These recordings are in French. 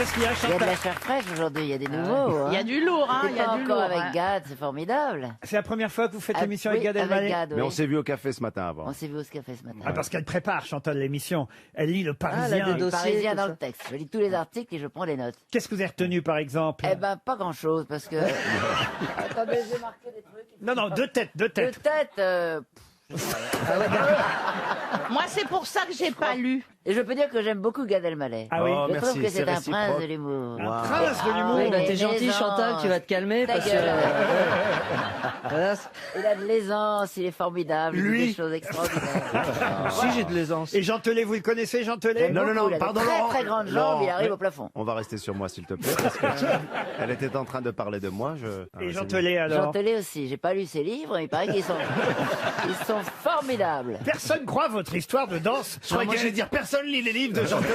Qu'est-ce qu'il y a, Il y a de Chantal? la chair fraîche aujourd'hui, il y a des nouveaux. Il y a du lourd, hein. C'est Il y a pas du encore lourd. avec hein. Gad, c'est formidable. C'est la première fois que vous faites Ah, l'émission oui, avec Gad Elmaleh? Gad, Mais oui. on s'est vu au café ce matin avant. On s'est vu au café ce matin. Ah, parce qu'elle prépare, Chantal, l'émission. Elle lit le elle Parisien. a des Le dossiers, Parisien tout dans ça. le texte. Je lis tous les articles et je prends les notes. Qu'est-ce que vous avez retenu, par exemple? Eh ben, pas grand-chose, parce que... Attendez, j'ai marqué des trucs. Non, non, deux têtes. Peut-être... Moi, c'est pour ça que j'ai pas lu. Et je peux dire que j'aime beaucoup Gad Elmaleh. Ah oui. Oh, Je merci, trouve que c'est un réciproque. prince de l'humour. Un prince de l'humour. oui, Bah, mais t'es gentil, l'aisance, Chantal, tu vas te calmer ta parce que. gueule. Voilà. Il a de l'aisance, il est formidable, il dit des choses extraordinaires. Si, j'ai de l'aisance. Et Jean Telet, vous le connaissez, Jean Telet? J'aime Non, beaucoup, non, il a pardon, de très Laurent. très grandes jambes, Laurent, il arrive mais- au plafond. On va rester sur moi, s'il te plaît. Parce que elle était en train de parler de moi. Et Jean c'est Telet, Jean alors? Telet aussi, j'ai pas lu ses livres, mais il paraît qu'ils sont, ils sont formidables. Personne croit votre histoire de danse. Je croyais que j'allais dire personne lit les livres de Jean Telet.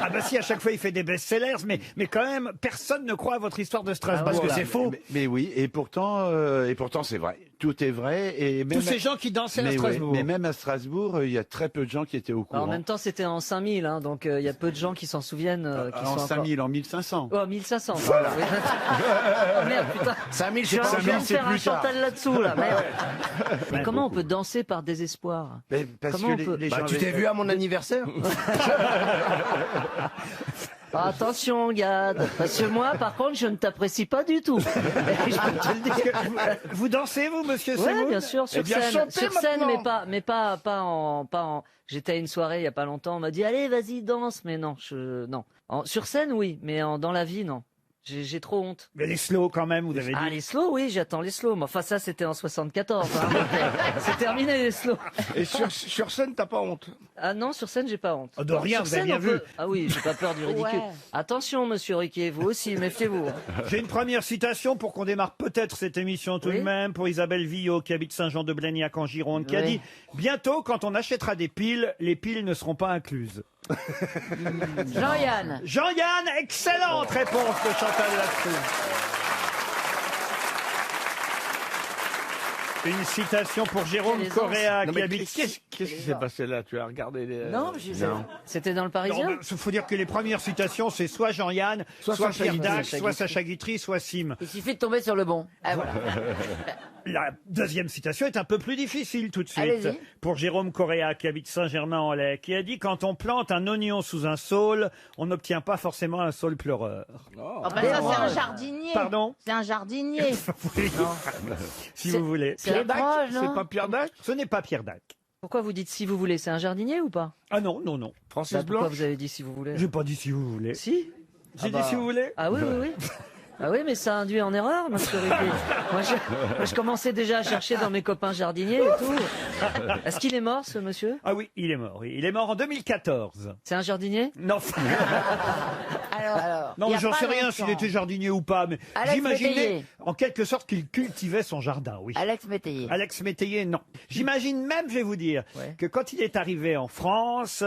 Ah bah si, à chaque fois il fait des best-sellers, mais quand même, personne ne croit à votre histoire de Strasbourg. Parce que là. c'est faux. Mais oui, et pourtant c'est vrai. Tout est vrai. Et même, Tous ces gens qui dansaient à mais, Strasbourg. oui, mais même à Strasbourg, il y a très peu de gens qui étaient au Alors, courant. en même temps, c'était en 5000, hein, donc il y a peu de gens qui s'en souviennent. Qui En sont 5000, en 1500. Encore... Oh, 1500. Voilà. Oh merde, putain. 5000, Je c'est viens pas de c'est faire un plus tard. Chantal là-dessous, là. Merde. Mais comment on peut danser par désespoir? Mais parce Comment que on peut- les Bah, gens tu t'es vu à mon anniversaire? Attention, Gad, parce que moi, par contre, je ne t'apprécie pas du tout. Je peux te le dire. Vous dansez, vous, monsieur Ouais, Semoun? bien sûr, sur Eh bien, scène, chantez sur scène, maintenant. mais pas en. J'étais à une soirée il y a pas longtemps, on m'a dit allez, vas-y, danse, mais non, non. Sur scène, oui, mais dans la vie, non. J'ai trop honte. Mais les slow quand même, vous avez dit. Ah, les slows, oui, j'attends les slows. Mais enfin, ça, c'était en 74. Hein, donc, c'est terminé, les slows. Et sur scène, t'as pas honte? Ah non, sur scène, j'ai pas honte. Oh, de rien, Sur vous avez scène, bien on vu. peut- Ah oui, j'ai pas peur du ridicule. Ouais. Attention, monsieur Riquet, vous aussi, méfiez-vous. J'ai une première citation pour qu'on démarre peut-être cette émission tout Oui. de même, pour Isabelle Villot, qui habite Saint-Jean-de-Blagnac en Gironde, qui a Oui. dit « Bientôt, quand on achètera des piles, les piles ne seront pas incluses. Jean-Yann » Jean-Yann, excellente réponse de Chantal là-dessus. Une citation pour Jérôme Quelle Correa, Non, qui mais habite... qu'est-ce qui s'est passé là? Tu as regardé les... Non, je C'était dans le Non, Parisien il faut dire que les premières citations, c'est soit Jean-Yann, soit Sacha Pierre Guitry. Dac, soit Sacha Guitry, soit Sim. Il suffit de tomber sur le bon. Ah, voilà. La deuxième citation est un peu plus difficile tout de suite. Allez-y. Pour Jérôme Correa, qui habite Saint-Germain-en-Laye, qui a dit « Quand on plante un oignon sous un saule, on n'obtient pas forcément un saule pleureur. Ah bah ça, c'est un jardinier. Pardon C'est un jardinier. Oui, si vous voulez. C'est Les proches, non C'est pas Pierre Dac? Ce n'est pas Pierre Dac. Pourquoi vous dites si vous voulez? C'est un jardinier ou pas? Ah non, non, non. Francis Bah, pourquoi Blanc? vous avez dit si vous voulez? J'ai pas dit si vous voulez. Si? J'ai dit si vous voulez. Ah oui, oui, oui. Ah oui, mais ça induit en erreur, monsieur Riquet. Moi, je commençais déjà à chercher dans mes copains jardiniers et tout. Est-ce qu'il est mort, ce monsieur? Ah oui, il est mort. Oui. Il est mort en 2014. C'est un jardinier? Non, Alors, non, il y a j'en pas sais rien longtemps. s'il était jardinier ou pas, mais Alex j'imaginais Métayer. en quelque sorte qu'il cultivait son jardin, oui. Alex Métayer. Alex Métayer, non. J'imagine même, je vais vous dire, Ouais. que quand il est arrivé en France,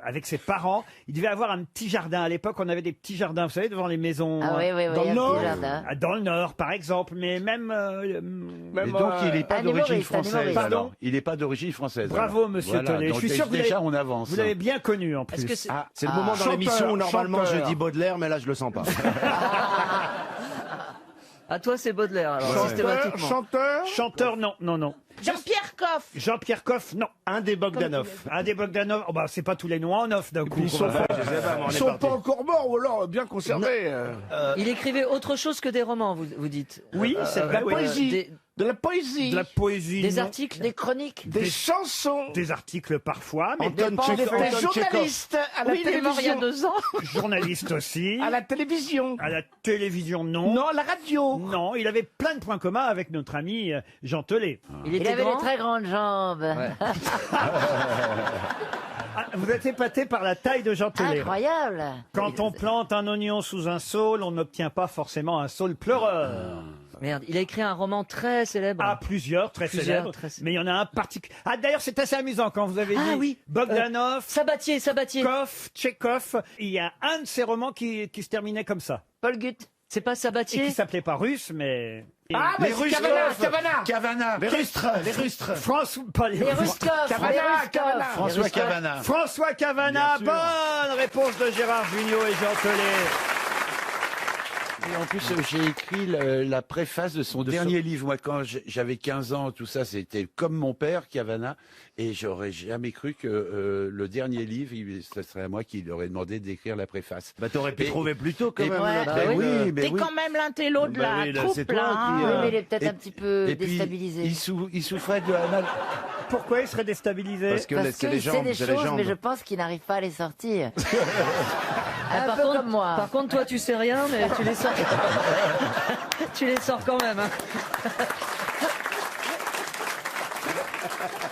avec ses parents, il devait avoir un petit jardin. À l'époque, on avait des petits jardins, vous savez, devant les maisons. Ah oui, oui, oui, dans un le petit Nord. jardin. Dans le Nord, par exemple, mais même... Et donc, il n'est pas un d'origine humoriste, un française. humoriste. Pardon Alors. Il n'est pas d'origine française. Bravo, alors. monsieur Voilà, Tollet. Je donc suis sûr que déjà, on avance. vous l'avez bien connu, en plus. Est-ce que c'est... C'est le moment dans chanteur, l'émission où normalement chanteur. je dis Baudelaire, mais là je le sens pas. À toi, c'est Baudelaire, alors, systématiquement. Chanteur, non, non, non. Jean-Pierre Coff. Jean-Pierre Coff, non. Un des Bogdanov. Un des Bogdanov, oh bah, c'est pas tous les noms en off d'un coup. Ils sont quoi. pas, on est ils sont parti. pas encore morts, ou alors bien conservés. Il écrivait autre chose que des romans, vous dites. Oui, c'est vrai. oui. De la poésie. De la poésie. Des non. articles. Des chroniques. Des chansons. Des articles parfois, mais Anton Des Tchekhov. Des Anton Tchekhov. journalistes à la Oui, il est mort il y a télévision. 2 ans. journalistes aussi. À la télévision. À la télévision, non. Non, à la radio. Non, il avait plein de points communs avec notre ami Jean Telet. Il Il était avait grand. des très grandes jambes. Ah, vous êtes épaté par la taille de Jean Telet. Incroyable. Quand on plante un oignon sous un saule, on n'obtient pas forcément un saule pleureur. Merde, il a écrit un roman très célèbre. Ah, plusieurs, très Plusieurs, célèbres. très célèbres. Mais il y en a un particulier. Ah, d'ailleurs, c'est assez amusant quand vous avez Ah dit oui. Bogdanov, Sabatier. Tchekhov, Tchekhov. Il y a un de ses romans qui se terminait comme ça. Paul Gut. C'est pas Et Sabatier? qui s'appelait pas russe, mais Ah, mais c'est Cavana. Cavana. Les rustres. François, pas les Les Russes. Ruskov. François Cavana. François Cavana, Bien sûr. bonne réponse de Gérard Jugnot et Jean Tellet. Et en plus, j'ai écrit la préface de son dernier livre. Moi, quand j'avais 15 ans, tout ça, c'était comme mon père, Cavana. Et j'aurais jamais cru que le dernier livre, ce serait à moi qui lui aurait demandé d'écrire la préface. Bah, t'aurais pu Et- trouver plus tôt quand et- même. Ouais. notre Ben ami. oui, mais T'es oui. quand même l'intello de Bah la oui, là, troupe, c'est toi là. qui, Oui, mais il est peut-être Et- un petit peu Et puis, déstabilisé. il souffrait de la maladie. Pourquoi il serait déstabilisé? Parce que Parce c'est les qu'il sait jambes, des c'est les choses, mais je jambes. pense qu'il n'arrive pas à les sortir. Ah, Un peu comme moi. Par contre, toi, tu sais rien, mais tu les sors. Tu les sors quand même. Hein.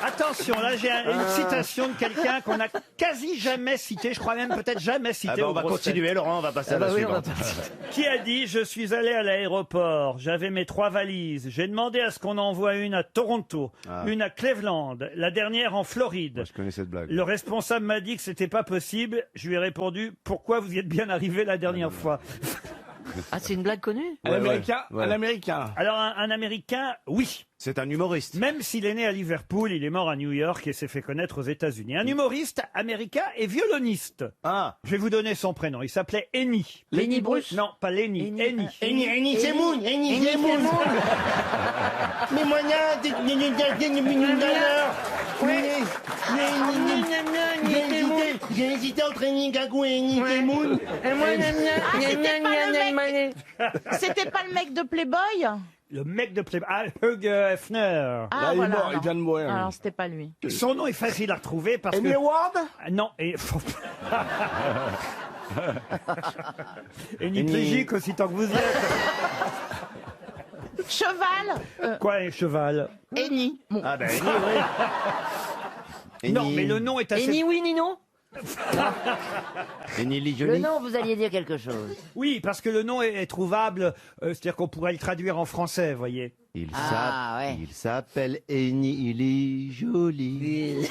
Attention, là j'ai une citation de quelqu'un qu'on a quasi jamais cité, je crois même peut-être jamais cité. Ah bah, aux on va grosses continuer, Laurent, on va passer Ah à la bah oui, on va suivante. pas- Qui a dit: je suis allé à l'aéroport, j'avais mes 3 valises, j'ai demandé à ce qu'on envoie une à Toronto, une à Cleveland, la dernière en Floride. Moi, je connais cette blague. Le responsable m'a dit que c'était pas possible. Je lui ai répondu: pourquoi vous y êtes bien arrivé la dernière fois? Ah, c'est une blague connue? Un américain. Ouais. Un américain. Alors un Américain, oui. C'est un humoriste. Même s'il est né à Liverpool, il est mort à New York et s'est fait connaître aux États-Unis. Un humoriste américain et violoniste. Ah, Je vais vous donner son prénom. Il s'appelait Lenny. Lenny Bruce? Non, pas Lenny. Lenny. Lenny. Eni Semoun. Mais moyen j'ai hésité entre Eni Gagou et Eni Semoun. C'était pas le mec de Playboy? Le mec de Playboy. Ah, Hugh Hefner. Ah, Là, il est voilà. mort, il alors. vient de mourir. Alors, c'était pas lui. Son nom est facile à retrouver parce Amy que... Ward. Ah, non, et... Hémiplégique aussi tant que vous êtes. Cheval. Quoi, un cheval? Eni. Bon. ah ben, oui. Non, mais le nom est assez... Et ni oui ni non? Eni Lee Le Jolie. nom, vous alliez dire quelque chose. Oui, parce que le nom est trouvable, c'est-à-dire qu'on pourrait le traduire en français, vous voyez. Ah, ouais. Il s'appelle Eni Lee Jolie.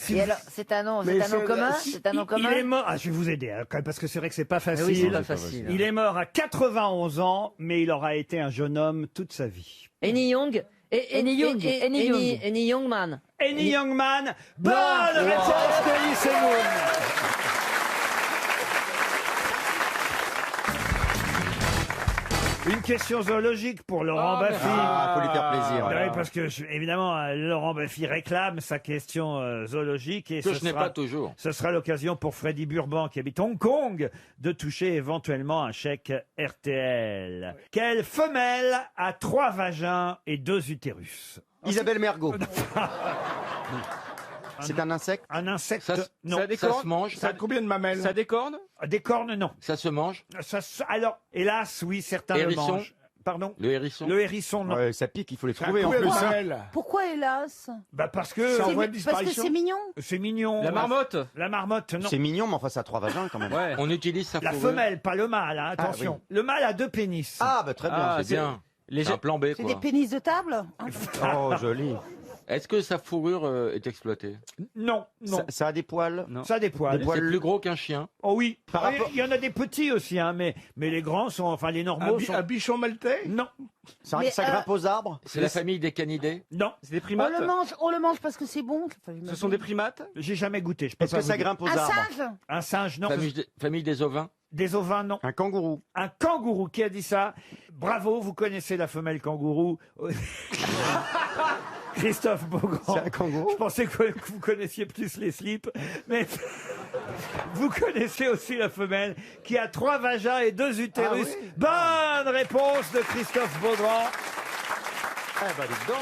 Et alors, c'est un nom commun? C'est un nom commun? Il est mort... Ah, je vais vous aider, hein, quand même, parce que c'est vrai que c'est pas Ah oui, c'est facile. pas facile. Il est mort à 91 ans, mais il aura été un jeune homme toute sa vie. Annie Young. Annie Young. Annie Young. Annie Youngman. Annie Youngman, bonne réponse de Lee Semoun. Une question zoologique pour Laurent Baffy. Ah, faut lui faire plaisir. Oui, parce que évidemment, Laurent Baffy réclame sa question zoologique et Que je n'ai pas toujours. ce sera l'occasion pour Freddy Burban, qui habite Hong Kong, de toucher éventuellement un chèque RTL. Quelle femelle a 3 vagins et 2 utérus? Isabelle Mergo. C'est un insecte. Un insecte? Ça, Non. ça se mange. Ça a combien de mamelles? Ça décorne. Des cornes? Non. Ça se mange. Alors, hélas, oui, certains le Hérisson? mangent. Pardon? Le hérisson. Le hérisson, non. Ça pique, il faut les Ça a trouver en combien de plus. mamelles? Pourquoi hélas? Bah parce que Ça envoie de disparition. mignon. c'est mignon. La marmotte. La marmotte, non. C'est mignon, mais enfin, ça a 3 vagins quand même. On utilise sa La fourrure. femelle, pas le mâle, hein, attention. Le mâle a 2 pénis. Ah, bah très bien. Ah, c'est bien. C'est un plan B, quoi. pénis de table? Oh, joli. Est-ce que sa fourrure est exploitée? Non, non. Ça a des poils. Ça a des poils. Des poils. C'est plus gros qu'un chien. Oh oui. Par rapport- Il y en a des petits aussi, hein, mais les grands sont, enfin les normaux sont... Un bichon maltais? Non, Ça grimpe aux arbres. C'est la famille des canidés. non. C'est des primates. On le mange parce que c'est bon. Ce sont des primates. J'ai jamais goûté. Je peux Est-ce pas que vous ça dire. grimpe aux arbres? Un singe, non. Famille des ovins. Des ovins, non. Un kangourou. Un kangourou, qui a dit ça? Bravo, vous connaissez la femelle kangourou. Christophe Beaugrand. C'est un kangourou. Je pensais que vous connaissiez plus les slips, mais vous connaissez aussi la femelle qui a 3 vagins et 2 utérus. Bonne réponse de Christophe Beaugrand. Ah, bah, dis donc.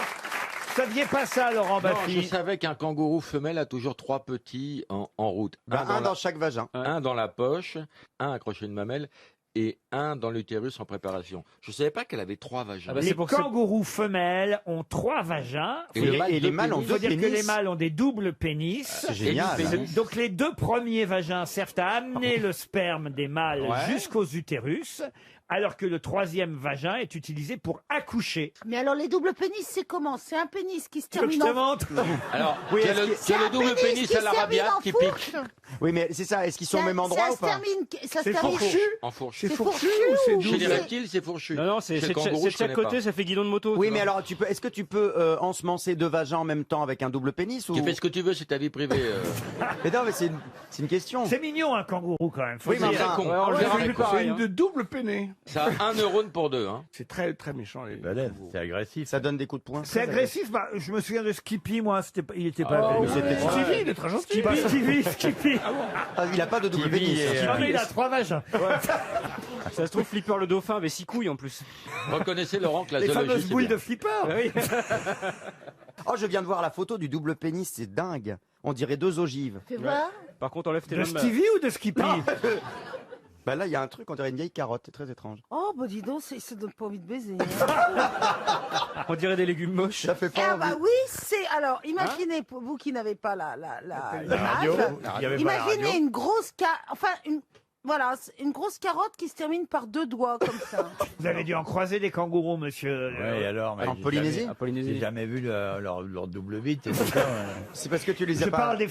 Saviez pas ça, Laurent Non, je Baffy? savais qu'un kangourou femelle a toujours 3 petits en route. Bah, un dans chaque vagin. Un dans la poche, un accroché une mamelle et un dans l'utérus en préparation. Je savais pas qu'elle avait 3 vagins. Ah bah, Les c'est pour que c'est- kangourous femelles ont 3 vagins. Et Et le les- mâle et de les mâles ont pénis. Il faut dire que pénis. les mâles ont des doubles pénis. C'est génial. Et du pénis. Donc les 2 premiers vagins servent à amener le sperme des mâles jusqu'aux utérus. alors que le troisième vagin est utilisé pour accoucher. Mais alors, les doubles pénis, c'est comment? C'est un pénis qui se Tu veux que je termine te en... montre Alors, Oui, tu as est-ce le, que- tu as le un double pénis qui à se l'arabiate termine en qui fourche. pique. Oui, mais c'est ça. Est-ce qu'ils sont au même endroit ou pas? Ça se C'est termine... fourchu. En fourche. C'est fourchu ou Chez les c'est- reptiles, c'est fourchu. Non, Chez le c'est kangourou, de je chaque connais côté, pas. ça fait guidon de moto. Oui, tu mais vois. alors, est-ce que tu peux ensemencer 2 vagins en même temps avec un double pénis ou... Tu fais ce que tu veux, c'est ta vie privée. Mais non, mais c'est une question. C'est mignon un kangourou quand même. Faut Oui, mais dire. enfin, con. Ouais, on le Ouais, verra c'est plus con. pareil. hein. de double peiné. Ça a 1 neurone pour 2. Hein. C'est très très méchant. Les... Balèze, c'est agressif. Ça donne des coups de poing. C'est agressif. Bah, je me souviens de Skippy, moi. Il était pas. mais c'était Stevie, il est très gentil. Skippy. Ah, il a pas de double Tibi pénis. et, Non, mais il a 3 vagins. Ça se trouve, Flipper le dauphin avait 6 couilles en plus. Reconnaissez, Laurent, que la Les zoologie, fameuses c'est boules bien. de Flipper. Oui. Oh, je viens de voir la photo du double pénis, c'est dingue. On dirait 2 ogives. Fais voir. Par contre, enlève tes De jambes. Stevie ou de Skippy? Bah là, il y a un truc, on dirait une vieille carotte, c'est très étrange. Oh, bah dis donc, ça donne pas envie de baiser. On dirait des légumes moches. Ça fait Ah pas bah envie. oui, c'est... Alors, imaginez, pour vous qui n'avez pas la radio, image, il y avait pas la radio. imaginez une grosse... Voilà, c'est une grosse carotte qui se termine par 2 doigts, comme ça. Vous avez dû en croiser des kangourous, monsieur. Ouais, et alors, mais En j'ai Polynésie jamais- En Polynésie. J'ai jamais vu leur double bite et tout ça. C'est parce que tu les as Je pas... parle des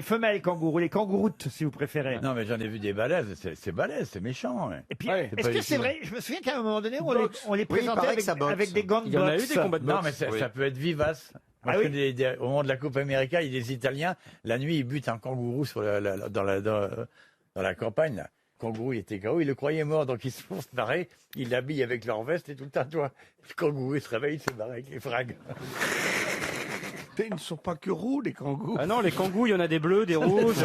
femelles kangourous, les kangourous, si vous préférez. Non, mais j'en ai vu des balèzes, c'est balèze, c'est méchant. Ouais. Et puis, Ouais, c'est est-ce pas que du c'est tout. vrai? Je me souviens qu'à un moment donné, on les Oui, il présentait paraît que ça boxe. avec des gants de Il y en a eu boxe. des combats de Non, boxe. mais ça, Oui. ça peut être vivace. Moi, Ah je oui connais au moment de la Coupe América, il y a des Italiens, la nuit, ils butent un kangourou dans la campagne. Là. Le kangourou, il était KO, ils le croyaient mort, donc ils se font se barrer, ils l'habillent avec leur veste et tout le tatouage. Le kangourou, il se réveille, il se barre avec les frags. Ils ne sont pas que roux, les kangourous. Ah non, les kangourous, il y en a des bleus, des rouges.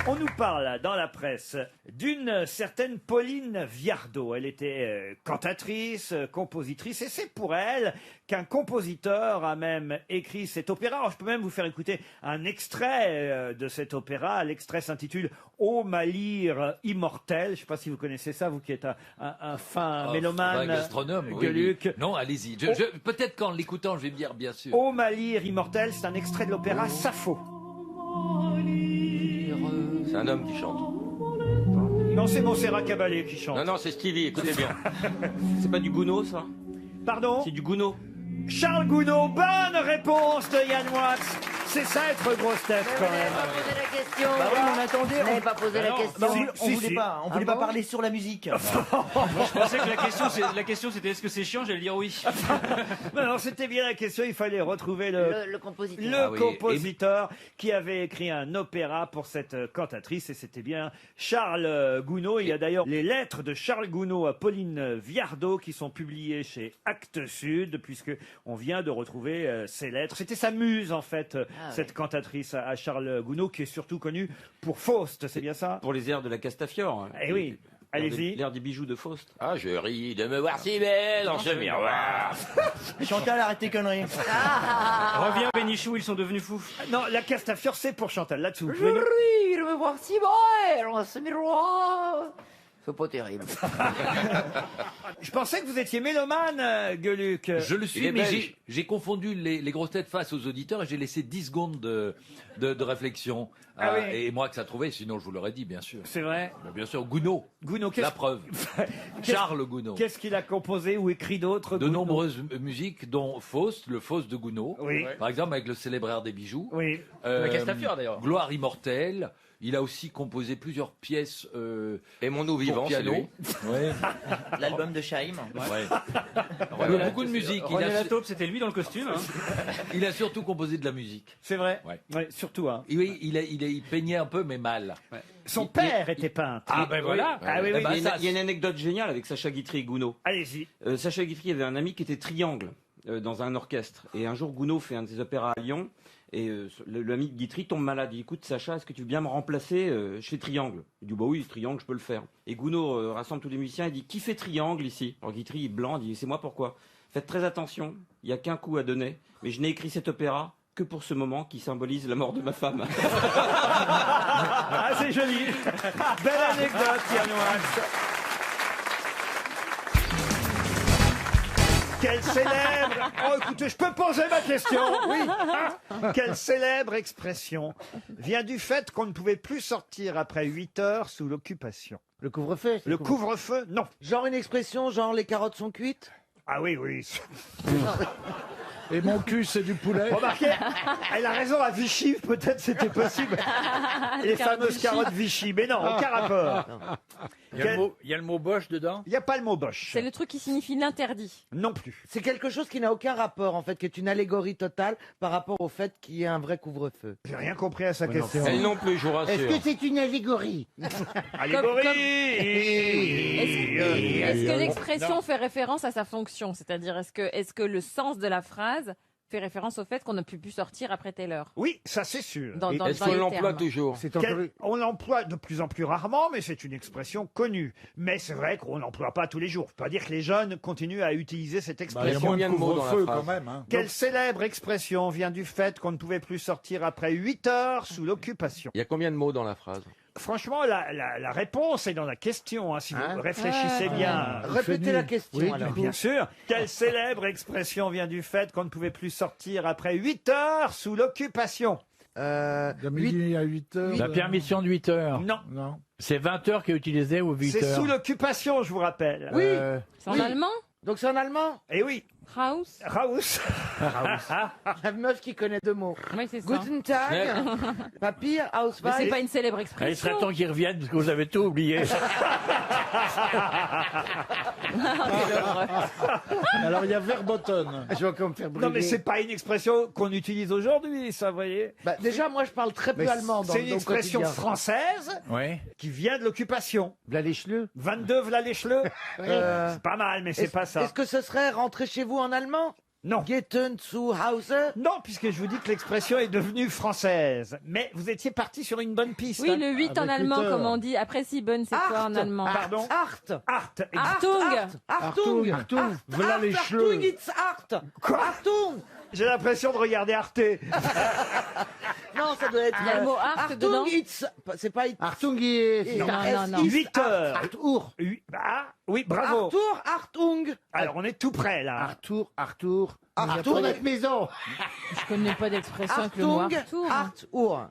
On nous parle dans la presse d'une certaine Pauline Viardot. Elle était cantatrice, compositrice, et c'est pour elle qu'un compositeur a même écrit cet opéra. Alors, je peux même vous faire écouter un extrait de cet opéra. L'extrait s'intitule « Ô ma lyre immortelle ». Je ne sais pas si vous connaissez ça, vous qui êtes un fin mélomane. Gastronome, Gueuluc. Non, allez-y. Peut-être qu'en l'écoutant, je vais me dire bien sûr. Ô ma lyre immortelle, c'est un extrait de l'opéra Sappho. C'est un homme qui chante. Non, c'est Montserrat Caballé qui chante. Non, non, c'est Stevie, écoutez bien. C'est pas du Gounod, ça? Pardon? C'est du Gounod. Charles Gounod, bonne réponse de Yann Moix. C'est ça être grosse tête quand Vous n'avez même. pas posé la question. Bah oui, on attendait. Vous n'avez pas posé la question. On voulait pas, on voulait Ah pas bon parler sur la musique. Je pensais que la question c'était est-ce que c'est chiant? J'allais dire oui. Non, c'était bien la question, il fallait retrouver le compositeur. le Ah oui, compositeur qui avait écrit un opéra pour cette cantatrice, et c'était bien Charles Gounod. Il y a d'ailleurs les lettres de Charles Gounod à Pauline Viardot qui sont publiées chez Actes Sud, puisque on vient de retrouver ces lettres. C'était sa muse en fait, cette cantatrice à Charles Gounod, qui est surtout connue pour Faust, c'est bien ça? Pour les airs de la Castafiore. Eh oui, allez-y. L'air des bijoux de Faust. Ah, je ris de me voir si belle dans ce miroir. Chantal, arrête tes conneries. Reviens, Bénichou, ils sont devenus fous. Non, la Castafiore, c'est pour Chantal, là-dessous. Je ris de me voir si belle dans ce miroir. C'est pas terrible. Je pensais que vous étiez mélomane, Gueuluc. Je le Il suis, est mais belge. j'ai confondu les grosses têtes face aux auditeurs et j'ai laissé 10 secondes de réflexion. Ah oui. Et moi que ça trouvait, sinon je vous l'aurais dit, bien sûr. C'est vrai. Bah, bien sûr, Gounod. Gounod, La preuve. Charles Gounod. Qu'est-ce qu'il a composé ou écrit d'autre? De nombreuses musiques, dont Faust, le Faust de Gounod. Oui. Par exemple, avec le célèbre air des bijoux. Oui. Euh, La Castafiore, d'ailleurs. Gloire immortelle. Il a aussi composé plusieurs pièces Aimons-nous pour vivants, c'est piano. lui. Ouais. L'album de Chaim. Ouais. Beaucoup de musique. René Lataupe, c'était lui dans le costume. Hein. Il a surtout composé de la musique. C'est vrai. Ouais. Ouais, surtout. Hein. Oui, il peignait un peu, mais mal. Son père était peintre. Ah ben voilà. Ah oui, oui. Bah, ça, Il y a une anecdote géniale avec Sacha Guitry et Gounod. Allez-y. Sacha Guitry avait un ami qui était triangle dans un orchestre. Et un jour, Gounod fait un de ses opéras à Lyon. Et l'ami de Guitry tombe malade. Il dit, écoute, Sacha, est-ce que tu veux bien me remplacer chez Triangle? Il dit, bah oui, Triangle, je peux le faire. Et Gounod rassemble tous les musiciens et dit, qui fait Triangle ici? Alors Guitry, il est blanc, il dit, c'est moi, pourquoi? Faites très attention, il n'y a qu'un coup à donner. Mais je n'ai écrit cet opéra que pour ce moment qui symbolise la mort de ma femme. Ah, c'est joli. Belle anecdote, Yann Wax. Quelle célèbre... Oh, écoutez, je peux poser ma question. Oui. Quelle célèbre expression vient du fait qu'on ne pouvait plus sortir après 8 heures sous l'occupation? Le couvre-feu. Le couvre-feu, non. Genre une expression, genre les carottes sont cuites. Ah oui, oui. Et mon cul, c'est du poulet. Remarquez, elle a raison, à Vichy, peut-être c'était possible. Les fameuses carottes Vichy. Mais non, aucun rapport. Il y a le mot Bosch dedans. Il n'y a pas le mot Bosch. C'est le truc qui signifie l'interdit. Non plus. C'est quelque chose qui n'a aucun rapport, en fait, qui est une allégorie totale par rapport au fait qu'il y ait un vrai couvre-feu. J'ai rien compris à sa question. Elle non plus, je vous rassure. Est-ce que c'est une allégorie? Allégorie. Est-ce que l'expression fait référence à sa fonction? C'est-à-dire, est-ce que le sens de la phrase fait référence au fait qu'on n'a plus pu sortir après telle heure? Oui, ça c'est sûr. Est-ce qu'on l'emploie toujours? On l'emploie de plus en plus rarement, mais c'est une expression connue. Mais c'est vrai qu'on l'emploie pas tous les jours. Faut pas dire que les jeunes continuent à utiliser cette Il y a expression. moins de couvre-feu quand même. Hein. Quelle célèbre expression vient du fait qu'on ne pouvait plus sortir après 8 heures sous l'occupation? Il y a combien de mots dans la phrase? Franchement, la réponse est dans la question, hein, si vous réfléchissez bien. Répétez la question. Oui, alors. bien sûr. Quelle célèbre expression vient du fait qu'on ne pouvait plus sortir après 8 heures sous l'occupation? De midi à 8 heures. La permission de 8 heures. Non. Non. C'est 20 heures qui est utilisé ou 8 C'est heures. sous l'occupation, je vous rappelle. Oui. C'est en allemand? Donc c'est en allemand? Eh oui. Raus? Raus. La meuf qui connaît 2 mots. Oui, c'est ça. Guten Tag, Papier, Mais Ausweis. c'est pas une célèbre Il serait expression. temps qu'ils reviennent parce que vous avez tout oublié. Alors il y a Verboten. Je vais encore me faire brûler. Non, mais c'est pas une expression qu'on utilise aujourd'hui, ça, vous voyez. Bah, déjà, moi, je parle très peu allemand dans C'est une dans le expression quotidien. française Oui. qui vient de l'occupation. V'là les chleux. 22 v'là les chleux. Euh, C'est pas mal, mais c'est pas ça. Est-ce que ce serait rentrer chez vous en allemand? Non. Gehen zu Hause? Non, puisque je vous dis que l'expression est devenue française. Mais vous étiez parti sur une bonne piste. Oui, le 8 en Avec allemand, 8 heures. comme on dit. Après Sieben, c'est quoi en allemand? Pardon. Art. Art. Achtung! Achtung. Achtung. Voilà les cheveux. Achtung, it's art. Quoi? Achtung. J'ai l'impression de regarder Arte. Non, ça doit être. Il y a le mot art Achtung, dedans? it's. C'est pas it's. Achtung, il Non, non, non. 8 heures. Arthur. Oui, bravo. Arthur, Achtung. Alors, on est tout près, là. Arthur. Arthur, notre maison. Je connais pas d'expression avec le mot Achtung, Arthur. Arthur.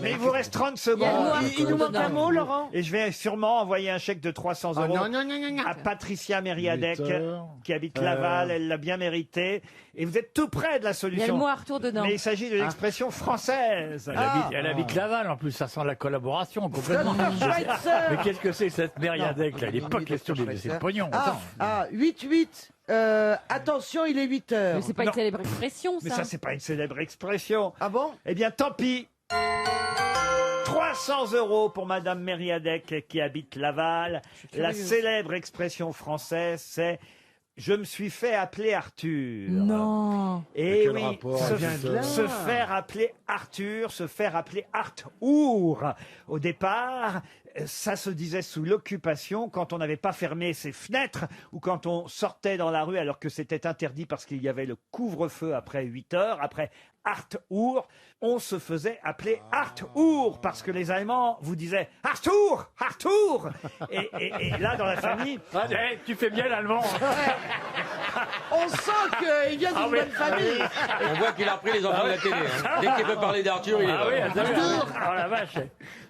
Mais il vous reste 30 Il y a le mot secondes. Arthur Il nous manque un dedans. mot, Laurent. Et je vais sûrement envoyer un chèque de 300 Ah, euros non, non, non, non, non. à Patricia Mériadec, 8 heures. qui habite Laval. Elle l'a bien mérité. Et vous êtes tout près de la Il y a le solution. mot Arthur dedans. Mais il s'agit de l'expression française. Elle habite Laval en plus, ça sent la collaboration complètement. Schweitzer. Mais qu'est-ce que c'est cette mériadec là? Il n'est pas question de laisser le pognon. Attends. 8-8. Attention, il est 8 heures. Mais c'est pas une célèbre expression, Mais ça. ça, c'est pas une célèbre expression. Ah bon? Eh bien, tant pis. 300 euros pour Madame Mériadec qui habite Laval. La célèbre expression française, c'est « Je me suis fait appeler Arthur ». Non. Et quel oui, rapport? se, Ça vient de là. se faire appeler Arthur, se faire appeler Arthur. Au départ, ça se disait sous l'occupation, quand on n'avait pas fermé ses fenêtres ou quand on sortait dans la rue alors que c'était interdit parce qu'il y avait le couvre-feu après 8 heures, après Arthur, on se faisait appeler Arthur parce que les Allemands vous disaient Arthur, Arthur. Et là, dans la famille, Eh, tu fais bien l'allemand. On sent qu'il vient d'une bonne famille. On voit qu'il a repris les enfants de la télé. Hein. Dès qu'il peut parler d'Arthur, il est Ah là. oui, Arthur. Oh la vache.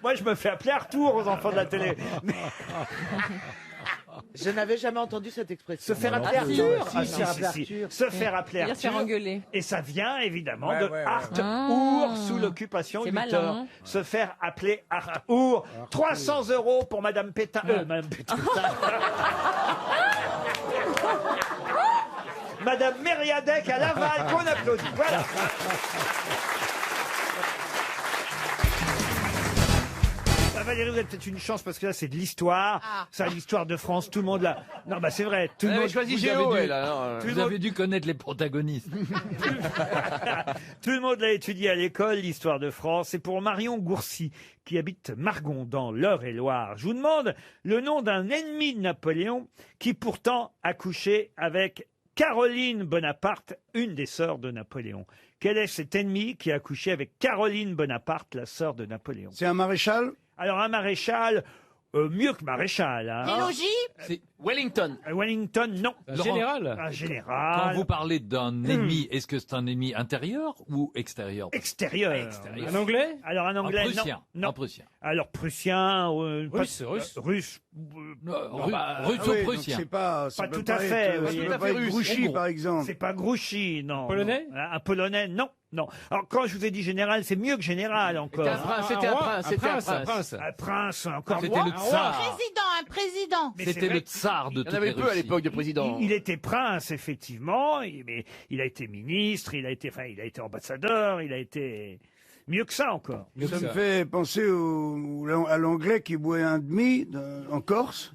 moi, je me fais appeler Arthur aux enfants de la télé. Mais Je n'avais jamais entendu cette expression. se faire appeler Arthur. Arthur, Si, Ah, se faire appeler si. Arthur. Se faire appeler C'est-à-dire se faire Arthur. engueuler. Et ça vient évidemment Ouais, de ouais, ouais. Arthur Ah. sous l'occupation C'est 8 malin, heures. hein. Se faire appeler Arthur. 300 euros pour Madame Pétain. Madame Pétain. Madame Mériadec à Laval qu'on applaudit. Voilà. Ah, Valérie, vous avez peut-être une chance parce que là c'est de l'histoire. C'est l'histoire de France. Tout le monde là. Non, bah c'est vrai. Tout le Elle avait monde. choisi vous Géo, avez dû- elle, alors, Tout le Vous monde- avez dû connaître les protagonistes. Tout le monde l'a étudié à l'école, l'histoire de France. C'est pour Marion Gourcy, qui habite Margon, dans l'Eure-et-Loire. Je vous demande le nom d'un ennemi de Napoléon qui pourtant a couché avec Caroline Bonaparte, une des sœurs de Napoléon. Quel est cet ennemi qui a couché avec Caroline Bonaparte, la sœur de Napoléon? C'est un maréchal? Alors un maréchal, mieux que maréchal. Hein. Les logis? Wellington. Wellington, non. Un général. Un général. Quand vous parlez d'un ennemi, est-ce que c'est un ennemi intérieur ou extérieur? Extérieur. Un anglais? Alors un anglais, Un prussien. non. Un prussien. Alors prussien, Russe. russe. Russo-prussien. C'est pas, Pas tout à fait. vous Ça voyez. peut pas être Grouchy, par exemple. C'est pas Grouchy, non. Polonais? Non. Un polonais, non. Non. Alors quand je vous ai dit général, c'est mieux que général encore. C'était un prince. C'était un Un prince. prince. Un prince, encore. C'était le tsar. Un président. Mais c'est C'était vrai le tsar de Il y en toute avait la peu à Russie. l'époque de président. Il était prince, effectivement, mais il a été ministre, il a été ambassadeur, il a été mieux que ça encore. Ça me fait penser à l'anglais qui boit un demi en Corse.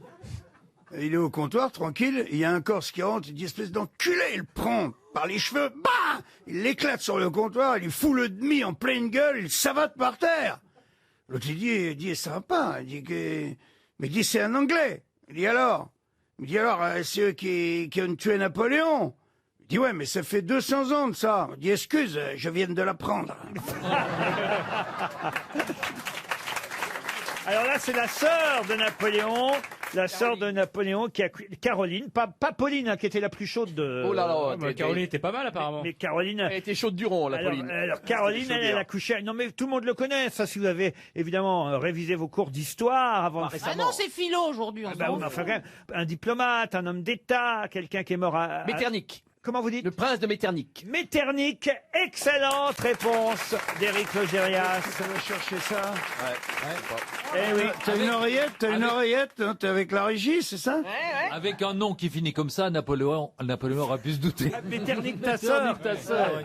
Il est au comptoir, tranquille, il y a un Corse qui rentre, il dit espèce d'enculé, il le prend par les cheveux, bah, il l'éclate sur le comptoir, il lui fout le demi en pleine gueule, il savate par terre. L'autre il dit ça va pas, mais il dit c'est un anglais. Il dit alors, c'est eux qui ont tué Napoléon. Il dit ouais mais ça fait 200 ans de ça. Il dit excuse, je viens de l'apprendre. Alors là, c'est la sœur de Napoléon. La sœur de Napoléon qui a Caroline, pas Pauline hein, qui était la plus chaude de. Oh là là, Caroline était pas mal apparemment. Mais Caroline. Elle était chaude du rond, la Pauline. Alors Caroline, elle a couché. Non mais tout le monde le connaît. Ça, si vous avez évidemment révisé vos cours d'histoire avant. Ah non, c'est philo aujourd'hui. Bah, oui, mais enfin, quand même, un diplomate, un homme d'État, quelqu'un qui est mort à. Metternich. Comment vous dites? Le prince de Metternich. Metternich, excellente réponse d'Éric Logérias. Ça va chercher ça. Eh oui. T'as une oreillette, hein, t'es avec la régie, c'est ça? Avec un nom qui finit comme ça, Napoléon aurait pu se douter. Metternich, ta sœur. Ouais.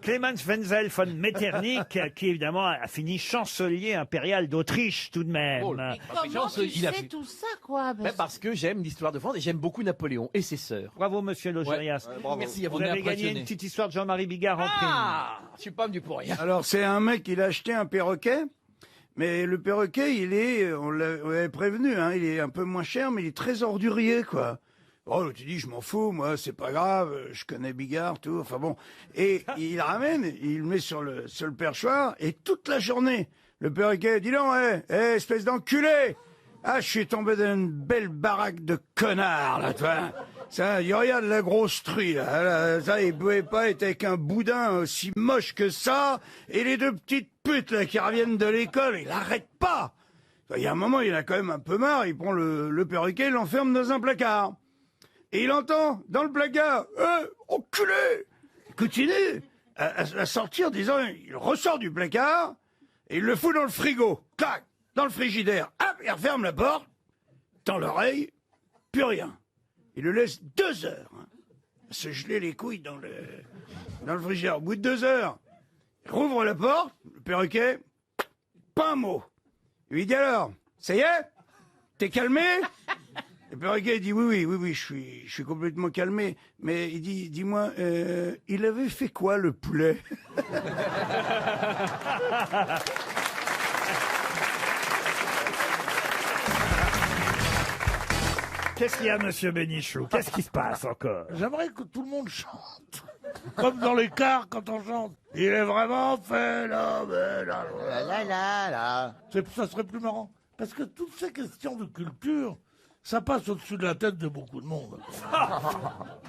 Clemens Wenzel von Metternich, qui évidemment a fini chancelier impérial d'Autriche tout de même. Oh, Comment tu sais tout ça, quoi? Parce que j'aime l'histoire de France et j'aime beaucoup Napoléon et ses sœurs. Bravo, monsieur Logérias. Merci à vous. Vous avez gagné une petite histoire de Jean-Marie Bigard en prime. Ah, je suis pas venu pour rien. Alors c'est un mec, il a acheté un perroquet, mais le perroquet, on l'avait prévenu, hein, il est un peu moins cher, mais il est très ordurier, quoi. Oh, tu dis, je m'en fous, moi, c'est pas grave, je connais Bigard, tout, enfin bon. Et il ramène, il le met sur le perchoir, et toute la journée, le perroquet, dis donc, espèce d'enculé! Ah, je suis tombé dans une belle baraque de connards, là, toi. Ça, il regarde la grosse truie, là. Ça, il pouvait pas être avec un boudin aussi moche que ça, et les deux petites putes, là, qui reviennent de l'école, il arrête pas! Il y a un moment, il en a quand même un peu marre, il prend le perroquet, il l'enferme dans un placard. Et il entend, dans le placard, enculé! Il continue à sortir, disant, il ressort du placard, et il le fout dans le frigo. Clac! Dans le frigidaire. Hop! Il referme la porte, tend l'oreille, plus rien. Il le laisse 2 heures, hein, à se geler les couilles dans le frigidaire. Au bout de 2 heures, il rouvre la porte, le perroquet, pas un mot. Il lui dit alors, ça y est? T'es calmé? Le perroquet dit oui, je suis complètement calmé. Mais il dit, dis-moi, il avait fait quoi le poulet? Qu'est-ce qu'il y a, monsieur Bénichou? Qu'est-ce qui se passe encore? J'aimerais que tout le monde chante. Comme dans les cars quand on chante. Il est vraiment fait là. Ça serait plus marrant. Parce que toutes ces questions de culture, ça passe au-dessus de la tête de beaucoup de monde.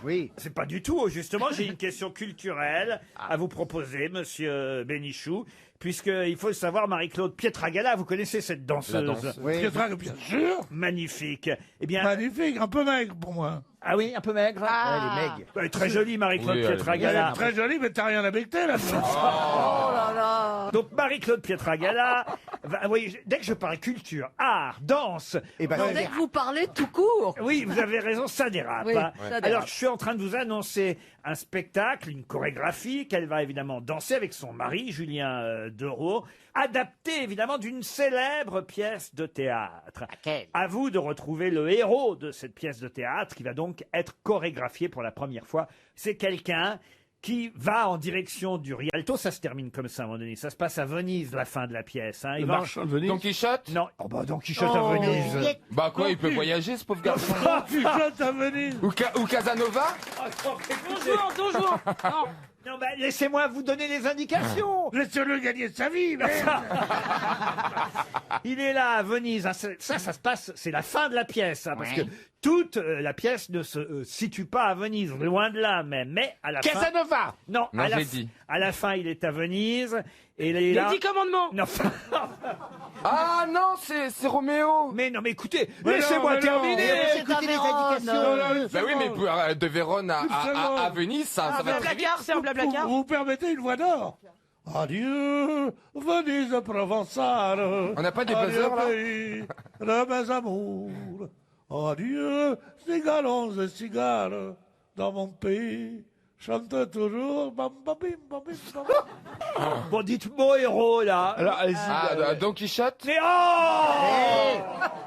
Oui. C'est pas du tout. Justement, j'ai une question culturelle à vous proposer, monsieur Bénichou. Puisqu'il faut le savoir, Marie-Claude Pietragala, vous connaissez cette danseuse? La danse. Oui. Pietragala, bien sûr. Magnifique. Eh bien. Magnifique, un peu maigre pour moi. Ah oui, un peu maigre. Ah. Elle est maigre. Elle est très jolie, Marie-Claude Pietragala. Elle est très jolie, mais t'as rien à becter là. Oh là là. Donc Marie-Claude Pietragala, vous voyez, dès que je parle culture, art, danse, Dès que vous parlez tout court. oui, vous avez raison, ça dérape. Oui, hein. ça dérape. Alors je suis en train de vous annoncer un spectacle, une chorégraphie qu'elle va évidemment danser avec son mari, Julien Dereau, adapté évidemment d'une célèbre pièce de théâtre. À vous de retrouver le héros de cette pièce de théâtre qui va donc être chorégraphié pour la première fois. C'est quelqu'un qui va en direction du Rialto. Ça se termine comme ça à un moment donné. Ça se passe à Venise, la fin de la pièce. Hein. Le marchand de Venise. Don Quichotte? Non. Oh bah Don Quichotte à Venise. Bah quoi, il peut voyager ce pauvre garçon? Don Quichotte à Venise. Ou Casanova? Don Juan. Non. Non, bah, laissez-moi vous donner les indications. Laissez-le gagner sa vie, merde. Il est là à Venise. Hein. Ça se passe, c'est la fin de la pièce, hein, parce que toute la pièce ne se situe pas à Venise, loin de là même. Mais à la fin. Casanova. Non, Non, à la, j'ai dit. à la fin, il est à Venise. Et il est Les là. 10 commandements. Non. Ah non, c'est Roméo. Mais non, mais écoutez, Mais laissez-moi non, terminer. Écoutez les indications. Bah oui, mais de Vérone à Venise, ça va très vite. Blablacar, c'est un blablacar. Vous permettez une voix d'or. Adieu, Venise provençale. On n'a pas des Adieu, buzzers, là pays de mes amours. Adieu, cigalons et cigales, dans mon pays. Chante toujours. Bam, bam, bim, bam, bim, bam. Bon, dites mon héros, là. Alors, allez-y. Don Quichotte. Mais oh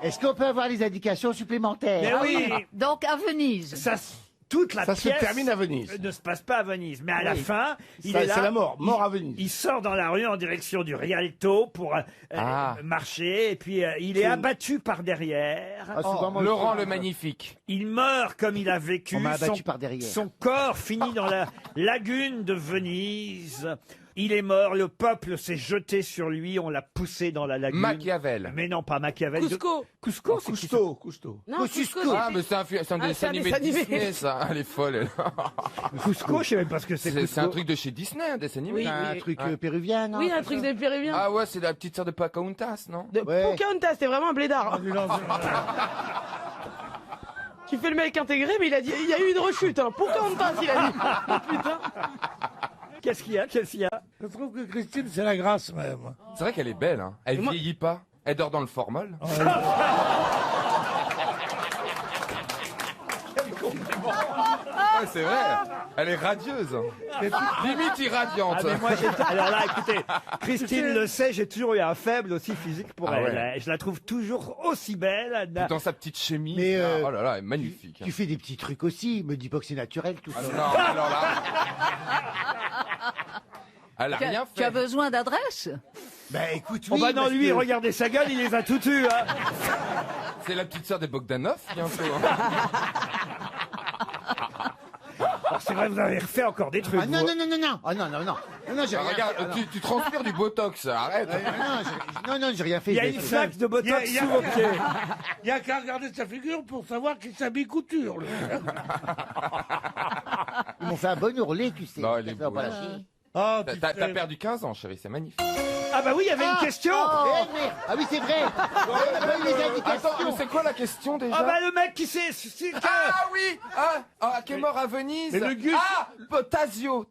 Est-ce qu'on peut avoir les indications supplémentaires? Mais oui. Donc à Venise. Ça, toute la Ça se pièce termine à Venise. ne se passe pas à Venise. Mais à la fin, il Ça, est là. c'est la mort. Mort à Venise. Il sort dans la rue en direction du Rialto pour marcher. Et puis, il est abattu par derrière. Ah, souvent, moi, Laurent je- le Magnifique. Il meurt comme il a vécu. On m'a abattu Son- par derrière. Son corps finit dans la lagune de Venise. Il est mort, le peuple s'est jeté sur lui, on l'a poussé dans la lagune. Machiavel. Mais non, pas Machiavel. Cusco. Cusco, c'est qui ça Cousteau. Non, Cusco, Ah, c'était- mais c'est un Ah, dessin c'est un animé dessin de animé. Disney, ça. Elle est folle, elle. Cusco, je sais même pas ce que c'est. C'est Cusco. un truc de chez Disney, un dessin animé. Oui, Un oui. truc Ah. péruvien, non? Oui, un truc des Péruviens. Ah ouais, c'est la petite sœur de Pocahontas, non? De Ouais. Pocahontas, c'était vraiment un blédard. Tu fais le mec intégré, mais il a dit, il y a eu une rechute. Hein. Pocahontas, il a dit. Oh, putain. Qu'est-ce qu'il y a? Qu'est-ce qu'il y a? Je trouve que Christine, c'est la grâce même. C'est vrai qu'elle est belle, hein. Elle moi- vieillit pas. Elle dort dans le formol. Ouais, c'est vrai. Elle est radieuse. Limite irradiante. Ah, mais moi, alors là, écoutez, Christine le sait, j'ai toujours eu un faible aussi physique pour Ah elle. ouais. Je la trouve toujours aussi belle. Dans sa petite chemise. Mais, là. Oh là là, elle est magnifique. Tu fais des petits trucs aussi, me dis pas que c'est naturel tout ça. Ah non, alors là. Elle a rien Tu as fait. besoin d'adresse? Ben écoute, Oh oui, bah non, parce lui, que- regardez sa gueule, il les a tout eus. Hein. C'est la petite sœur des Bogdanov, bientôt. Hein. Oh, c'est vrai, vous avez refait encore des trucs. Ah non, vous. non, non, non, non. Ah non, non, non. Non, non, j'ai Ah, rien regarde, fait. Ah, non. tu transpires du Botox, arrête. Non, non, j'ai rien fait. Il y a j'ai une fait- flaque de botox Il y a- sous vos pieds. Il n'y a qu'à regarder sa figure pour savoir qu'il s'habille couture. lui. Ils m'ont fait un bon ourlet, tu sais. Non, elle est Ça fait beau, pas là. la chier. Ah, T'as tu t'as sais. perdu 15 ans, chérie, c'est magnifique. Ah bah oui, il y avait une question. Eh, mais- Ah oui, c'est vrai. On n'a pas eu les Attends, mais indications. c'est quoi la question déjà? Ah bah le mec qui s'est... Ah oui, qui est mort à Venise. Mais le Gus- Tazio.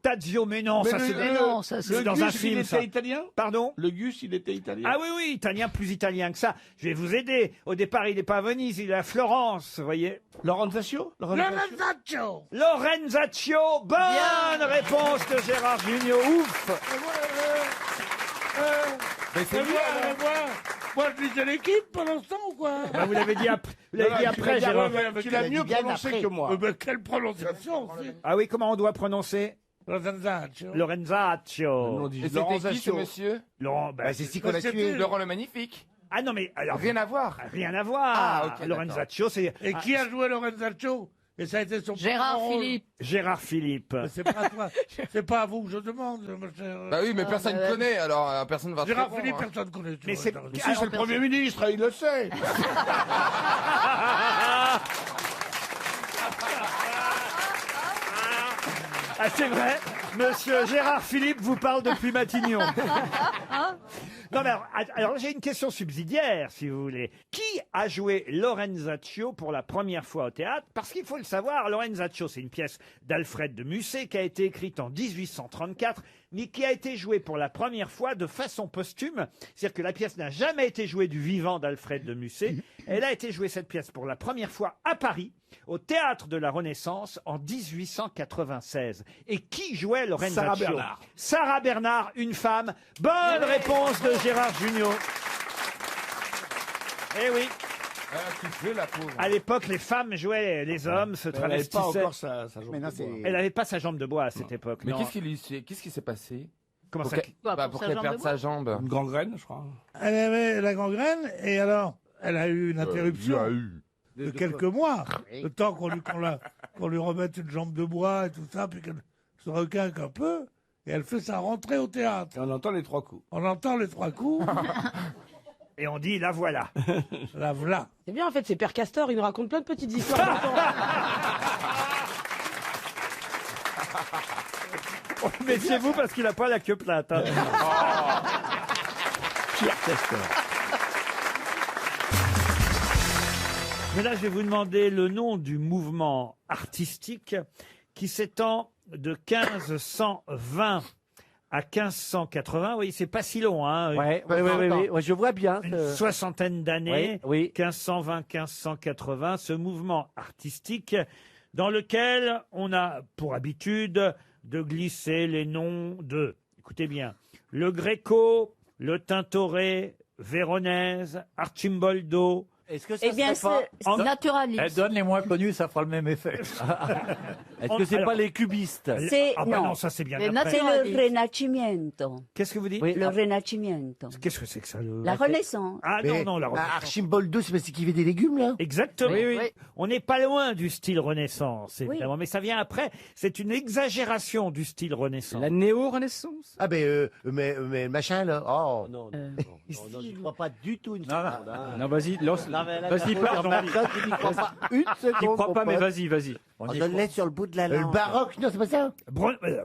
Tadzio, mais non, Mais ça le- c'est Mais non, ça le c'est... dans Gus, un film, il ça. était italien. Pardon? Le Gus, il était italien. Ah oui, oui, italien, plus italien que ça. Je vais vous aider. Au départ, il n'est pas à Venise, il est à Florence, vous voyez. Lorenzaccio. Lorenzaccio. Lorenzaccio, bonne réponse de Gérard Junior, ouf. Mais c'est lui, alors. Moi, je lisais l'équipe pendant ce temps ou quoi? Bah, vous l'avez dit, vous l'avez dit après, Gérard. Tu l'as mieux bien prononcé après. que moi. Quelle prononciation aussi. Ah oui, comment on doit prononcer? Lorenzaccio. Lorenzaccio. Et c'était qui ce monsieur? Laurent, bah, Bah, c'est si qu'on l'a C'était- tué. Laurent le Magnifique. Ah non, mais alors. Rien à voir. Rien à voir. Ah, ok, Lorenzaccio, c'est. Et qui a joué Lorenzaccio? Et ça a été son Gérard premier rôle. Philippe. Gérard Philippe. Mais c'est pas à toi. C'est pas à vous que je demande, mon cher. Bah oui, mais personne ne connaît, alors personne va te Gérard répondre, Philippe, hein. personne ne connaît. tu Mais vois, c'est- t'as raison. Ah, c'est le Premier ministre, il le sait. Ah, c'est vrai, monsieur Gérard Philippe vous parle depuis Matignon. Non, mais alors, j'ai une question subsidiaire, si vous voulez. Qui a joué Lorenzaccio pour la première fois au théâtre? Parce qu'il faut le savoir, Lorenzaccio, c'est une pièce d'Alfred de Musset qui a été écrite en 1834, mais qui a été jouée pour la première fois de façon posthume. C'est-à-dire que la pièce n'a jamais été jouée du vivant d'Alfred de Musset. Elle a été jouée, cette pièce, pour la première fois à Paris, au Théâtre de la Renaissance, en 1896. Et qui jouait Lorenzaccio? Sarah Bernard. Sarah Bernard, une femme. Bonne réponse de Gérard Junior. Eh oui. Elle a soufflé, la pauvre. À l'époque, les femmes jouaient les hommes, se Elle n'avait pas travestissaient. encore sa jambe Mais non, de bois. c'est- Elle n'avait pas sa jambe de bois à cette époque. Mais non. qu'est-ce qui s'est passé? Comment Pour ça qu'elle- Quoi, bah, pour pour sa qu'elle jambe perde de sa jambe. Une gangrène, je crois. Elle avait la gangrène, et alors, elle a eu une interruption de quelques mois. Oui. Le temps qu'on lui remette une jambe de bois et tout ça, puis se requinque un peu, et elle fait sa rentrée au théâtre. On entend les 3 coups. On entend les 3 coups. Et on dit, la voilà. La voilà. C'est bien, en fait, c'est Père Castor, il nous raconte plein de petites histoires d'enfants. Méfiez-vous parce qu'il n'a pas la queue plate. Hein. Pierre Castor. Mais là, je vais vous demander le nom du mouvement artistique qui s'étend de 1520 à 1580. Oui, c'est pas si long, hein. Ouais, je vois bien. Une soixantaine d'années. Oui. 1520-1580. Ce mouvement artistique dans lequel on a pour habitude de glisser les noms de, écoutez bien, le Gréco, le Tintoret, Véronèse, Archimboldo. Est-ce que ça serait pas... naturaliste. Elle donne les moins connus, ça fera le même effet. Est-ce que c'est Alors, pas les cubistes? Ah bah non, ça c'est bien après. C'est le Rinascimento. Qu'est-ce que vous dites? Le Rinascimento. Qu'est-ce que c'est que ça La Renaissance. Ah non, la Renaissance. Archimboldo, c'est parce qu'il fait des légumes, là? Exactement. Oui. On n'est pas loin du style Renaissance, évidemment, mais ça vient après. C'est une exagération du style Renaissance. La néo-renaissance? Ah, mais machin, là. Oh, non, je ne crois pas du tout une seconde. Non, vas-y, lance. Vas-y, parle, Jean-Philippe. Je n'y crois pas une seconde. J'y crois pas, mon mais pote. vas-y. On donne-les sur le bout de la langue. Le baroque, non, c'est pas ça?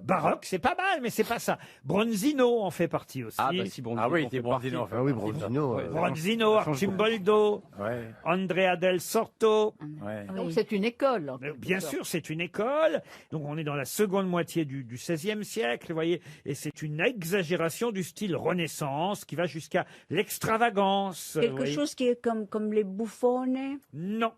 Baroque, c'est pas mal, mais c'est pas ça. Bronzino en fait partie aussi. Ah, bah si, Bronzino. Ah oui, t'es Bronzino. Ah oui, Bronzino. Bronzino, Archimboldo, Andrea del Sorto. Donc c'est une école. Bien sûr, c'est une école. Donc on est dans la seconde moitié du XVIe siècle, vous voyez, et c'est une exagération du style Renaissance qui va jusqu'à l'extravagance. Quelque chose qui est comme les bouffonnes. Non,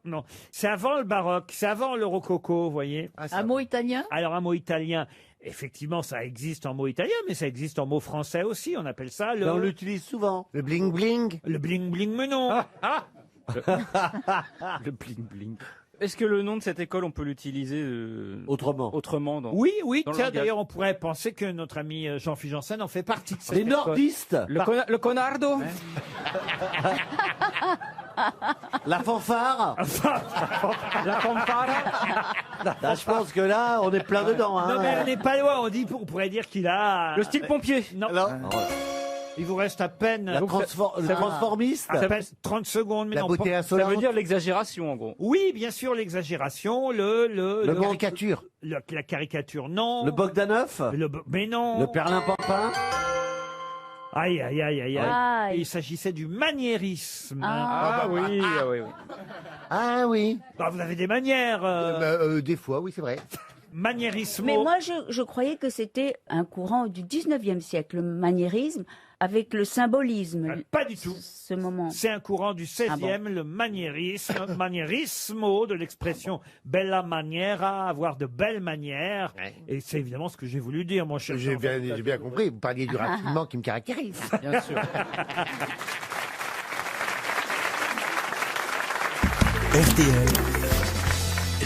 c'est avant le baroque, c'est avant le rococo, vous voyez. Un mot italien? Alors un mot italien. Effectivement, ça existe en mot italien, mais ça existe en mot français aussi. On appelle ça le... On l'utilise souvent. Le bling-bling. Le bling-bling, mais non. Le bling-bling. Est-ce que le nom de cette école, on peut l'utiliser autrement dans, Oui, dans le tiens, langage. d'ailleurs, on pourrait penser que notre ami Jean-Philippe Janssen en fait partie. De cette Les école. nordistes. Le conardo? La fanfare. La fanfare? Là, je pense que là, on est plein dedans. Hein. Non, mais on n'est pas loin. On pourrait dire qu'il a... Le style pompier? Non. Il vous reste à peine... Le transformiste. À peine 30 secondes. Mais La non, beauté pas- Ça insolente. veut dire l'exagération, en gros. Oui, bien sûr, l'exagération, Le caricature. la caricature, non. Le Bogdanov. Mais non. Le Perlimpinpin. Aïe, aïe, aïe, aïe, aïe. Aïe. Il s'agissait du maniérisme. Ah. oui. Ah oui. Bah, vous avez des manières. Des fois, oui, c'est vrai. Maniérisme. Mais moi, je croyais que c'était un courant du 19e siècle, le maniérisme, avec le symbolisme. Pas du tout. Ce moment. C'est un courant du 16e, le maniérisme, maniérismo, de l'expression bella maniera, avoir de belles manières. Et c'est évidemment ce que j'ai voulu dire, mon cher. J'ai bien compris. Vous parliez du raffinement qui me caractérise. Bien sûr. RTL,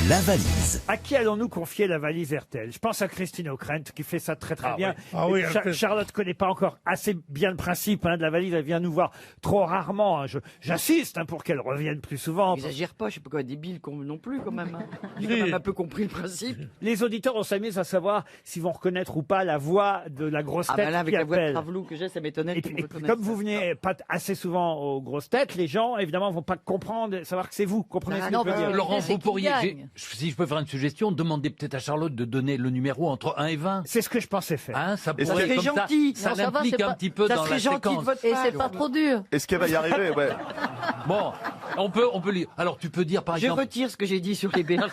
la valise. À qui allons-nous confier la valise RTL? Je pense à Christine O'Krent qui fait ça très bien. oui. Ah oui, Et elle fait- Charlotte connaît pas encore assez bien le principe de la valise. Elle vient nous voir trop rarement. J'insiste pour qu'elle revienne plus souvent. N'exagère pas, je suis pas quoi débile non plus quand même. J'ai quand même un peu compris le principe. Les auditeurs ont s'amusé à savoir s'ils vont reconnaître ou pas la voix de la grosse Ah tête bah là, avec qui la voix de appelle. Travelou que j'ai, ça m'étonnait Et que puis, vous le comme vous venez pas assez souvent aux grosses têtes, les gens évidemment vont pas comprendre, savoir que c'est vous. Comprenez ce que je veux dire Laurent, c'est vous qui pourriez, gagne. si je peux faire une suggestion, demandez peut-être à Charlotte de donner le numéro entre 1 et 20. C'est ce que je pensais faire. Hein, ça Est-ce pourrait, que- comme gentil. ça Non, ça va, l'implique c'est un pas- petit peu ça dans serait la gentil de séquence. votre Et part. c'est pas trop dur. Est-ce qu'elle va y arriver? Ouais. Bon, on peut lire. Alors, tu peux dire par Je exemple, retire ce que j'ai dit sur les berges.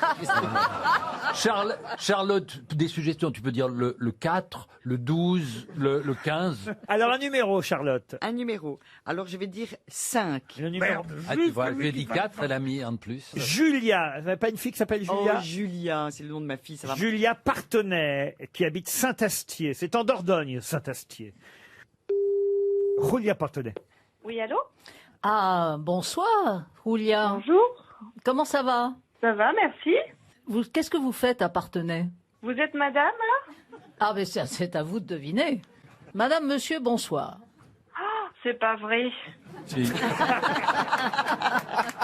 Charlotte, des suggestions. Tu peux dire le 4, le 12, le 15. Alors un numéro, Charlotte. Un numéro. Alors je vais dire 5. Le numéro. Ah, tu vois, je lui ai dit 4, elle a mis un de plus. Julia. Vous n'avez pas une fille qui s'appelle Oh, Julia Julia, c'est le nom de ma fille, ça va. Julia Partenay, qui habite Saint-Astier. C'est en Dordogne, Saint-Astier. Julia Partenay. Oui, allô? Ah, bonsoir, Julia. Bonjour. Comment ça va? Ça va, merci. Qu'est-ce que vous faites à Partenay? Vous êtes madame, là? Ah, mais c'est à vous de deviner. Madame, monsieur, bonsoir. Ah, c'est pas vrai.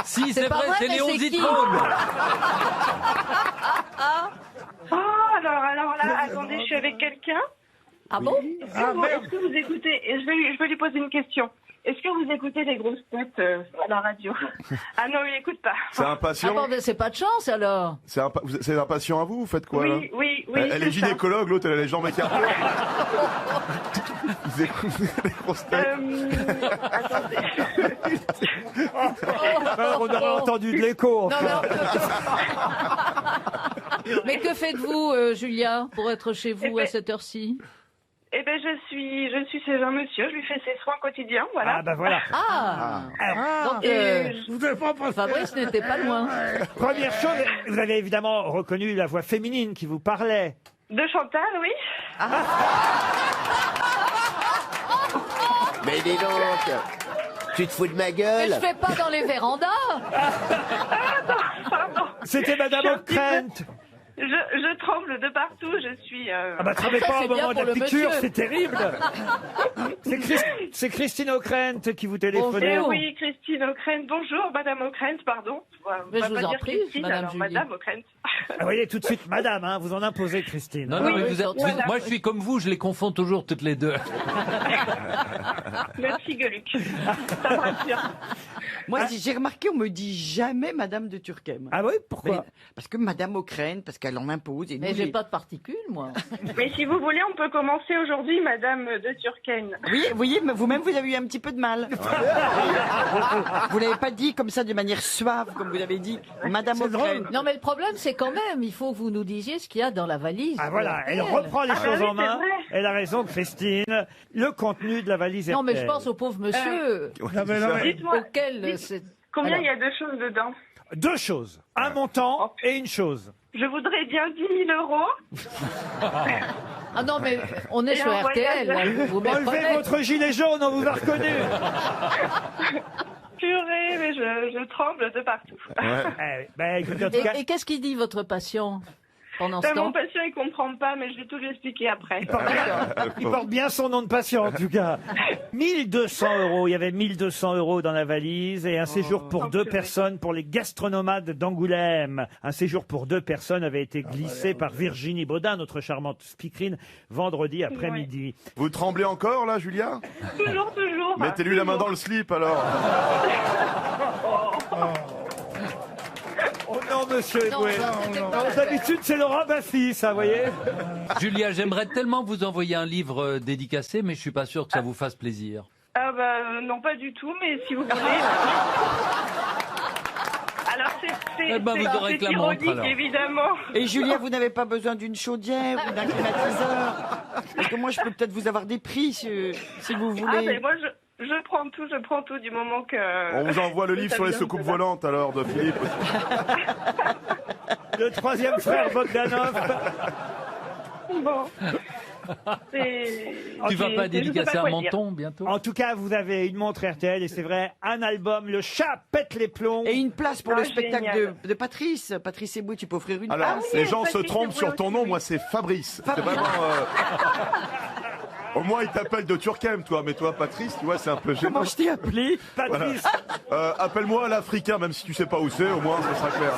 Si, c'est pas vrai, vrai, c'est mais Léon c'est qui Zitrone. Ah, alors là, attendez, je suis avec quelqu'un. Ah bon? Est-ce que vous écoutez, et je vais lui poser une question. Est-ce que vous écoutez les grosses têtes à la radio? Ah non, il n'écoute pas. C'est un patient. Ah bon, mais c'est pas de chance alors. C'est un patient à vous, vous faites quoi là? Oui. Elle est c'est ça. gynécologue, l'autre elle a les jambes écartées. Vous écoutez les grosses têtes. Attendez. On aurait entendu de l'écho. Non, enfin. Mais que faites-vous, Julia, pour être chez vous à cette heure-ci? Eh ben, je suis chez un monsieur, je lui fais ses soins quotidiens, voilà. Ah, bah voilà. Donc, Fabrice n'était pas loin. Première chose, vous avez évidemment reconnu la voix féminine qui vous parlait. De Chantal, oui. Mais dis donc, tu te fous de ma Mais gueule? je fais pas dans les vérandas. C'était Madame O'Krent. Je tremble de partout, je suis... Ah bah tremblez pas au moment de la piqûre, c'est terrible. C'est Christine O'Krent qui vous téléphonait. Oui, Christine O'Krent. Bonjour, Madame O'Krent, pardon. Mais On va je pas vous en dire prie, Christine, Madame alors Julie. Madame O'Krent. Ah, vous voyez tout de suite, Madame, hein, vous en imposez, Christine. Non, mais moi je suis comme vous, je les confonds toujours toutes les deux. Merci, Gueuluc. Ça me rassure. Moi, j'ai remarqué, on me dit jamais Madame de Turckheim. Ah oui, pourquoi? Parce que Madame O'Krent, parce qu'elle en impose. Et Mais nous, j'ai pas de particules, moi. Mais si vous voulez, on peut commencer aujourd'hui, Madame de Turckheim. Oui, vous voyez, mais vous-même, vous avez eu un petit peu de mal. Vous l'avez pas dit comme ça, de manière suave, comme vous l'avez dit, Madame O'Krent. Non, mais le problème, c'est quand même, il faut que vous nous disiez ce qu'il y a dans la valise. Ah voilà, elle reprend les choses en main. Elle a raison, Christine. Le contenu de la valise est... Non, mais je pense au pauvre monsieur. Dites-moi, Auquel c'est... combien Alors. il y a de choses dedans? Deux choses. Un montant et une chose. Je voudrais bien 10 000 euros. Ah non, mais on est Et sur un RTL, là, voyage. vous Enlevez méprenez. votre gilet jaune, on vous a reconnu. Purée, mais je tremble de partout. Écoutez, en tout cas, Et qu'est-ce qu'il dit, votre patient, pendant ce Ben, temps? mon patient, il comprend pas, mais je vais tout lui expliquer après. il porte bien son nom de patient, en tout cas. 1200 €. Il y avait 1200 € dans la valise et un séjour pour deux personnes pour les gastronomades d'Angoulême. Un séjour pour deux personnes avait été glissé par Virginie Baudin, notre charmante speakerine, vendredi après-midi. Vous tremblez encore là, Julia? Toujours. Mettez-lui la main dans le slip alors. Oh non, monsieur Non, Eboué. ça, c'était pas Non, la d'habitude, c'est Laurent Baffy, ça, vous voyez. Julia, j'aimerais tellement vous envoyer un livre dédicacé, mais je suis pas sûr que ça vous fasse plaisir. Ah bah non, pas du tout, mais si vous voulez... Alors Eh ben, vous aurez que la montre, ironique, alors. évidemment. Et Julia, vous n'avez pas besoin d'une chaudière ou d'un climatiseur? Parce que moi, je peux peut-être vous avoir des prix si vous voulez. Ah ben moi, je prends tout du moment que... On vous envoie le livre ça sur les vient soucoupes de- volantes alors de Philippe. Le troisième frère Bogdanov. Bon. Tu vas pas dédicacer un menton bientôt? En tout cas, vous avez une montre RTL et c'est vrai, un album, Le chat pète les plombs. Et une place pour Ah, le spectacle génial. de Patrice. Patrice Eboué, tu peux offrir une Alors, place. les gens se Patrice trompent Eboué sur ton aussi, nom, oui. moi c'est Fabrice. C'est vraiment. Au moins, ils t'appellent de Turckheim, toi, mais toi, Patrice, tu vois, c'est un peu gênant. Comment je t'ai appelé? Patrice. Appelle-moi l'Africain, même si tu sais pas où c'est, au moins, ce sera clair.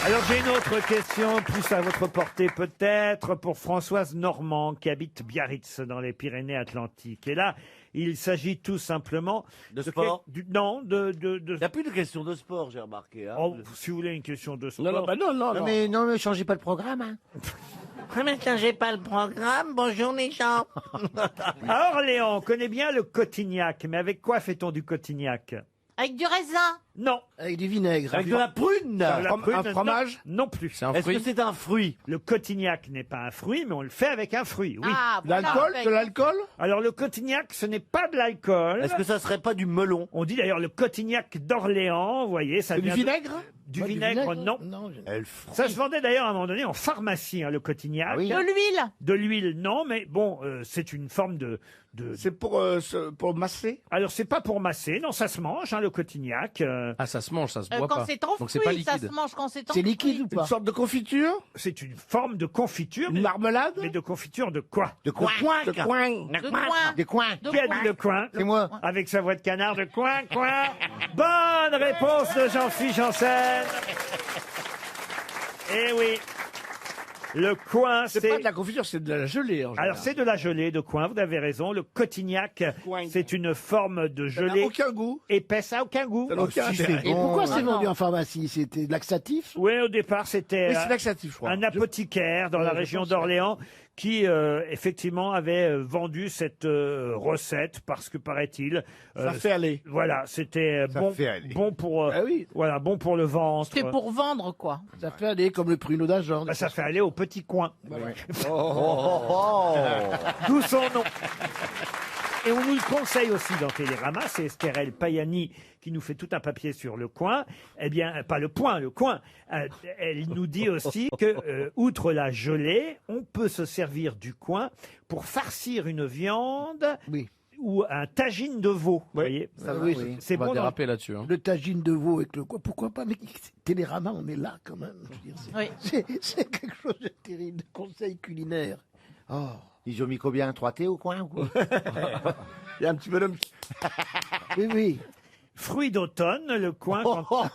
Alors j'ai une autre question, plus à votre portée peut-être, pour Françoise Normand, qui habite Biarritz, dans les Pyrénées-Atlantiques. Et là, il s'agit tout simplement... De sport Non, Il n'y a plus de question de sport, j'ai remarqué. Hein. Oh, si vous voulez une question de sport... Non. Mais non, ne changez pas le programme. Hein. Ne changez pas le programme. Bonjour les gens. À Orléans, on connaît bien le Cotignac, mais avec quoi fait-on du Cotignac? Avec du raisin. Non. Avec du vinaigre. Avec de la prune. Un fromage? Non plus. Est-ce que c'est un fruit? Le Cotignac n'est pas un fruit, mais on le fait avec un fruit, oui. Ah, voilà, L'alcool? avec- De l'alcool? Alors le Cotignac, ce n'est pas de l'alcool. Est-ce que ça serait pas du melon? On dit d'ailleurs le Cotignac d'Orléans, vous voyez, ça C'est du vient vinaigre? Du Pas du vinaigre, vinaigre, non. Elle Ça se vendait d'ailleurs à un moment donné en pharmacie, hein, le cotignac. Ah oui. De l'huile. De l'huile, non, mais bon, c'est une forme de. C'est pour masser? Alors, c'est pas pour masser, non, ça se mange, hein, le cotignac. Ah, ça se mange, ça se boit Quand pas. c'est en Donc c'est pas fruits, ça liquide. se mange quand c'est en C'est fruits. liquide ou pas? Une sorte de confiture? C'est une forme de confiture. Une marmelade? Mais de confiture de quoi? De coin. De coin. De coin. De coin. Qui a dit le coin? C'est moi. Avec sa voix de canard de coin, coin. Bonne réponse de Jean-Philippe Janssen. Eh oui. Le coin, C'est pas de la confiture, c'est de la gelée. En général. Alors, c'est de la gelée de coin, vous avez raison. Le cotignac, Coin. c'est une forme de Ça n'a gelée aucun goût. épaisse, ça n'a aucun goût. Ça n'a aucun Si, intérêt. c'est bon. Et pourquoi c'est vendu en pharmacie? C'était laxatif? Oui, au départ, c'était Oui, c'est laxatif, je crois. un apothicaire dans la je région pense, d'Orléans qui, effectivement, avait vendu cette recette parce que, paraît-il, Ça fait aller. voilà, c'était Ça bon, fait aller. bon pour, Ah oui. voilà, bon pour le ventre. C'est pour vendre, quoi. Ça fait aller comme le pruneau d'argent. Bah, ça fait aller au petit coin. Oh. D'où son nom. Et on nous le conseille aussi dans Télérama, c'est Estherelle Payani qui nous fait tout un papier sur le coin. Eh bien, pas le point, le coin. Elle nous dit aussi que, outre la gelée, on peut se servir du coin pour farcir une viande Oui. ou un tagine de veau. Vous voyez, Oui, c'est On va bon. déraper là-dessus. Hein. Le tagine de veau avec le quoi? Pourquoi pas? Mais Télérama, on est là quand même. Je veux dire, Oui. c'est quelque chose de terrible. Conseil culinaire. Oh. Ils ont mis combien? 3T au coin ou quoi? Il y a un petit bonhomme. Oui, oui. Fruit d'automne, le coin. Quand...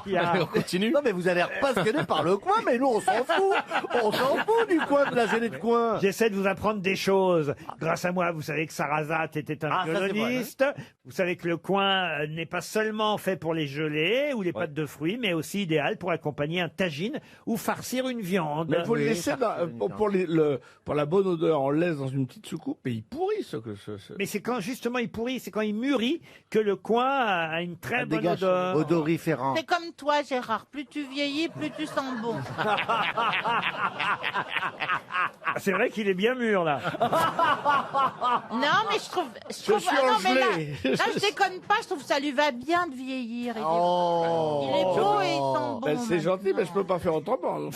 il y a- On continue. Non mais vous avez l'air passionné par le coin, mais nous on s'en fout. On s'en fout du coin, de la gelée de coin. J'essaie de vous apprendre des choses. Grâce à moi, vous savez que Sarrazat était un Ah, ça, c'est vrai, violoniste. Vous savez que le coin n'est pas seulement fait pour les gelées ou les pâtes de fruits, mais aussi idéal pour accompagner un tagine ou farcir une viande. Mais il faut le laisser pour la bonne odeur, on le laisse dans une petite soucoupe et il pourrit ce. Mais c'est quand justement il pourrit, c'est quand il mûrit que le coin a une très bonne Dégage odeur. odoriférant. C'est comme toi, Gérard. Plus tu vieillis, plus tu sens bon. C'est vrai qu'il est bien mûr là. Non, mais je trouve. suis non, mais là, enflé. là, je déconne pas. Je trouve que ça lui va bien de vieillir. Oh. Il est beau et il sent bon. Ben, c'est gentil, mais je peux pas faire autrement. non.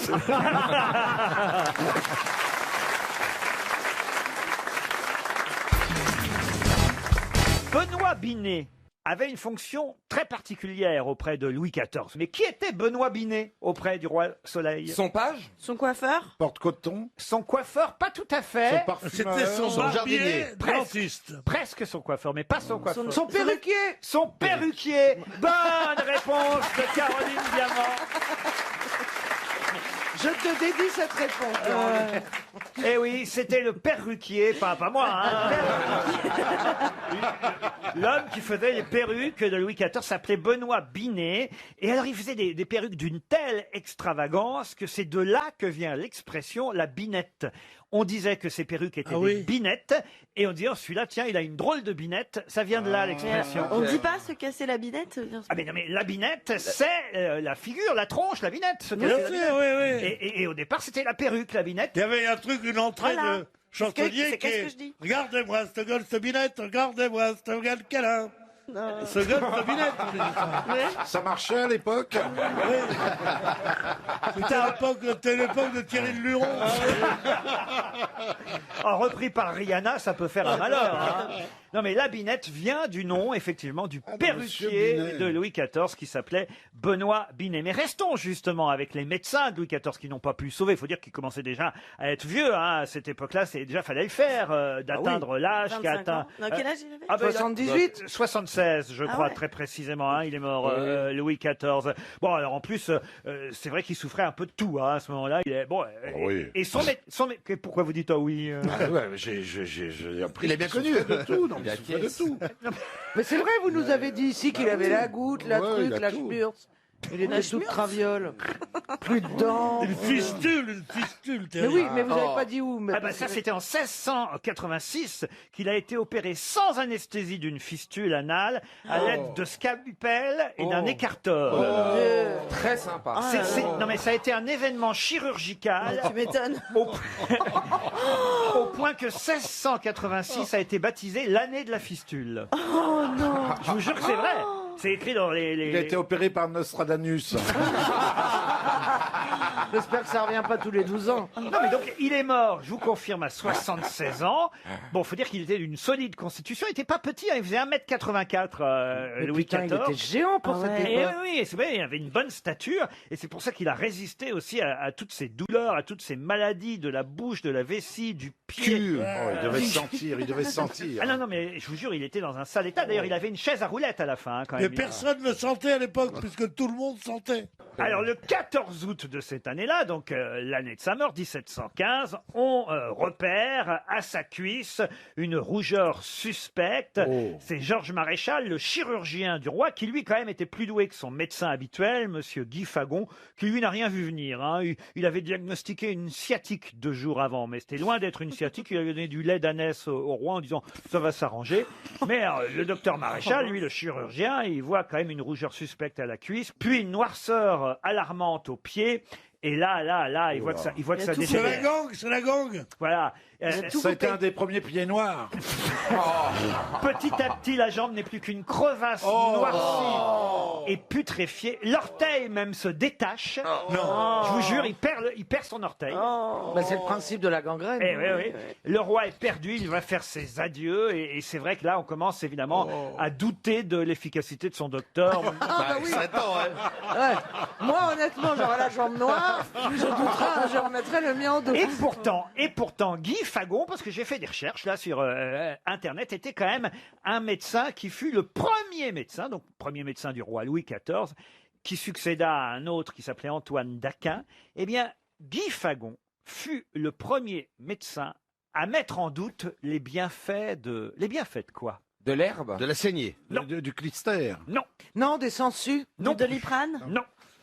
Benoît Binet avait une fonction très particulière auprès de Louis XIV. Mais qui était Benoît Binet auprès du roi Soleil? Son page? Son coiffeur? Porte-coton. Son coiffeur, pas tout à fait. C'était son Barbier, Presque. dentiste. Presque son coiffeur, mais pas son coiffeur. Son perruquier? Son perruquier. Bonne réponse de Caroline Diamant. Je te dédie cette réponse. Eh oui, c'était le perruquier, pas moi. Hein. L'homme qui faisait les perruques de Louis XIV s'appelait Benoît Binet. Et alors, il faisait des perruques d'une telle extravagance que c'est de là que vient l'expression la binette. On disait que ces perruques étaient des binettes. Et on dit, oh, celui-là, tiens, il a une drôle de binette. Ça vient de là, l'expression. On dit pas se casser la binette? Ah mais non, mais la binette, c'est la figure, la tronche, la binette. se Bien casser la sûr, binette. oui, oui. Et au départ, c'était la perruque, la binette. Il y avait un truc, une entrée Voilà. de chancelier C'est qui qu'est-ce est... que je dis? Regardez-moi cette gueule, cette binette, regardez-moi cette gueule qu'elle a. Ce gueule, cette binette, on dit ça. Ça marchait à l'époque? C'était l'époque de Thierry de Luron. Repris par Rihanna, ça peut faire un malheur. Hein. Non, mais la binette vient du nom, effectivement, du perruquier Binet. de Louis XIV qui s'appelait Benoît Binet. Mais restons justement avec les médecins de Louis XIV qui n'ont pas pu le sauver. Il faut dire qu'il commençait déjà à être vieux. Hein. À cette époque-là, déjà fallait le faire, d'atteindre l'âge qu'a 25 atteint. ans. Non, quel âge il avait? Ah ben, 78? 76, je Ah crois, ouais. très précisément. Hein. Il est mort, Louis XIV. Bon, alors en plus, c'est vrai qu'il souffrait un peu de tout hein, à ce moment-là. Il est, bon, oui. et pourquoi vous dites oui J'ai appris. Il est bien connu. De tout, donc Il a il souffrait de caisse. tout. Mais c'est vrai, vous nous avez dit ici qu'il avait la goutte, la Ouais, truc, il a la tout. schmurz. Il était tout traviole. Plus de dents. Une fistule, Mais terrible. oui, mais vous n'avez pas dit où. Mais Ah bah ça, c'était en 1686 qu'il a été opéré sans anesthésie d'une fistule anale à l'aide de scalpel et d'un écarteur. Très sympa. Non mais ça a été un événement chirurgical Tu m'étonnes. au point que 1686 a été baptisé l'année de la fistule. Oh non. Je vous jure que c'est vrai. C'est écrit dans Il a été opéré par Nostradamus. J'espère que ça revient pas tous les 12 ans. Non, mais donc, il est mort, je vous confirme, à 76 ans. Bon, faut dire qu'il était d'une solide constitution. Il était pas petit, hein, il faisait 1m84, Mais Louis putain, XIV. il était géant pour cette Et époque. oui, c'est vrai, il avait une bonne stature. Et c'est pour ça qu'il a résisté aussi à toutes ces douleurs, à toutes ces maladies de la bouche, de la vessie, du pied. Oh, il devait sentir, il devait sentir. Ah non, non, mais je vous jure, il était dans un sale état. D'ailleurs, il avait une chaise à roulettes à la fin, hein, quand Mais même. personne ne sentait à l'époque, puisque tout le monde sentait. Alors, le 14 août de cette année-là, donc l'année de sa mort, 1715, on repère à sa cuisse une rougeur suspecte. C'est Georges Maréchal, le chirurgien du roi, qui lui, quand même, était plus doué que son médecin habituel, monsieur Guy Fagon, qui lui n'a rien vu venir. Hein. Il avait diagnostiqué une sciatique 2 jours avant, mais c'était loin d'être une sciatique. Il avait donné du lait d'ânesse au roi en disant « ça va s'arranger ». Mais le docteur Maréchal, lui, le chirurgien, il voit quand même une rougeur suspecte à la cuisse, puis une noirceur alarmante au pied. Et là, il voit que ça, C'est la dégénère. gangue, c'est la gangue. Voilà. Ça a été un des premiers pieds noirs. Petit à petit, la jambe n'est plus qu'une crevasse noircie et putréfiée. L'orteil même se détache. Non. Je vous jure, il perd son orteil. Bah, c'est le principe de la gangrène. Eh oui. Le roi est perdu, il va faire ses adieux. Et c'est vrai que là, on commence évidemment à douter de l'efficacité de son docteur. Bah oui. Ouais. Moi, honnêtement, j'aurais la jambe noire, je douterais, je remettrais le mien en dos. Et pourtant, Guy Fagon, parce que j'ai fait des recherches là sur Internet, était quand même un médecin qui fut le premier médecin du roi Louis XIV, qui succéda à un autre qui s'appelait Antoine d'Aquin. Eh bien, Guy Fagon fut le premier médecin à mettre en doute les bienfaits de quoi? De l'herbe. De la saignée. Non. Du clistère. Non. Non, des sangsues. Non. De Doliprane. Non.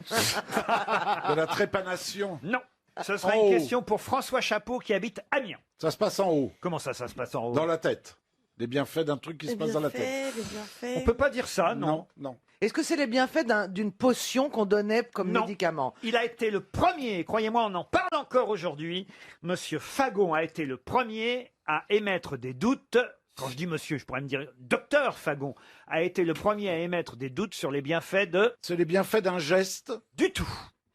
De la trépanation. Non. Ce sera une question pour François Chapeau qui habite Amiens. Ça se passe en haut. Comment ça se passe en haut? Dans la tête. Les bienfaits d'un truc qui se passe dans la tête. On peut pas dire ça, non. Non. Est-ce que c'est les bienfaits d'une potion qu'on donnait comme Non. médicament? Il a été le premier, croyez-moi, on en parle encore aujourd'hui. Monsieur Fagon a été le premier à émettre des doutes. Quand je dis monsieur, je pourrais me dire docteur Fagon a été le premier à émettre des doutes sur les bienfaits de... C'est les bienfaits d'un geste? Du tout.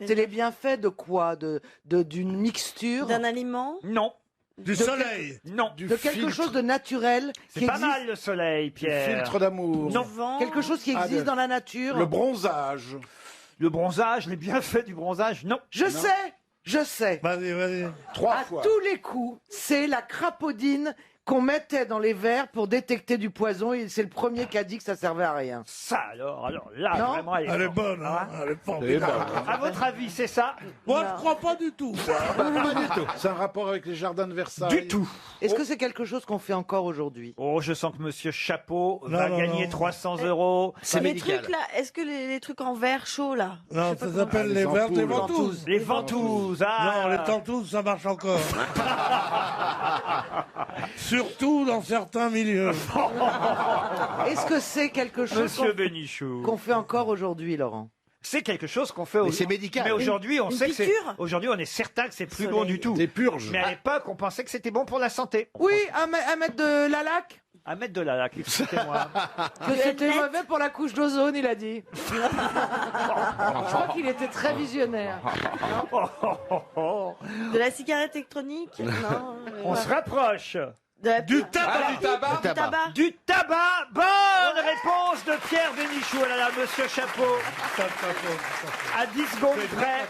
C'est les bienfaits de quoi? D'une mixture? D'un aliment? Non. Du soleil? Non. De quelque chose de naturel C'est qui pas existe? mal le soleil, Du Pierre. filtre d'amour. Non. Quelque chose qui existe dans la nature? Le bronzage. Le bronzage, les bienfaits du bronzage, non. Je sais. Vas-y. 3 À fois. tous les coups, c'est la crapaudine qu'on mettait dans les verres pour détecter du poison et c'est le premier qui a dit que ça servait à rien. Ça alors là, Non. vraiment, elle est Elle est forte. bonne, hein. Elle est formidable. À votre avis, c'est ça? Moi, je crois pas du tout. Pas du tout. C'est un rapport avec les jardins de Versailles. Du tout. Est-ce que c'est quelque chose qu'on fait encore aujourd'hui? Oh, je sens que Monsieur Chapeau Non, va non, gagner non. 300 €. Les trucs là, est-ce que les trucs en verre chaud là? Non, ça s'appelle les les verres des ampoules. ventouses. Les ventouses, ah. Non, les tentouses, ça marche encore. Surtout dans certains milieux. Est-ce que c'est quelque chose Monsieur Bénichou. qu'on fait encore aujourd'hui, Laurent? C'est quelque chose qu'on fait aujourd'hui. c'est médical. Mais aujourd'hui, on Une sait que c'est. piqûre Aujourd'hui, on est certain que c'est plus Soleil. bon du tout. Des purges. Mais à l'époque, on pensait que c'était bon pour la santé. Oui, à mettre de la laque? À mettre de la laque, écoutez-moi. Que c'était mauvais pour la couche d'ozone, il a dit. Je crois qu'il était très visionnaire. De la cigarette électronique? Non. On se rapproche. Du tabac. Du tabac. Du tabac. Bonne réponse de Pierre Bénichou. Oh là là, Monsieur Chapeau. À 10 secondes près.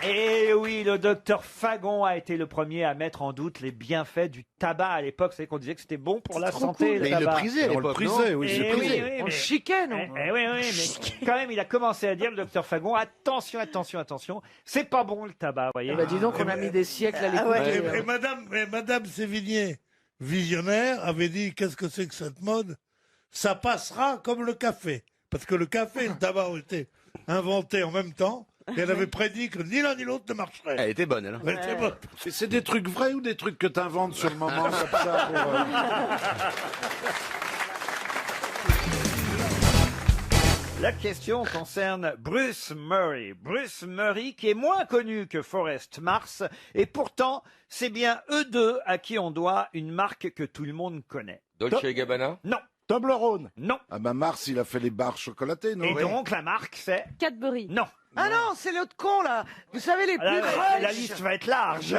Et oui, le docteur Fagon a été le premier à mettre en doute les bienfaits du tabac à l'époque. C'est qu'on disait que c'était bon pour la santé. Mais le il le tabac. prisait à l'époque. On le prisait, oui, Eh c'est prisé. oui, On mais- le chiquait, non? oui, mais quand même, il a commencé à dire, le docteur Fagon, attention, c'est pas bon le tabac, vous voyez. Bah dis donc, on a mis des siècles à Ah ouais. l'écouter. Et Madame Sévigné, visionnaire, avait dit qu'est-ce que c'est que cette mode? Ça passera comme le café. Parce que le café et le tabac ont été inventés en même temps. Et elle avait prédit que ni l'un ni l'autre ne marcherait. Elle était bonne, elle. Elle était bonne. Et c'est des trucs vrais ou des trucs que t'inventes sur le moment comme ça pour, La question concerne Bruce Murray. Bruce Murray qui est moins connu que Forrest Mars et pourtant c'est bien eux deux à qui on doit une marque que tout le monde connaît. Dolce & Gabbana? Non. Toblerone. Non. Ah bah Mars, il a fait les barres chocolatées, non? Et donc, la marque, c'est... Cadbury. Non. Ah non, c'est l'autre con là. Vous savez les plus La crunch. liste va être large.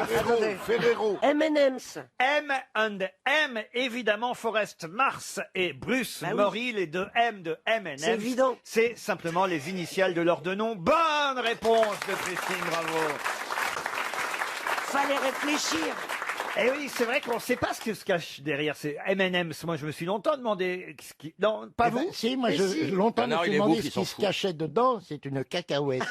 Ferrero. M&M's. M&M, évidemment, Forrest Mars et Bruce Maury, les deux M de M&M. C'est évident. C'est simplement les initiales de leurs deux noms. Bonne réponse de Christine, bravo. Fallait réfléchir. Eh oui, c'est vrai qu'on ne sait pas ce que se cache derrière ces M&M's. Moi, je me suis longtemps demandé... Non, pas vous Si, moi, longtemps, je me suis demandé ce qui se cachait dedans. C'est une cacahuète.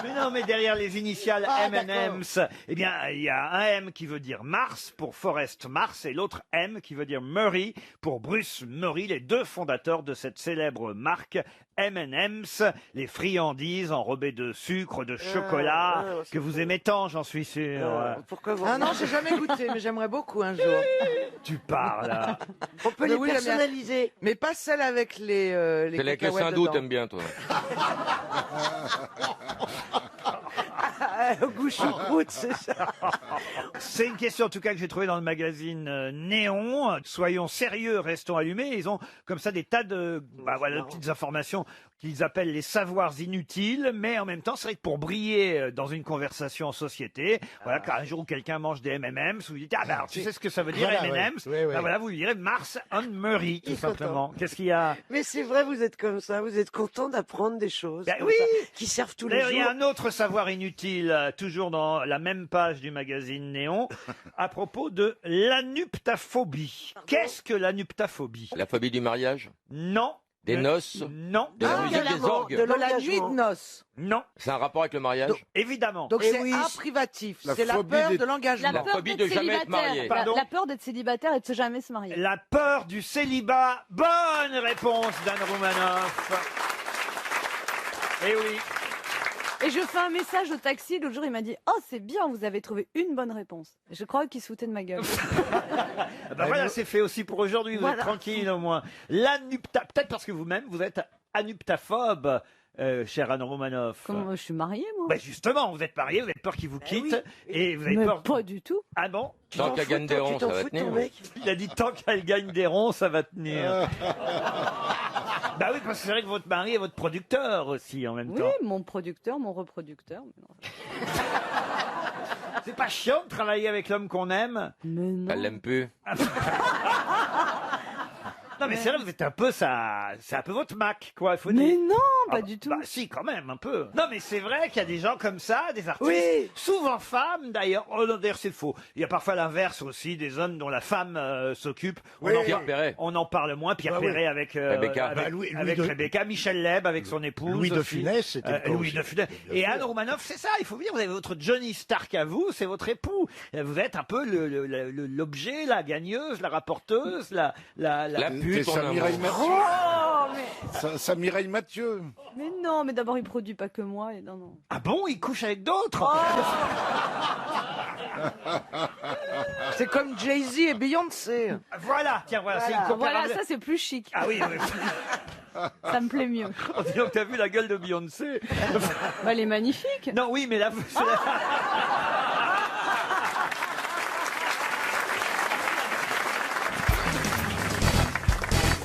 Mais non, mais derrière les initiales M&M's, eh bien, il y a un M qui veut dire Mars pour Forrest Mars et l'autre M qui veut dire Murray pour Bruce Maury, les deux fondateurs de cette célèbre marque M&M's, les friandises enrobées de sucre, de chocolat, que vous aimez tant, j'en suis sûr. Pourquoi vous... Ah non, j'ai jamais goûté, mais j'aimerais beaucoup un jour. Tu parles, là. On peut les personnaliser. Mais pas celle avec les C'est la que cacahuètes sans doute dedans. t'aimes bien, toi. Au goût choucroute, c'est ça. C'est une question en tout cas que j'ai trouvée dans le magazine Néon. Soyons sérieux, restons allumés. Ils ont comme ça des tas de petites informations qu'ils appellent les savoirs inutiles, mais en même temps, c'est vrai que pour briller dans une conversation en société, voilà, quand un jour où quelqu'un mange des M&M's, vous dites ah ben alors, tu sais ce que ça veut dire Voilà, M&M's, oui. Ben voilà, vous lui direz Mars on Murray tout simplement. Qu'est-ce qu'il y a? Mais c'est vrai, vous êtes comme ça, vous êtes content d'apprendre des choses Ben comme oui. ça, qui servent tous les D'ailleurs, jours. il y a un autre savoir inutile, toujours dans la même page du magazine Néon, à propos de l'anuptaphobie. Qu'est-ce que l'anuptaphobie? La phobie du mariage? Non. Des noces? Non. De la musique des orgues? De la nuit de noces. Non. C'est un rapport avec le mariage? Évidemment. Donc c'est un privatif, c'est la peur de l'engagement. La phobie de jamais être marié. La peur d'être célibataire et de jamais se marier. La peur du célibat. Bonne réponse d'Anne Roumanoff. Eh oui. Et je fais un message au taxi, l'autre jour il m'a dit « Oh c'est bien, vous avez trouvé une bonne réponse ». Je crois qu'il se foutait de ma gueule. Ah bah voilà, c'est fait aussi pour aujourd'hui, vous êtes tranquille au moins. Peut-être parce que vous-même, vous êtes anuptaphobe, chère Anne Roumanoff. Comment je suis mariée moi? Bah justement, vous êtes mariée, vous avez peur qu'il vous quitte, et vous avez Mais peur... pas du tout. Ah bon? Tant qu'elle gagne des ronds, ça va tenir. Il a dit tant qu'elle gagne des ronds, ça va tenir. Bah oui, parce que c'est vrai que votre mari est votre producteur aussi en même temps. Oui, mon producteur, mon reproducteur. C'est pas chiant de travailler avec l'homme qu'on aime? Mais non. Elle l'aime plus. Non mais c'est vrai, vous êtes un peu ça, c'est un peu votre Mac, quoi. Il faut Mais dire. non, pas Ah, du tout. Bah si, quand même, un peu. Non mais c'est vrai qu'il y a des gens comme ça, des artistes, Oui. souvent femmes d'ailleurs. Oh non, d'ailleurs c'est faux. Il y a parfois l'inverse aussi, des hommes dont la femme s'occupe. Pierre Perret. On en parle moins. Pierre Bah oui. Perret avec Rebecca. avec, Bah, Louis avec de- Rebecca, Michel Leb avec son épouse. Louis de aussi. Funès, c'était le cas Louis aussi. de Funès. Bien Et sûr. Anne Roumanoff, c'est ça. Il faut dire, vous avez votre Johnny Stark à vous, c'est votre époux. Vous êtes un peu l'objet, la gagneuse, la rapporteuse, la pute, C'est on sa a Mireille marre. Mathieu. Oh, mais... Sa Mireille Mathieu. mais non, mais d'abord il produit pas que moi. Et non, non. Ah bon, il couche avec d'autres? C'est comme Jay-Z et Beyoncé. Voilà, tiens, voilà, c'est une Voilà, comparaison. ça c'est plus chic. Ah oui, oui. Ça me plaît mieux. On dirait que t'as vu la gueule de Beyoncé. Bah, elle est magnifique. Non, oui, mais là,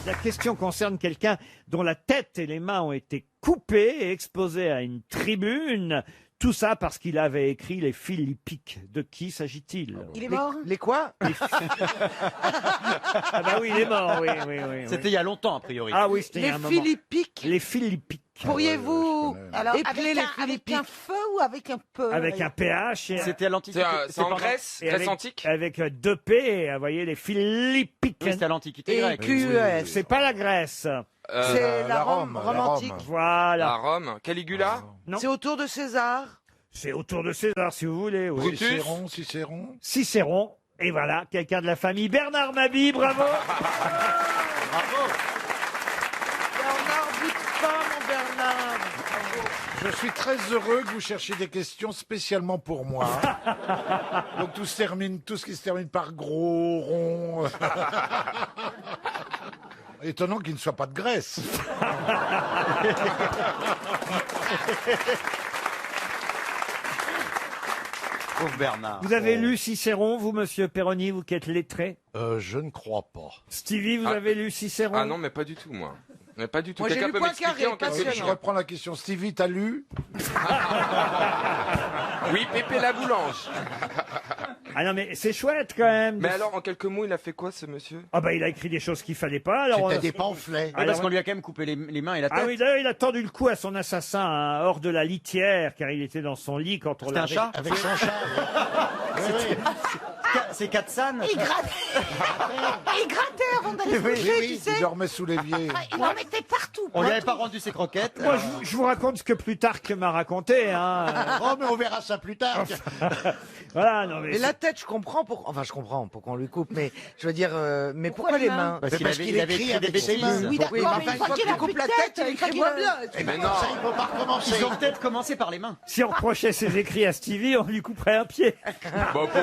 La question concerne quelqu'un dont la tête et les mains ont été coupées et exposées à une tribune. Tout ça parce qu'il avait écrit les Philippiques. De qui s'agit-il? Il est mort? Les quoi? Ah bah oui, il est mort, oui, oui, oui. C'était il y a longtemps, a priori. Ah oui, c'était il y Les a un moment. Philippiques? Les Philippiques. Pourriez-vous Alors, épeler les avec un Philippiques? feu ou avec un peu? Avec un PH. C'était à l'Antiquité. C'est en pendant- Grèce? Et Grèce avec- antique? Avec deux P, vous voyez, les Philippiques. Oui, c'était à l'Antiquité Et grecque. QES. C'est pas la Grèce. C'est la Rome, la Rome Rome. antique. Voilà. La Rome? Caligula? Non. C'est autour de César. C'est autour de César, si vous voulez. Oui. Brutus? Cicéron. Cicéron. Et voilà, quelqu'un de la famille. Bernard Mabie, bravo. Bernard, bute pas, mon Bernard. Je suis très heureux que vous cherchiez des questions spécialement pour moi. Donc tout ce qui se termine par gros, rond. Étonnant qu'il ne soit pas de Grèce. Pauvre Bernard. Vous avez lu Cicéron, vous, monsieur Perroni, vous qui êtes lettré? Je ne crois pas. Stevie, vous avez lu Cicéron? Ah non, mais pas du tout, moi. Mais pas du tout. Moi, j'ai Quelqu'un lu peut m'expliquer en quelques Je lignes reprends la question. Stevie, t'as lu? Oui, Pépé la Boulange. Ah non, mais c'est chouette quand même. Mais alors, en quelques mots, il a fait quoi, ce monsieur? Ah bah il a écrit des choses qu'il fallait pas. Alors C'était des pamphlets. Alors, Parce qu'on lui a quand même coupé les mains et la tête. Ah oui, d'ailleurs, il a tendu le cou à son assassin hein, hors de la litière, car il était dans son lit quand on C'était un l'avait- chat avec son chat. C'est Katsan. Il grattait avant d'aller se coucher, tu sais. Il dormait sous l'évier. Il en mettait partout. On lui avait pas rendu ses croquettes. Moi, je vous raconte ce que Plutarque m'a raconté. Hein. Oh, mais on verra ça plus tard. Voilà, non mais. Mais la tête, je comprends pourquoi. Enfin, je comprends pourquoi on lui coupe, mais je veux dire, mais pourquoi les mains? Parce qu'il avait écrit avec ses mains. Oui, d'accord, Oui, mais mais enfin, une fois une qu'il fois a que tu plus coupes la de tête, tête, écris-moi bien. Mais non. Ça, il faut pas recommencer. Ils ont peut-être commencé par les mains. Si on reprochait ses écrits à Stevie, on lui couperait un pied. Bah pourquoi?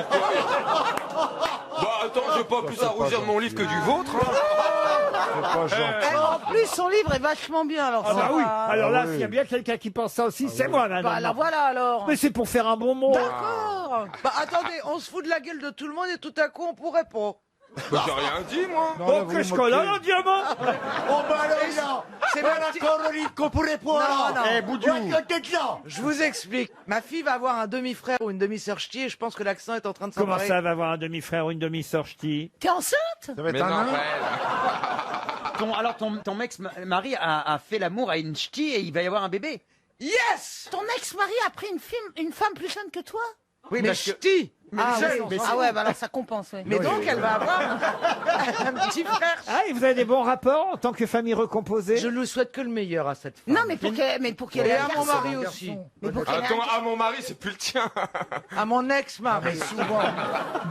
Bah attends, je vais pas plus arroser mon livre que du vôtre. C'est pas gentil. En plus, son livre est vachement bien. Alors, Ah ça bah oui. va. Alors là, oui. s'il y a bien quelqu'un qui pense ça aussi, c'est moi, madame. Bah alors voilà alors. Mais c'est pour faire un bon mot. D'accord. Bah attendez, on se fout de la gueule de tout le monde et tout à coup on pourrait pas. Bah, j'ai rien dit, moi. Non, là, Oh, vous que vous je colle moquez. un diamant. Oh, bah alors, là. C'est Voilà, ma petite- Coronico pour les poils. Non, non. Eh, Boudiou. Ouais, t'es là. Je vous explique. Ma fille va avoir un demi-frère ou une demi-sœur ch'ti et je pense que l'accent est en train de Comment s'emparer. ça va avoir un demi-frère ou une demi-sœur ch'ti? T'es enceinte? Ça va être Mais un non, nain. ouais. Alors, ton ex-mari a fait l'amour à une ch'ti et il va y avoir un bébé. Yes! Ton ex-mari a pris une femme plus jeune que toi? Oui, Mais parce que... ch'ti! Ah, jeune, oui. mais Ah ouais, bah alors ça compense. Ouais. Mais donc elle va avoir un petit frère. Ah, et vous avez des bons rapports en tant que famille recomposée? Je lui souhaite que le meilleur à cette femme. Non, mais pour qu'elle Et ait à un mon garçon. mari aussi. Mais pour qu'elle ait un Attends, à mon mari, c'est plus le tien. À mon ex-mari. Souvent.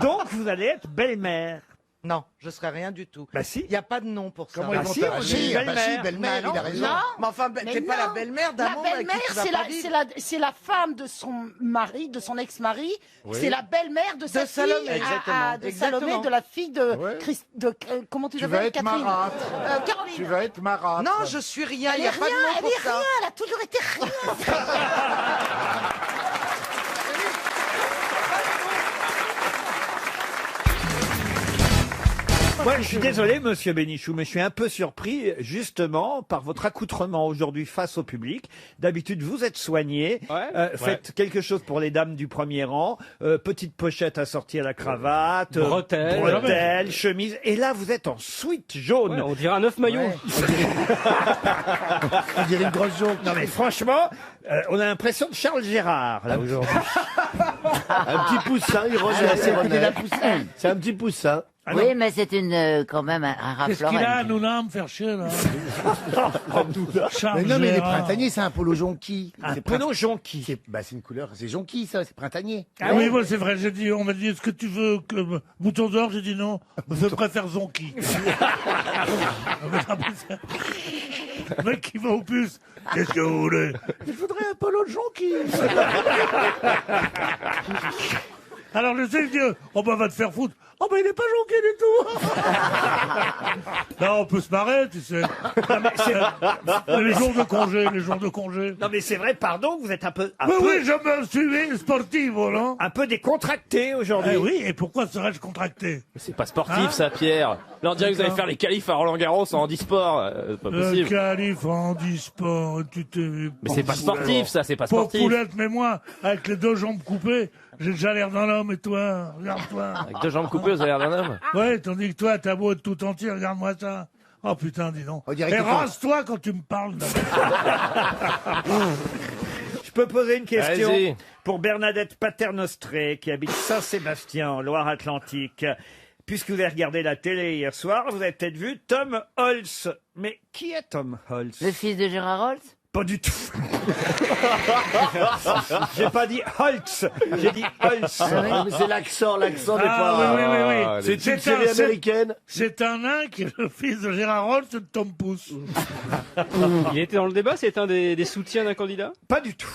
Donc, vous allez être belle-mère. Non, je serai rien du tout. Bah si. Il n'y a pas de nom pour ça. Comment ils Ah vont si, t'appeler? on dit Bah belle-mère. si, belle-mère, il a raison. Non. Mais enfin, Mais t'es pas non. la belle-mère d'un La monde avec belle-mère, qui tu vas c'est pas la, vivre. c'est la femme de son mari, de son ex-mari. Oui. C'est la belle-mère de sa Salomé. fille. Exactement. De Exactement. Salomé, de la fille de... Ouais. comment tu Tu vas t'appelles, être Catherine marâtre. Caroline. Tu vas être marâtre. Non, je suis rien. Il Elle n'y est a pas de rien, nom elle pour est ça. rien, elle a toujours été rien. Moi, je suis désolé, monsieur Bénichou, mais je suis un peu surpris, justement, par votre accoutrement aujourd'hui face au public. D'habitude, vous êtes soigné. Faites quelque chose pour les dames du premier rang. Petite pochette assortie à la cravate. Bretelles, chemise. Et là, vous êtes en sweat jaune. Ouais, on dirait un œuf maillot. On dirait une grosse jonque. Non, mais franchement, on a l'impression de Charles Gérard, là, aujourd'hui. Un petit poussin, il renaît. C'est un petit poussin. Ah non. Oui, mais c'est une quand même un Qu'est-ce rafleur. qu'il a, nous là, à me faire chier, là Mais non, mais les printaniers, c'est un polo jonquille. Un C'est polo jonquille. C'est une couleur, c'est jonquille, ça, c'est printanier. Ah oui, moi c'est vrai, j'ai dit, on m'a dit, est-ce que tu veux que bouton d'or? J'ai dit non, je préfère zonki. Le mec qui va au puce, qu'est-ce que vous voulez? Il faudrait un polo de jonki. Alors le seul dit, oh bah va te faire foutre. Oh bah il est pas jonqué du tout. Là on peut se marrer, tu sais. Les jours de congé, les jours de congé. Non, mais c'est vrai, pardon, vous êtes un peu... Oui, je me suis sportivo, non? Un peu décontracté aujourd'hui. Eh oui, et pourquoi serais-je contracté? C'est pas sportif, ça, Pierre. Là, on dirait que vous allez faire les qualifs à Roland-Garros en handisport. C'est pas Le possible. qualif en e-sport, tu t'es... Mais c'est pas sportif, ça, c'est pas Pauvre sportif. poulette, mais moi, avec les deux jambes coupées, j'ai déjà l'air d'un homme, et toi, regarde-toi. Avec deux jambes coupées, vous avez l'air d'un homme. Ouais, tandis que toi, t'as beau être tout entier, regarde-moi ça. Oh putain, dis donc. dirait Et que- rase-toi quand tu me parles. Je peux poser une question Vas-y. pour Bernadette Paternostré, qui habite Saint-Sébastien, en Loire-Atlantique. Puisque vous avez regardé la télé hier soir, vous avez peut-être vu Tom Holtz. Mais qui est Tom Holtz? Le fils de Gérard Holtz? Pas du tout. J'ai pas dit Holtz, j'ai dit Holtz. C'est l'accent n'est Ah pas... oui. C'est une C'est série un- américaine. C'est un nain qui est le fils de Gérard Rolls et de Tom Pouce. Il était dans le débat, c'est un des soutiens d'un candidat? Pas du tout.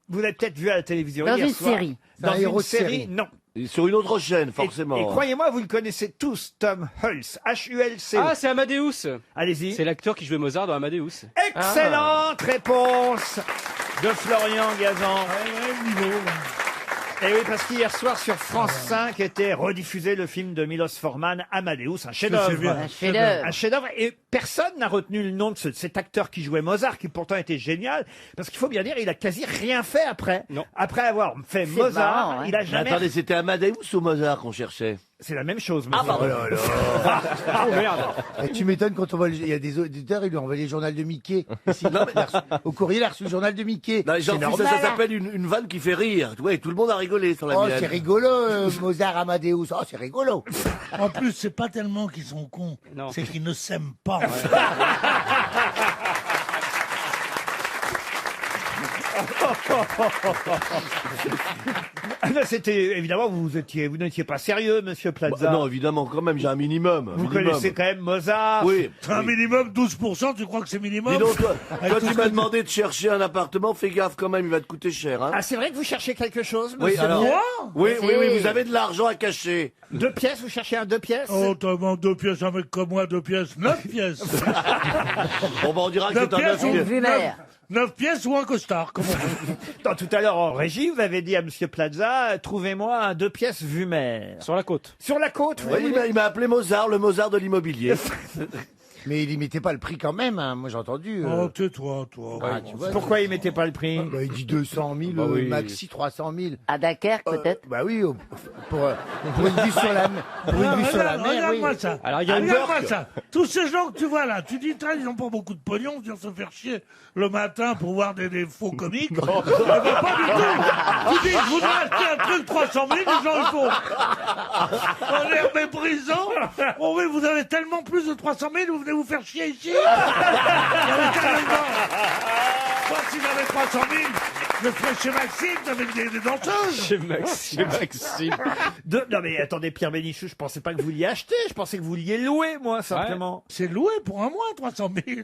Vous l'avez peut-être vu à la télévision Dans hier une soir. série. Dans Un une héros de série, série. non. Sur une autre chaîne, forcément. Et croyez-moi, vous le connaissez tous, Tom Hulce. H-U-L-C. Ah, c'est Amadeus. Allez-y. C'est l'acteur qui jouait Mozart dans Amadeus. Excellente réponse de Florian Gazan. Et oui, parce qu'hier soir sur France 5 était rediffusé le film de Milos Forman, Amadeus, un chef-d'œuvre. bien. Un chef-d'œuvre. Un chef-d'œuvre. Et personne n'a retenu le nom de cet acteur qui jouait Mozart, qui pourtant était génial, parce qu'il faut bien dire, il a quasi rien fait après. Non. Après avoir fait C'est Mozart, marrant, hein. il a Mais jamais. attendez, c'était Amadeus ou Mozart qu'on cherchait? C'est la même chose. Ah, monsieur. pardon. Oh merde. Et tu m'étonnes quand on voit, il y a des auditeurs, ils lui ont envoyé le journal de Mickey. Ici, au courrier, il a reçu le journal de Mickey. Non, genre, C'est normal. ça s'appelle une vanne qui fait rire. Ouais, tout le monde a rigolé sur la Oh, mienne. c'est rigolo, Mozart, Amadeus. Oh, c'est rigolo. En plus, c'est pas tellement qu'ils sont cons, Non. c'est qu'ils ne s'aiment pas. Ah non, c'était évidemment vous n'étiez pas sérieux, Monsieur Plaza. Bah, non, évidemment, quand même, j'ai un minimum. Vous connaissez quand même Mozart. Oui. Un minimum 12%, tu crois que c'est minimum? Dis donc, toi, Avec tout tu ce m'as que- demandé de chercher un appartement, fais gaffe quand même, il va te coûter cher. Hein. Ah, c'est vrai que vous cherchez quelque chose, Oui, monsieur alors. Pierre Oui, Si. oui, oui, vous avez de l'argent à cacher. 2 pièces, vous cherchez un 2 pièces Oh, t'as vraiment 2 pièces, un mec comme moi, 2 pièces, 9 pièces. Bon, bah, on dira que 9 c'est un pièces, ou, affilié. Vue mer. 9 pièces ou un costard, comme on veut. Non, tout à l'heure en régie, vous avez dit à Monsieur Plaza, trouvez-moi un 2 pièces vue mer. Sur la côte. Sur la côte, vous Oui, voulez il m'a appelé Mozart, le Mozart de l'immobilier. Mais il y mettait pas le prix quand même, hein. Moi, j'ai entendu. Oh, tais-toi, toi. Ah, tu vois. Pourquoi il mettait pas le prix Bah, il dit 200 000, Bah oui. maxi 300 000. À Dunkerque, peut-être. Bah oui, pour une vue sur la mer. Pour une vue sur la mer, oui. Regarde-moi ça. Alors, il y a une Regarde-moi Burke. ça. Tous ces gens que tu vois là, tu dis, ils n'ont pas beaucoup de pognon, ils vont se faire chier le matin pour voir des faux comiques. Eh ben, pas du tout. Tu dis, je voudrais acheter un truc 300 000, les gens ils font. On est méprisant. Oh oui, vous avez tellement plus de 300 000, vous venez vous faire chier ici. Non, mais carrément. Moi, si j'avais 300 000, je ferais chez Maxime avec des danseuses. Chez Maxime. Non mais attendez, Pierre Bénichou, je pensais pas que vous vouliez acheter, je pensais que vous vouliez louer, moi, simplement. C'est loué pour un mois, 300 000.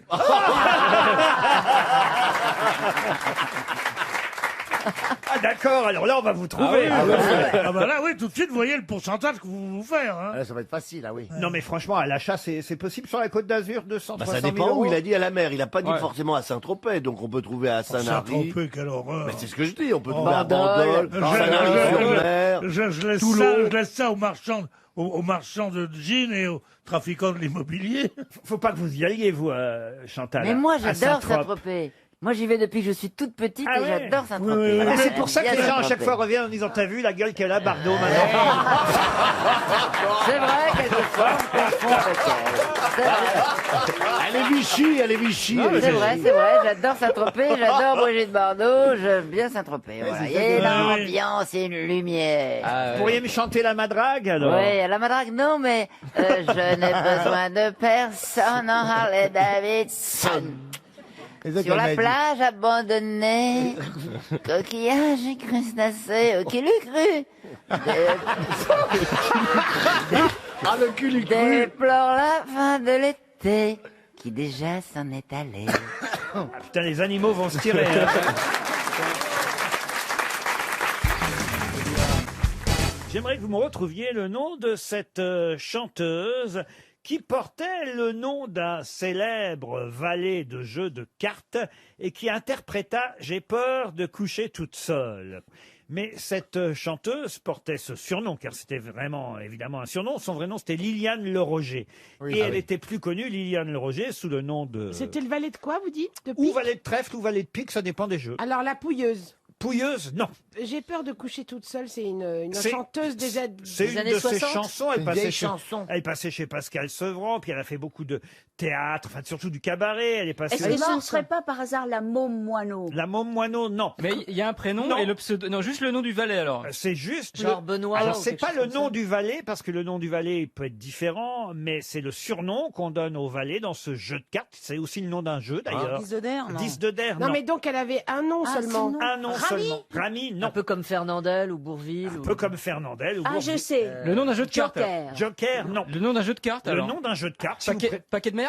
Ah d'accord, alors là on va vous trouver. Ah bah là, oui, tout de suite, vous voyez le pourcentage que vous faire. Hein. Ah, ça va être facile, ah oui. Non mais franchement, à l'achat, c'est possible sur la Côte d'Azur, 200, Bah, 300 ça 000 dépend euros. où, il a dit à la mer, il a pas dit Ouais. forcément à Saint-Tropez, donc on peut trouver à Saint-Nary. Saint-Tropez, quelle horreur. Mais c'est ce que je dis, on peut Oh, trouver à Bandol. Bandol, Saint-Nary-sur-Mer. Je laisse ça aux marchands de jeans et aux trafiquants de l'immobilier. Faut pas que vous y alliez, vous, Chantal. Mais moi, à j'adore Saint-Trope. Saint-Tropez. Moi, j'y vais depuis que je suis toute petite Ah et ouais. j'adore Saint-Tropez. Oui, oui, oui. Ah, Voilà, c'est pour ça que j'aime les bien gens à chaque Saint-Tropez. fois reviennent en disant, t'as vu la gueule qu'elle a, Bardot, maintenant. C'est vrai, quelquefois, on confond avec elle. C'est vrai. Elle est Vichy, elle est Vichy. elle est C'est Vichy. vrai, c'est vrai, j'adore Saint-Tropez, j'adore Brigitte Bardot, j'aime bien Saint-Tropez. Voilà. c'est Il y a une ça. Oui. ambiance et une lumière. Vous pourriez me chanter la madrague, alors Oui, à la madrague, non, mais je n'ai besoin de personne en Harley Davidson. C'est ça Sur qu'elle la m'a dit. plage abandonnée, coquillages et crustacés, qui l'eût cru Ah, le cul lui cru. Déplore la fin de l'été, qui déjà s'en est allé. Ah, putain, les animaux vont se tirer. hein. J'aimerais que vous me retrouviez le nom de cette chanteuse qui portait le nom d'un célèbre valet de jeux de cartes et qui interpréta « J'ai peur de coucher toute seule ». Mais cette chanteuse portait ce surnom, car c'était vraiment, évidemment, un surnom. Son vrai nom, c'était Liliane Le Roger. Oui. Et Ah elle oui. était plus connue, Liliane Le Roger, sous le nom de... C'était le valet de quoi, vous dites? De Ou pique valet de trèfle ou valet de pique, ça dépend des jeux. Alors, la pouilleuse. Pouilleuse, non. J'ai peur de coucher toute seule, c'est une C'est- chanteuse des C'est une de ses chansons. C'est une vieille chanson. Elle passait chez Pascal Sevran, puis elle a fait beaucoup de théâtre, enfin surtout du cabaret. Elle est passée. Ah, Ah, bah, bah, hein. oh. Oh. Est-ce que ce serait pas par hasard la môme moineau? La môme moineau, non. Mais il y a un prénom Non. et le pseudo. Non, juste le nom du valet alors. C'est juste. Genre Benoît Alors ou c'est quelque pas chose le comme nom ça. du valet, parce que le nom du valet peut être différent, mais c'est le surnom qu'on donne au valet dans ce jeu de cartes. C'est aussi le nom d'un jeu d'ailleurs. Disodère, non? 10 de der, Non, non. mais donc elle avait un nom Ah, seulement. sinon. Un nom Rami seulement. Rami, non. Un peu comme Fernandel ou Bourville. Un peu comme Fernandel ou Ah, Bourvil. je sais. Le nom d'un jeu de cartes. Joker. Joker, non. Le nom d'un jeu de cartes Le alors. nom d'un jeu de cartes. si vous Paquet de merde.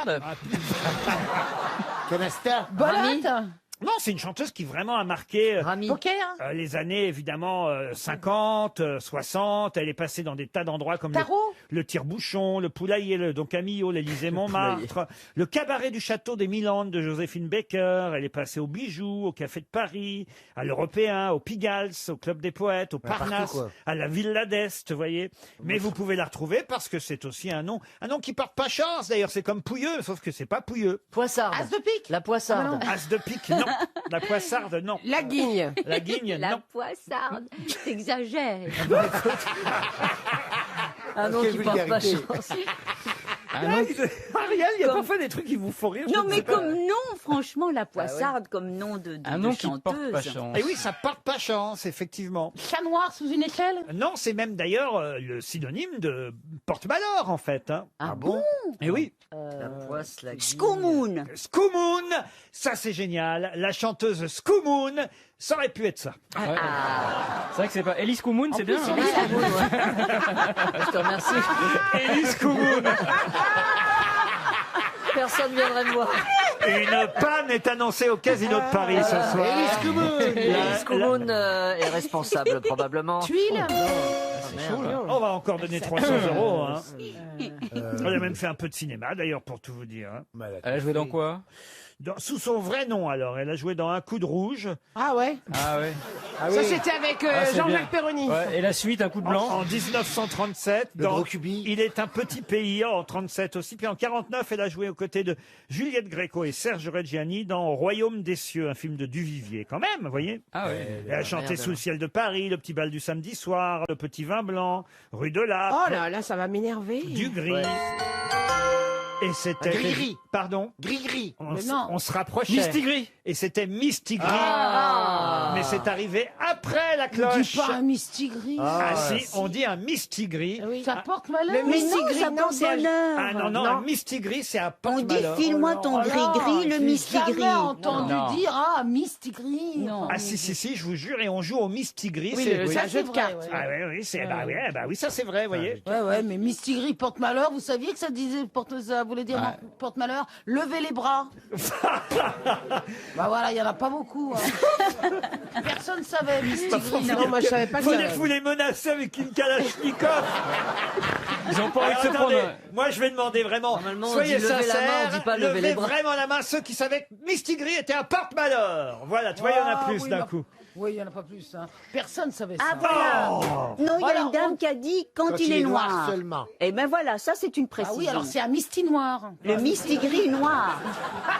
Canasta. Bolotte. Non, c'est une chanteuse qui vraiment a marqué les années, évidemment, 50, 60. Elle est passée dans des tas d'endroits comme le Tire-Bouchon, le Poulailler, le Don Camillo, l'Élysée Montmartre, le Cabaret du Château des Milandes de Joséphine Baker. Elle est passée au Bijou, au Café de Paris, à l'Européen, au Pigalle, au Club des Poètes, au Parnasse, partout, quoi. à la Villa d'Est, vous voyez. Mais vous pouvez la retrouver parce que c'est aussi un nom qui porte pas chance. D'ailleurs, c'est comme Pouilleux, sauf que c'est pas Pouilleux. Poissarde. As de pique. La poissarde. As de pique, non. La poissarde, non. La guigne. La guigne, La non. poissarde, t'exagères. Un nom qui porte pas chance. Ariel, il y a parfois des trucs qui vous font rire. Non, mais comme nom, franchement, la poissarde, comme nom de Un nom qui chanteuse. porte pas chance. Et oui, ça porte pas chance, effectivement. Chat noir sous une échelle. Non, c'est même d'ailleurs le synonyme de porte-malheur, en fait. Hein. Ah bon? Et oui. La poisse, la guigne. Skoumoun. Skoumoun, ça c'est génial. La chanteuse Skoumoun, ça aurait pu être ça. C'est vrai que c'est pas. Elise Koumoun, c'est bien. Elise Koumoun, Je te remercie. Elise Koumoun. Personne ne viendrait me voir. Une panne est annoncée au Casino de Paris ce soir. Elise Koumoun. Elise Koumoun est responsable, probablement. Tuile. On va encore donner 300 €. Hein. On a même fait un peu de cinéma, d'ailleurs, pour tout vous dire. Hein. Elle a joué dans quoi? Sous son vrai nom, alors. Elle a joué dans Un coup de rouge. Ah ouais. Ah ouais. Ça c'était avec c'est Jean-Jacques bien. Perroni. Ouais, et la suite, Un coup de blanc. En 1937, dans Il est un petit pays, en 37 aussi. Puis en 49, elle a joué aux côtés de Juliette Gréco et Serge Reggiani dans Royaume des cieux, un film de Duvivier, quand même, vous voyez. Ah ouais. Elle a chanté Sous le ciel de Paris, Le petit bal du samedi soir, Le petit vin blanc, Rue de l'Arc, Oh là là, ça va m'énerver. Du gris. Et c'était... Gris-gris. Pardon. Gris-gris. On se rapprochait. Mistigris. Et c'était Mistigris. Ah. Mais c'est arrivé après la On cloche. dit pas un mistigris. Ah si, on dit un mistigris. Ça porte malheur. Le Mais non, mistigris, ça non, porte c'est un- bonheur. Ah non, un mistigris, c'est un On dit porte-malheur. file-moi ton gris-gris, le J'ai mistigris. jamais entendu Non. dire mistigris. Non. Ah si, je vous jure, et on joue au mistigris. Oui, c'est c'est un jeu de vrai, cartes. ouais. Ah oui, oui, ça c'est vrai, vous voyez. Ouais, mais mistigris porte malheur. Vous saviez que ça disait ça voulait dire porte malheur. Levez les bras. Bah voilà, il y en a pas beaucoup. Hein. Personne savait mistigris. Non, moi je savais pas que Faut ça. dire que vous les menacez avec une Kalachnikov. Ils ont pas envie de se Alors, attendez, prendre. moi je vais demander vraiment, Normalement, on soyez dit lever la sincères, main, on dit pas lever levez les bras. vraiment la main ceux qui savaient que Mistigris était un porte-malheur. Voilà, tu vois, il y en a plus oui, d'un bah, coup. Oui, il y en a pas plus. Hein. Personne savait ça. Ah voilà. Oh. Non, il y a Voilà, une dame qui a dit quand il est noir. seulement. Et ben voilà, ça c'est une Ah précision. oui, alors c'est un misti noir. Le mistigris noir.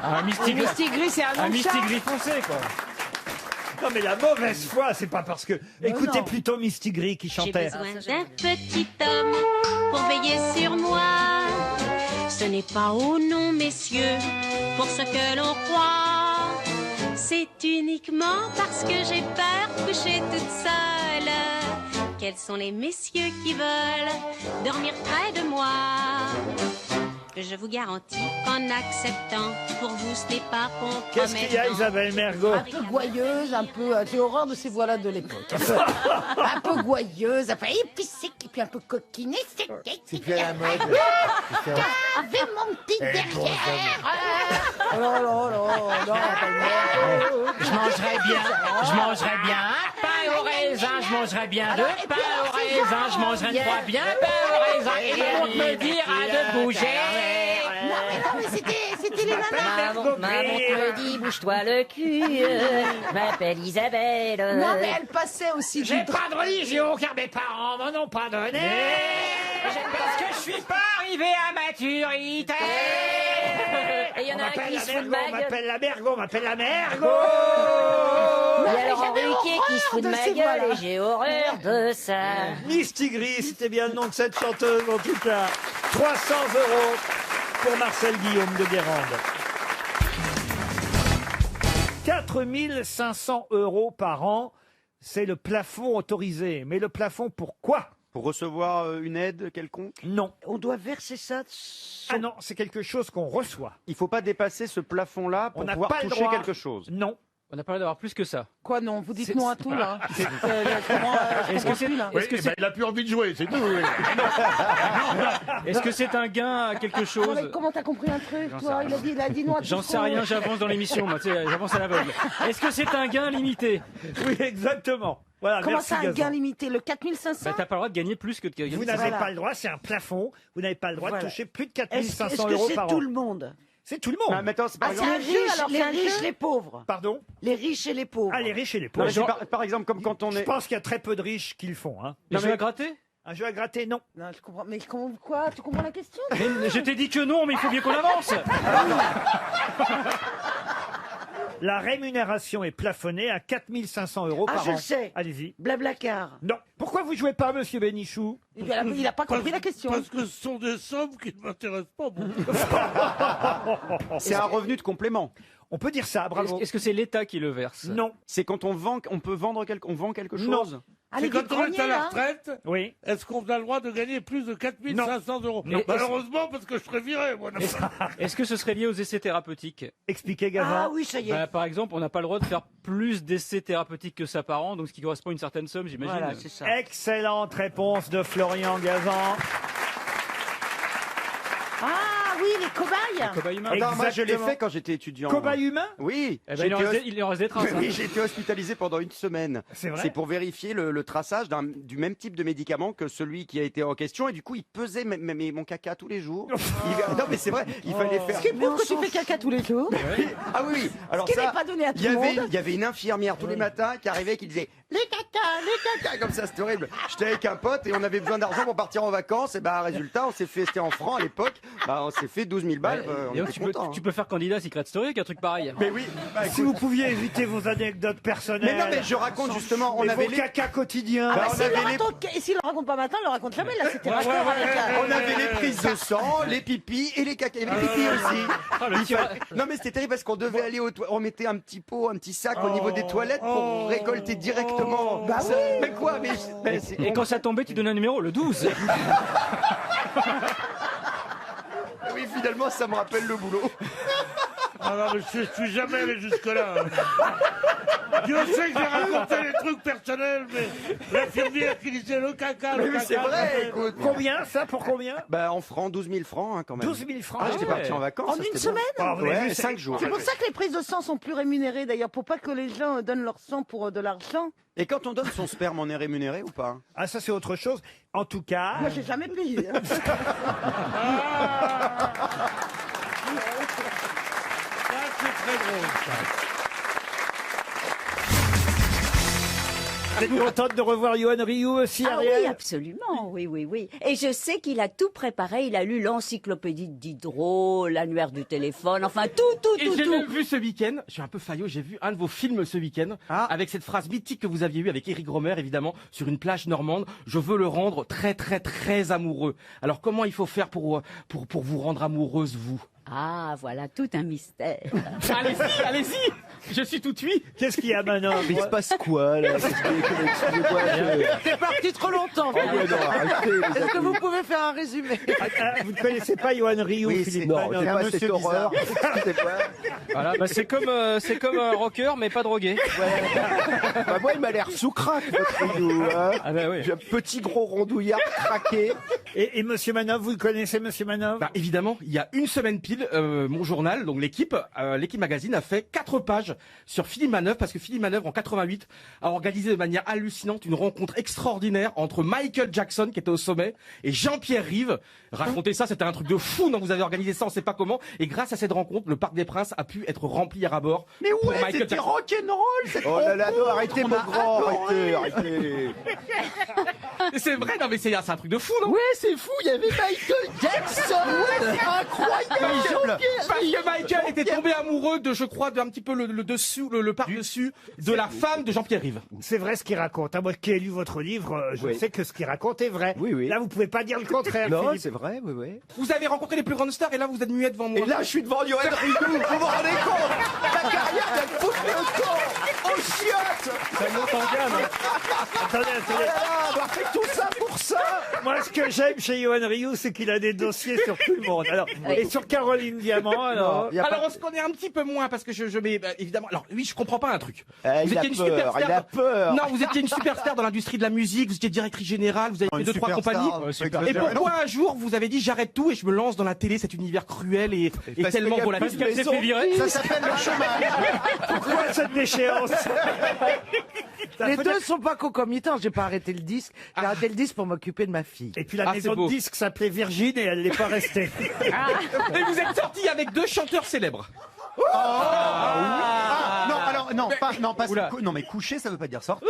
Un Le mistigris. mistigris, c'est un nom Un de chat. mistigris foncé, quoi. Non mais la mauvaise foi, c'est pas parce que... Écoutez non. plutôt Mistigris qui J'ai chantait. besoin d'un petit homme pour veiller sur moi. Ce n'est pas au nom, messieurs, pour ce que l'on croit. C'est uniquement parce que j'ai peur de coucher toute seule. Quels sont les messieurs qui veulent dormir près de moi? Je vous garantis qu'en acceptant, pour vous ce n'est pas compromettant. Qu'est-ce qu'il y a, Isabelle Mergo? Un peu gouailleuse, un peu. J'ai horreur de ces voix-là de l'époque. Un peu gouailleuse, un peu épicée, et puis un peu coquinée. C'est plus à la mode. Avec mon petit derrière. Oh là là là, non, Je mangerais bien un pain au raisin, je mangerais bien deux pains au raisin, je mangerais trois bien pains au raisin, et on me dira de bouger. non, mais c'était les nanas. Maman me dit bouge-toi le cul. Je m'appelle Isabelle. Non, mais elle passait aussi J'ai du pas de religion car mes parents m'en ont pas donné. Parce que je suis pas arrivé à maturité. Et il y en a un qui se fout de ma On gueule. m'appelle la Mergo, on m'appelle la Mergo. Il y a Laurent Ruquier qui se fout de ma gueule et j'ai horreur de ça. Mistigris, c'était bien le nom de cette chanteuse en tout cas. 300 € pour Marcel Guillaume de Guérande. 4 500 € par an, c'est le plafond autorisé. Mais le plafond pourquoi? Pour recevoir une aide quelconque? Non. On doit verser ça. Ah non, c'est quelque chose qu'on reçoit. Il ne faut pas dépasser ce plafond-là On pour n'a pouvoir pas le toucher droit. quelque chose. Non. On a parlé d'avoir plus que ça. Quoi non, vous dites non à tout là. Est-ce que c'est là Oui, il a plus envie de jouer, c'est tout. oui. Est-ce que c'est un gain à quelque Non, chose mais comment t'as compris un truc, J'en toi sais il a dit non à tout. J'en sais rien, j'avance dans l'émission, moi, tu sais, j'avance à l'aveugle. Est-ce que c'est un gain limité? Oui, exactement. Voilà, Comment merci ça, un Gazan. gain limité? Le 4500? Bah, t'as pas le droit de gagner plus que de gagner. Vous n'avez pas le droit, c'est un plafond, vous n'avez pas le droit Voilà. de toucher plus de Est-ce 4500 que euros c'est par an. tout le monde? C'est tout le monde. Mais attends, c'est par Ah, c'est exemple. un jeu, alors les riches, les pauvres. Pardon? Les riches et les pauvres. Ah, les riches et les Non, pauvres. mais c'est par exemple, comme quand on Je est. pense qu'il y a très peu de riches qui le font. Hein. Les jeux à gratter? Un jeu à gratter, non. Non, je comprends. Mais quoi? Tu comprends la question? Mais je t'ai dit que non, mais il faut bien qu'on avance. La rémunération est plafonnée à 4500 euros Ah, par je an. le sais. Allez-y. Blablacar. Non. Pourquoi vous jouez pas, monsieur Bénichou? Il a pas compris la question. Parce que ce sont des sommes qui ne m'intéressent pas beaucoup. C'est un revenu de complément. On peut dire ça, bravo. Est-ce que c'est l'État qui le verse? Non. C'est quand on vend, on peut vendre on vend quelque chose. C'est quand on est à la retraite, Oui. est-ce qu'on a le droit de gagner plus de 4500 euros? Non. Malheureusement, parce que je serais viré, moi. Est-ce que ce serait lié aux essais thérapeutiques? Expliquez, Gazan. Ah oui, ça y est. Bah, par exemple, on n'a pas le droit de faire plus d'essais thérapeutiques que ça par an, donc ce qui correspond à une certaine somme, j'imagine. Voilà, c'est ça. Excellente réponse de Florian Gazan. Ah oui, les cobayes. Cobaye humain. Attends, moi je l'ai Exactement. fait quand j'étais étudiant. Cobaye humain? Oui. Eh ben, il en reste des traces. hein. Oui, j'ai été hospitalisé pendant une semaine. C'est vrai? C'est pour vérifier le traçage du même type de médicament que celui qui a été en question. Et du coup, il pesait mon caca tous les jours. Non, mais c'est vrai, il fallait faire. Ce qui prouve que tu fais caca tous les jours. Ah oui, oui. Alors Ce qui ça, n'est pas donné à tout il y le avait- monde. il y avait une infirmière tous les matins qui arrivait qui disait les caca, comme ça, c'était horrible. J'étais avec un pote et on avait besoin d'argent pour partir en vacances. Et bah, résultat, on s'est fait, c'était en francs à l'époque, bah, on s'est fait 12 000 balles. On Et donc, était tu contents, peux faire candidat à Secret Story avec un truc pareil. Mais oui. Si vous pouviez éviter vos anecdotes personnelles. Mais non, mais je raconte justement, on et avait vos caca quotidiens. Bah, on S'il avait le les- raconte- et s'il le raconte pas maintenant, il le raconte jamais. Là, c'était raccord avec la. On avait les prises de sang, les pipis et les caca. Il y avait les pipis aussi. Il fallait- Non mais c'était terrible parce qu'on devait aller aux toilettes. On mettait un petit pot, un petit sac au niveau des toilettes pour récolter directement. Bah Ça- oui. Mais quoi mais c'est- Et quand ça tombait, tu donnais un numéro, le 12. Oui, finalement, ça me rappelle le boulot. Ah non, mais je suis jamais allé jusque-là. Dieu sait que j'ai raconté des trucs personnels, mais l'infirmière qui disait le caca, le Mais caca. c'est vrai, écoute. Combien, ça, pour combien? Bah, en francs, 12 000 francs, hein, quand même. 12 000 francs. Ah, j'étais Ah ouais. parti en vacances. En ça, une c'était semaine? bien. Ah, vous avez Ouais, vu, 5 jours. C'est pour ça que les prises de sang sont plus rémunérées, d'ailleurs, pour pas que les gens donnent leur sang pour de l'argent. Et quand on donne son sperme, on est rémunéré ou pas? Ah, ça, c'est autre chose. En tout cas. Moi, j'ai jamais payé. hein. C'est très drôle, ça. Vous êtes contente de revoir Yoann Rioux aussi, Ah oui, Ariel? absolument, oui. Et je sais qu'il a tout préparé, il a lu l'encyclopédie de Diderot, l'annuaire du téléphone, enfin tout. Et j'ai même vu ce week-end, je suis un peu faillot, j'ai vu un de vos films ce week-end, avec cette phrase mythique que vous aviez eue avec Éric Romer, évidemment, sur une plage normande. Je veux le rendre très, très, très amoureux. Alors comment il faut faire pour vous rendre amoureuse, vous? Ah, voilà, tout un mystère. Allez-y, je suis tout oui. Qu'est-ce qu'il y a maintenant? Mais il se passe quoi, là? Excusez-moi, T'es parti trop longtemps. Ah ouais, non, arrêtez, les Est-ce que amis. vous pouvez faire un résumé? Vous ne connaissez pas Yoann Rioux, Oui, Philippe c'est- Non, Manœuvre? c'est pas monsieur cette horreur. bizarre. Excusez pas. Voilà, bah, c'est comme un rocker, mais pas drogué. Bah, moi, il m'a l'air sous crack, votre Rioux, hein. Ah bah oui. J'ai un petit gros rondouillard craqué. Et Monsieur Manœuvre, vous le connaissez, Monsieur Manœuvre? Bah, évidemment, il y a une semaine pile, mon journal, donc l'équipe magazine a fait 4 pages sur Philippe Manœuvre parce que Philippe Manœuvre en 88 a organisé de manière hallucinante une rencontre extraordinaire entre Michael Jackson qui était au sommet et Jean-Pierre Rive. Racontez ça, c'était un truc de fou, donc vous avez organisé ça, on sait pas comment. Et grâce à cette rencontre, le Parc des Princes a pu être rempli à bord. Mais pour ouais, Michael c'était Jackson. rock'n'roll, cette Oh là là, non, arrêtez, mon grand, arrêtez. C'est vrai, non mais c'est un truc de fou, non? Ouais, c'est fou, il y avait Michael Jackson. Ouais, c'est incroyable. Parce que Michael était tombé amoureux de, je crois, d'un petit peu le dessus, le par-dessus de la femme de Jean-Pierre Rive. C'est vrai ce qu'il raconte. Moi qui ai lu votre livre, je Oui. sais que ce qu'il raconte est vrai. Oui, oui. Là, vous pouvez pas dire le contraire. Non, Philippe. c'est vrai, oui, oui. Vous avez rencontré les plus grandes stars et là vous êtes muet devant moi. Et là, je suis devant Yoann Rioux, vous vous rendez compte? La carrière vient de foutre le camp aux chiottes. Ça monte en gamme. Attendez. Ah, avoir fait tout ça pour ça. Moi, Moi, ce que j'aime chez Yoann Rioux, c'est qu'il a des dossiers sur tout le monde. Alors, Oui. et sur Caroline Diamant, alors. Alors on se connaît un petit peu moins parce que je mets évidemment. Alors oui, je comprends pas un truc. Il a peur, il a peur. Non, vous étiez une superstar dans l'industrie de la musique. Vous étiez directrice générale. Vous avez fait Une 2-3 superstar, compagnies. super. Et pourquoi un jour vous avez dit j'arrête tout et je me lance dans la télé, cet univers cruel et parce tellement qu'il y a volatile. plus de Elle s'est fait virer. Ça s'appelle le chômage. Pourquoi cette déchéance? Les deux sont pas concomitants. J'ai pas arrêté le disque. J'ai arrêté le disque pour m'occuper de ma fille. Et puis la Ah, maison c'est de beau. disques s'appelait Virgin et elle n'est pas restée. Et vous êtes sorti avec 2 chanteurs célèbres. Non, alors, non, mais coucher, ça veut pas dire sortir.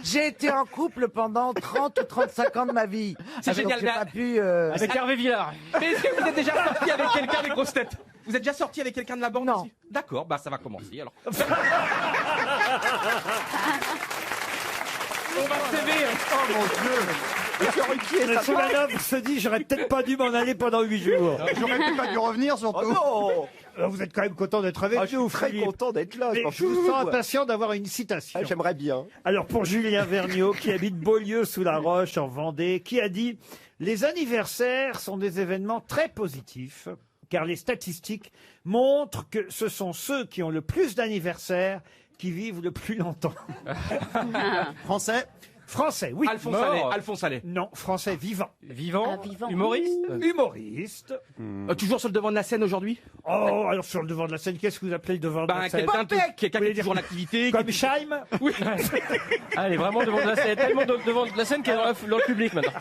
J'ai été en couple pendant 30 ou 35 ans de ma vie. C'est Donc génial, j'ai mais- pas pu. Avec Hervé Villard. Mais est-ce que vous êtes déjà sorti avec quelqu'un des grosses têtes? Vous êtes déjà sorti avec quelqu'un de la bande? Non. Aussi D'accord, bah ça va commencer alors. On va CV. Oh mon Dieu. Mais Soulanov se dit, j'aurais peut-être pas dû m'en aller pendant 8 jours. J'aurais peut-être pas dû revenir surtout. Non. Alors, vous êtes quand même content d'être avec Ah, je nous, suis très Philippe. content d'être là. Mais m'en je vous fous, sens moi. impatient d'avoir une citation. Ah, j'aimerais bien. Alors pour Julien Vergniaud, qui habite Beaulieu-sous-la-Roche en Vendée, qui a dit « Les anniversaires sont des événements très positifs, car les statistiques montrent que ce sont ceux qui ont le plus d'anniversaires qui vivent le plus longtemps. Français. » Français, oui. Alphonse Mort. Allais. Alphonse Allais. Non, français vivant. Vivant. Vivant. Humoriste. Humoriste. Toujours sur le devant de la scène aujourd'hui? Oh, alors sur le devant de la scène, qu'est-ce que vous appelez le devant de la Bah, scène? quelqu'un qui voulez est dire toujours en activité. Comme Scheim? Oui. Ah, elle est vraiment devant de la scène. Tellement devant de la scène qu'elle est dans le public maintenant.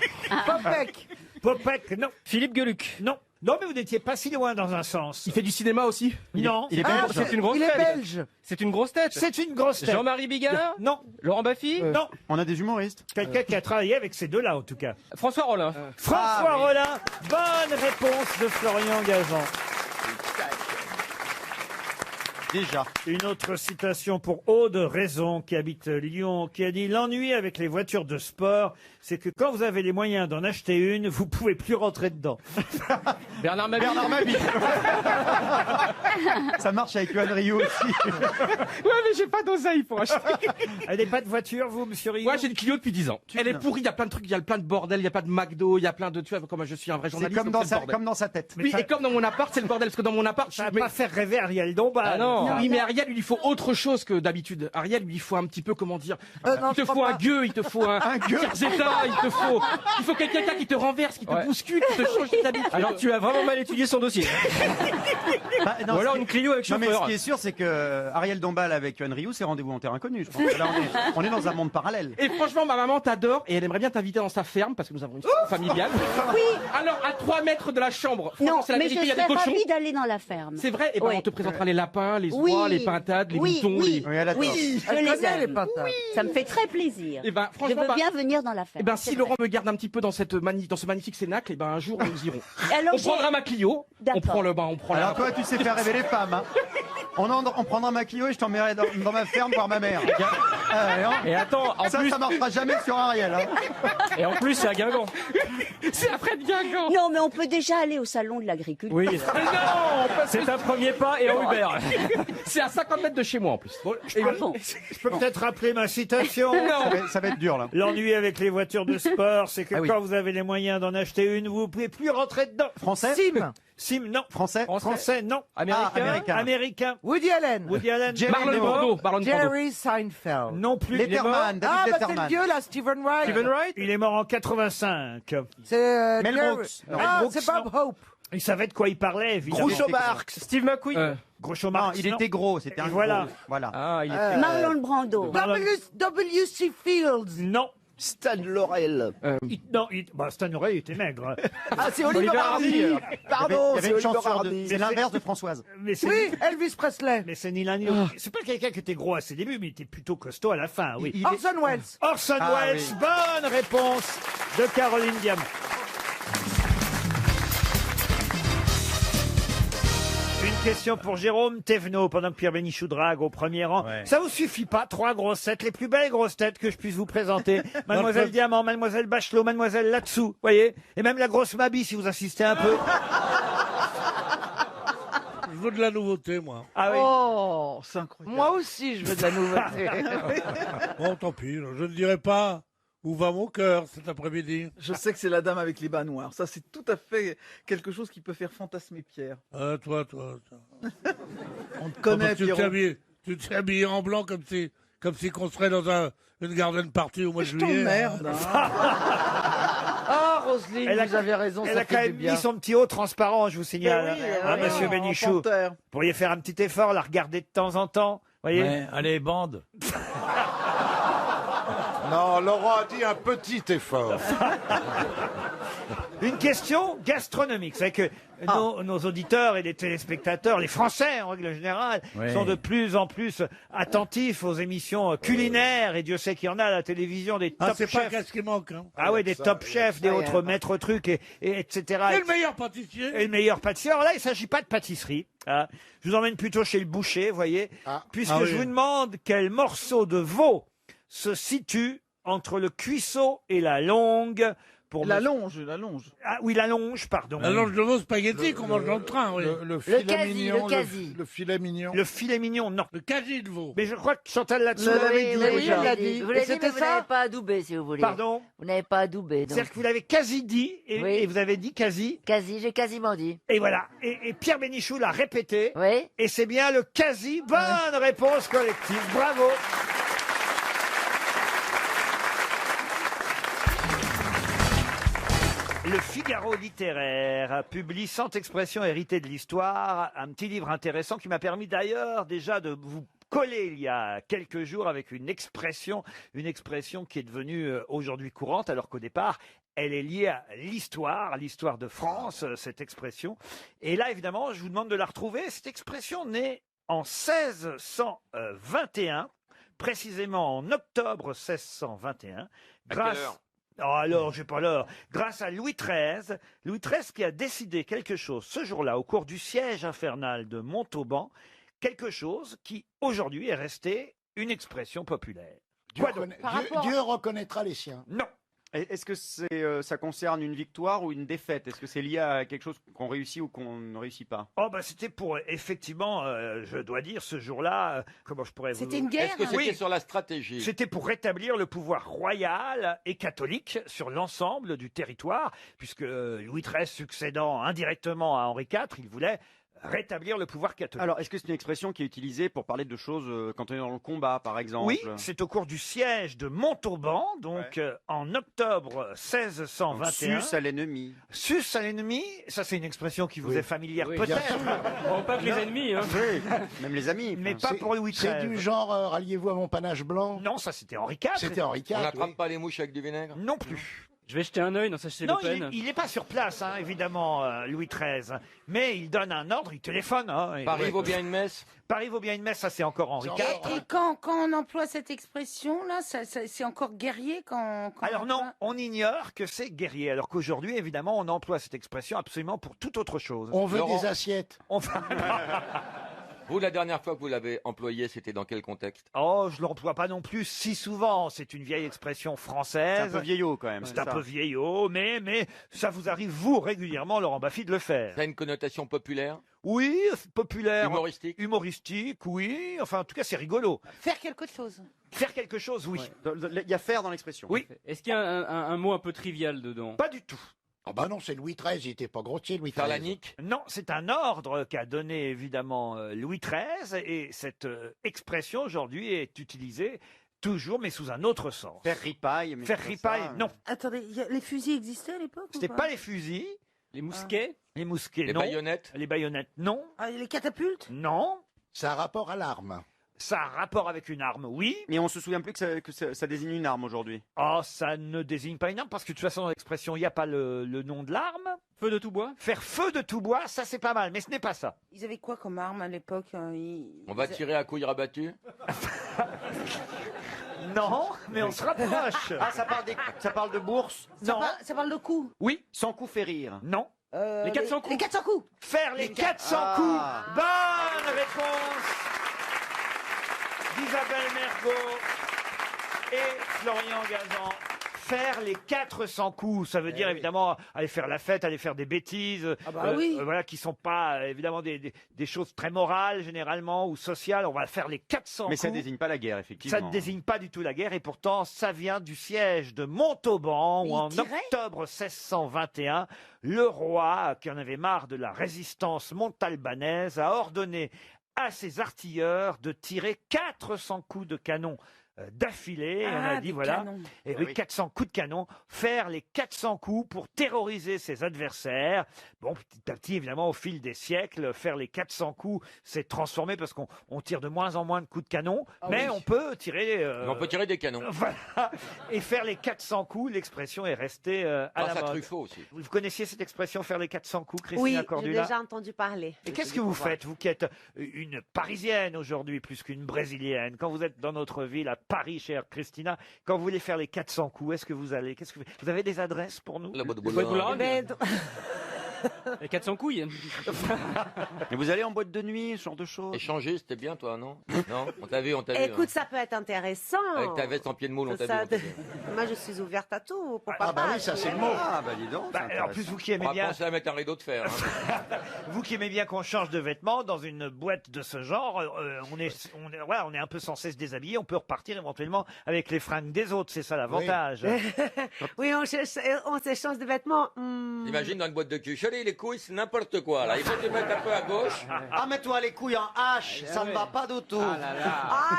Popek. Popek, non. Philippe Gueluc. Non. Non, mais vous n'étiez pas si loin dans un sens. Il fait du cinéma aussi? Non. Il est Ah, belge. C'est une grosse il est tête. belge. C'est une grosse tête. C'est une grosse tête. Jean-Marie Bigard. Non. Laurent Baffy. Non. On a des humoristes. Quelqu'un qui a travaillé avec ces deux-là, en tout cas. François Rollin. François Rollin. Bonne réponse de Florian Gazan. Déjà. Une autre citation pour Aude Raison, qui habite Lyon, qui a dit « L'ennui avec les voitures de sport, c'est que quand vous avez les moyens d'en acheter une, vous pouvez plus rentrer dedans. Bernard Mabille. Bernard Mabille. Ça marche avec Yoann Rioux aussi. Ouais, mais j'ai pas d'oseille pour acheter. » Vous n'avez pas de voiture, vous, monsieur Rio? Moi, j'ai une Clio depuis 10 ans. Elle est pourrie, il y a plein de trucs, il y a plein de bordel, il y a pas de McDo, il y a plein de... Tu vois, comme je suis un vrai C'est journaliste. comme donc dans, c'est le bordel. comme dans sa tête. Oui, et comme dans mon appart, c'est le bordel, parce que dans mon appart, Ça va mais- pas faire rêver Ariel Dombal. Ah non. Oui, mais Ariel, il lui faut autre chose que d'habitude. Ariel, lui, il faut un petit peu, comment dire, non, il te je faut crois un pas. gueux, il te faut un gueux. Zeta, il faut quelqu'un qui te renverse, qui te Ouais. bouscule, qui te change tes habitudes. Alors tu as vraiment mal étudié son dossier. Bah, non, Ou alors ce qui- une Clio avec Non, mais chauffeur. ce qui est sûr, c'est que Ariel Dombal avec Yoann Rioux, c'est rendez-vous en terre inconnue. Je pense que là, on est dans un monde parallèle. Et franchement, ma maman t'adore et elle aimerait bien t'inviter dans sa ferme parce que nous avons une ferme familiale. Oui. Alors, à 3 mètres de la chambre, franchement, Non, c'est la mais je vérité, il y a des serais cochons. ravie d'aller dans la ferme. C'est vrai, et ben Oui. on te présentera les lapins, les Oui. oies, les pintades, les Oui, moutons. oui. Oui, elle adore. Oui, je Elle les connaît les aime. patates. Ça me fait très plaisir. Et ben, Je franchement, veux bien venir dans la ferme. et ben, c'est si vrai. Laurent me garde un petit peu dans cette dans ce magnifique cénacle, et ben un jour nous irons. Alors, On j'ai- prendra ma Clio, on D'accord. prend le bain, on prend Alors la. toi, tu sais faire rêver les femmes. Hein. On prendra ma Clio et je t'emmènerai dans ma ferme voir ma mère. Et attends, en ça, plus, ça marchera jamais sur Ariel. Hein. et en plus c'est à Guingamp. C'est après de Guingamp. Non, mais on peut déjà aller au salon de l'agriculture. Oui. Mais non, C'est un premier pas et en Uber. c'est à 50 mètres de chez moi en plus. Je peux, je peux peut-être rappeler ma citation. Ça va être dur là. L'ennui avec les voitures de sport, c'est que Ah oui. quand vous avez les moyens d'en acheter une, vous ne pouvez plus rentrer dedans. Français. Sim. Sim, non. Français. Français, non. Américain. Ah, américain. Américain. Woody Allen. Woody Allen. Jerry Marlon Leno. Brando, Marlon Brando. Jerry Seinfeld. Non plus. Letterman. David Ah, bah c'est le Letterman. vieux là, Stephen Wright. Steven Wright. Il est mort en 85. C'est Mel Jerry- Brooks. Non. Ah, Mel c'est Brooks, Bob Hope. Il savait de quoi il parlait, évidemment. Groucho Marx. Steve McQueen. Groucho Non, Marx, il était gros. C'était un Et voilà. gros. Voilà. Ah, il était. Marlon Brando. W.C. Fields. Non. Stan Laurel. Bah, Stan Laurel, il était maigre. Ah, c'est Oliver Oliver Hardy. Hardy. Pardon, Il y c'est avait une Oliver chance sur deux. Hardy. C'est l'inverse de Françoise. Mais c'est Oui, Elvis Presley. mais c'est ni l'un ni l'autre. C'est pas quelqu'un qui était gros à ses débuts, mais il était plutôt costaud à la fin, oui. Orson Welles. Orson Ah, Welles, oui. bonne réponse de Caroline Diamant. Une question pour Jérôme Thévenot, pendant que Pierre Bénichou drague au premier rang. Ça vous suffit pas? 3 grosses têtes, les plus belles grosses têtes que je puisse vous présenter. Mademoiselle Diamant, Mademoiselle Bachelot, Mademoiselle Latsou, voyez? Et même la grosse Mabi, si vous insistez un peu. Je veux de la nouveauté, moi. Ah oui. Oh, c'est incroyable. Moi aussi, je veux de la nouveauté. Bon, tant pis. Je ne dirai pas Où va mon cœur cet après-midi? Je sais que c'est la dame avec les bas noirs. Ça, c'est tout à fait quelque chose qui peut faire fantasmer Pierre. Ah, toi. On te connaît, Pierrot. Tu t'es habillé en blanc comme si qu'on serait dans une garden party au mois de Je juillet. t'emmerde. Ah, Roselyne, vous avez raison, Elle ça a quand fait du même bien. mis son petit haut transparent, je vous signale. Eh oui, hein, oui, monsieur en Bénichou. panthère. Vous pourriez faire un petit effort, la regarder de temps en temps. Voyez. Ouais, allez, bande. Non, Laurent a dit un petit effort. Une question gastronomique. C'est que nos auditeurs et les téléspectateurs, les Français en règle générale, Oui. sont de plus en plus attentifs aux émissions culinaires. Et Dieu sait qu'il y en a à la télévision des Ah, top c'est pas chefs. qu'est-ce qui manque. Hein. Ah oui, des top chefs, des autres maîtres trucs, et etc. Et le meilleur pâtissier. Et le meilleur pâtissier. Alors là, il ne s'agit pas de pâtisserie. Hein. Je vous emmène plutôt chez le boucher, voyez. Puisque Ah oui. je vous demande quel morceau de veau se situe entre le cuisseau et la longue. La longe. Ah oui, la longe, pardon. La longe de veau spaghetti qu'on mange dans le train, oui. Le filet filet mignon, mignon, le filet mignon. Le filet mignon, non. Le quasi de veau. Mais je crois que Chantal là-dessous. Elle l'avait dit déjà. Vous l'avez dit, mais vous n'avez pas adoubé, si vous voulez. Pardon. Vous n'avez pas adoubé. donc. C'est-à-dire que vous l'avez quasi dit, et vous avez dit quasi. Quasi, j'ai quasiment dit. Et voilà. Et Pierre Bénichou l'a répété. Oui. Et c'est bien le quasi. Bonne réponse collective. Bravo. Le Figaro littéraire publie 100 expressions héritées de l'histoire, un petit livre intéressant qui m'a permis d'ailleurs déjà de vous coller il y a quelques jours avec une expression qui est devenue aujourd'hui courante alors qu'au départ elle est liée à l'histoire de France, cette expression. Et là évidemment je vous demande de la retrouver. Cette expression née en 1621, précisément en octobre 1621, grâce... heure Oh alors, j'ai pas l'heure. Grâce à Louis XIII, qui a décidé quelque chose ce jour-là, au cours du siège infernal de Montauban, quelque chose qui, aujourd'hui, est resté une expression populaire. Quoi donc Dieu reconnaîtra les siens. Non. Est-ce que ça concerne une victoire ou une défaite? Est-ce que c'est lié à quelque chose qu'on réussit ou qu'on ne réussit pas? Oh bah c'était pour, effectivement, je dois dire, ce jour-là, comment je pourrais vous... C'était une guerre? Est-ce que c'était Oui. sur la stratégie? C'était pour rétablir le pouvoir royal et catholique sur l'ensemble du territoire, puisque Louis XIII succédant indirectement à Henri IV, il voulait rétablir le pouvoir catholique. Alors, est-ce que c'est une expression qui est utilisée pour parler de choses quand on est dans le combat, par exemple? Oui, c'est au cours du siège de Montauban, donc en octobre 1621. Sus à l'ennemi. Sus à l'ennemi, ça c'est une expression qui vous est familière Oui, peut-être. Bon, pas que les ennemis, hein. Oui, même les amis. Mais pas pour Louis C'est XIII. du genre ralliez-vous à mon panache blanc. Non, ça c'était Henri IV. C'était Henri IV. On n'attrape oui. pas les mouches avec du vinaigre? Non plus. Je vais jeter un œil dans sa chez Non, Le Pen. il n'est pas sur place, hein, évidemment, Louis XIII. Mais il donne un ordre, il téléphone. Hein, Paris vaut bien une messe? Paris vaut bien une messe, ça c'est encore Henri IV. Et quand on emploie cette expression-là, c'est encore guerrier quand Alors on non, emploie- on ignore que c'est guerrier. Alors qu'aujourd'hui, évidemment, on emploie cette expression absolument pour toute autre chose. On veut Laurent. des assiettes. On- Vous, la dernière fois que vous l'avez employé, c'était dans quel contexte? Oh, je ne l'emploie pas non plus si souvent. C'est une vieille expression C'est française. un peu vieillot quand même. C'est un peu vieillot, mais ça vous arrive, vous, régulièrement, Laurent Baffy, de le faire. Ça a une connotation populaire? Oui, populaire. Humoristique? Humoristique, oui. Enfin, en tout cas, c'est rigolo. Faire quelque chose. Faire quelque chose, oui. Il y a faire dans l'expression. Oui. Est-ce qu'il y a un mot un peu trivial dedans? Pas du tout. Ah bah non, c'est Louis XIII, il était pas grossier, Louis XIII. Faire la nique? Non, c'est un ordre qu'a donné évidemment Louis XIII et cette expression aujourd'hui est utilisée toujours mais sous un autre sens. Faire ripaille. mais Faire c'est ripaille, ça. non. Attendez, les fusils existaient à l'époque ou C'était pas pas les fusils, Les mousquets? les mousquets, Les non. baïonnettes? Les baïonnettes, non. Ah, les catapultes? Non. Ça a rapport à l'arme. Ça a rapport avec une arme, oui. Mais on se souvient plus que ça désigne une arme aujourd'hui. Oh, ça ne désigne pas une arme parce que de toute façon dans l'expression il n'y a pas le nom de l'arme. Feu de tout bois? Faire feu de tout bois, ça c'est pas mal, mais ce n'est pas ça. Ils avaient quoi comme arme à l'époque On va tirer à couilles rabattues? Non, mais on se rapproche. Ah, ça parle de bourse? Non. Ça parle de coups? Oui. Sans coup fait rire. Non. Les 400 coups? Les 400 coups! Faire les 400 Ah. coups. Bonne réponse d'Isabelle Mergo et Florian Gazan. faire les 400 coups. Ça veut dire évidemment aller faire la fête, aller faire des bêtises, voilà, qui sont pas évidemment des choses très morales généralement ou sociales. On va faire les 400 coups. Mais ça désigne pas la guerre, effectivement. Ça ne désigne pas du tout la guerre et pourtant ça vient du siège de Montauban où en octobre 1621, le roi, qui en avait marre de la résistance montalbanaise, a ordonné à ses artilleurs de tirer 400 coups de canon d'affilée. On a dit voilà, et oui, 400 coups de canon, faire les 400 coups pour terroriser ses adversaires. Bon, petit à petit, évidemment, au fil des siècles, faire les 400 coups s'est transformé parce qu'on tire de moins en moins de coups de canon, mais on peut tirer. On peut tirer des canons. Voilà, et faire les 400 coups, l'expression est restée à la mode. Truffaut aussi. Vous connaissiez cette expression, faire les 400 coups, Christina Oui, j'ai Cordula? déjà entendu parler. Et qu'est-ce que vous faites, vous qui êtes une Parisienne aujourd'hui, plus qu'une Brésilienne, quand vous êtes dans notre ville, à Paris, chère Christina, quand vous voulez faire les 400 coups, est-ce que vous allez, vous avez des adresses pour nous? La boîte de Boulogne. Les 400 couilles. Mais vous allez en boîte de nuit, ce genre de choses. Échanger, c'était bien, toi, non? Non, on t'a vu, Écoute, ça peut être intéressant. Avec ta veste en pied de moule, on t'a Ça, vu. Moi, je suis ouverte à tout. Pourquoi Ah bah pas oui, ça c'est le mot. Ah bah dis donc. En plus, vous qui aimez On va bien, penser à mettre un rideau de fer. hein. vous qui aimez bien qu'on change de vêtements dans une boîte de ce genre, on est un peu censé se déshabiller, on peut repartir éventuellement avec les fringues des autres, c'est ça l'avantage. Oui, on s'échange de vêtements. Imagine dans une boîte de cul. Chérie, les couilles, c'est n'importe quoi. Là, il faut te mettre un peu à gauche. Ah, mets-toi les couilles en H, ça ne va pas du tout. Aïe,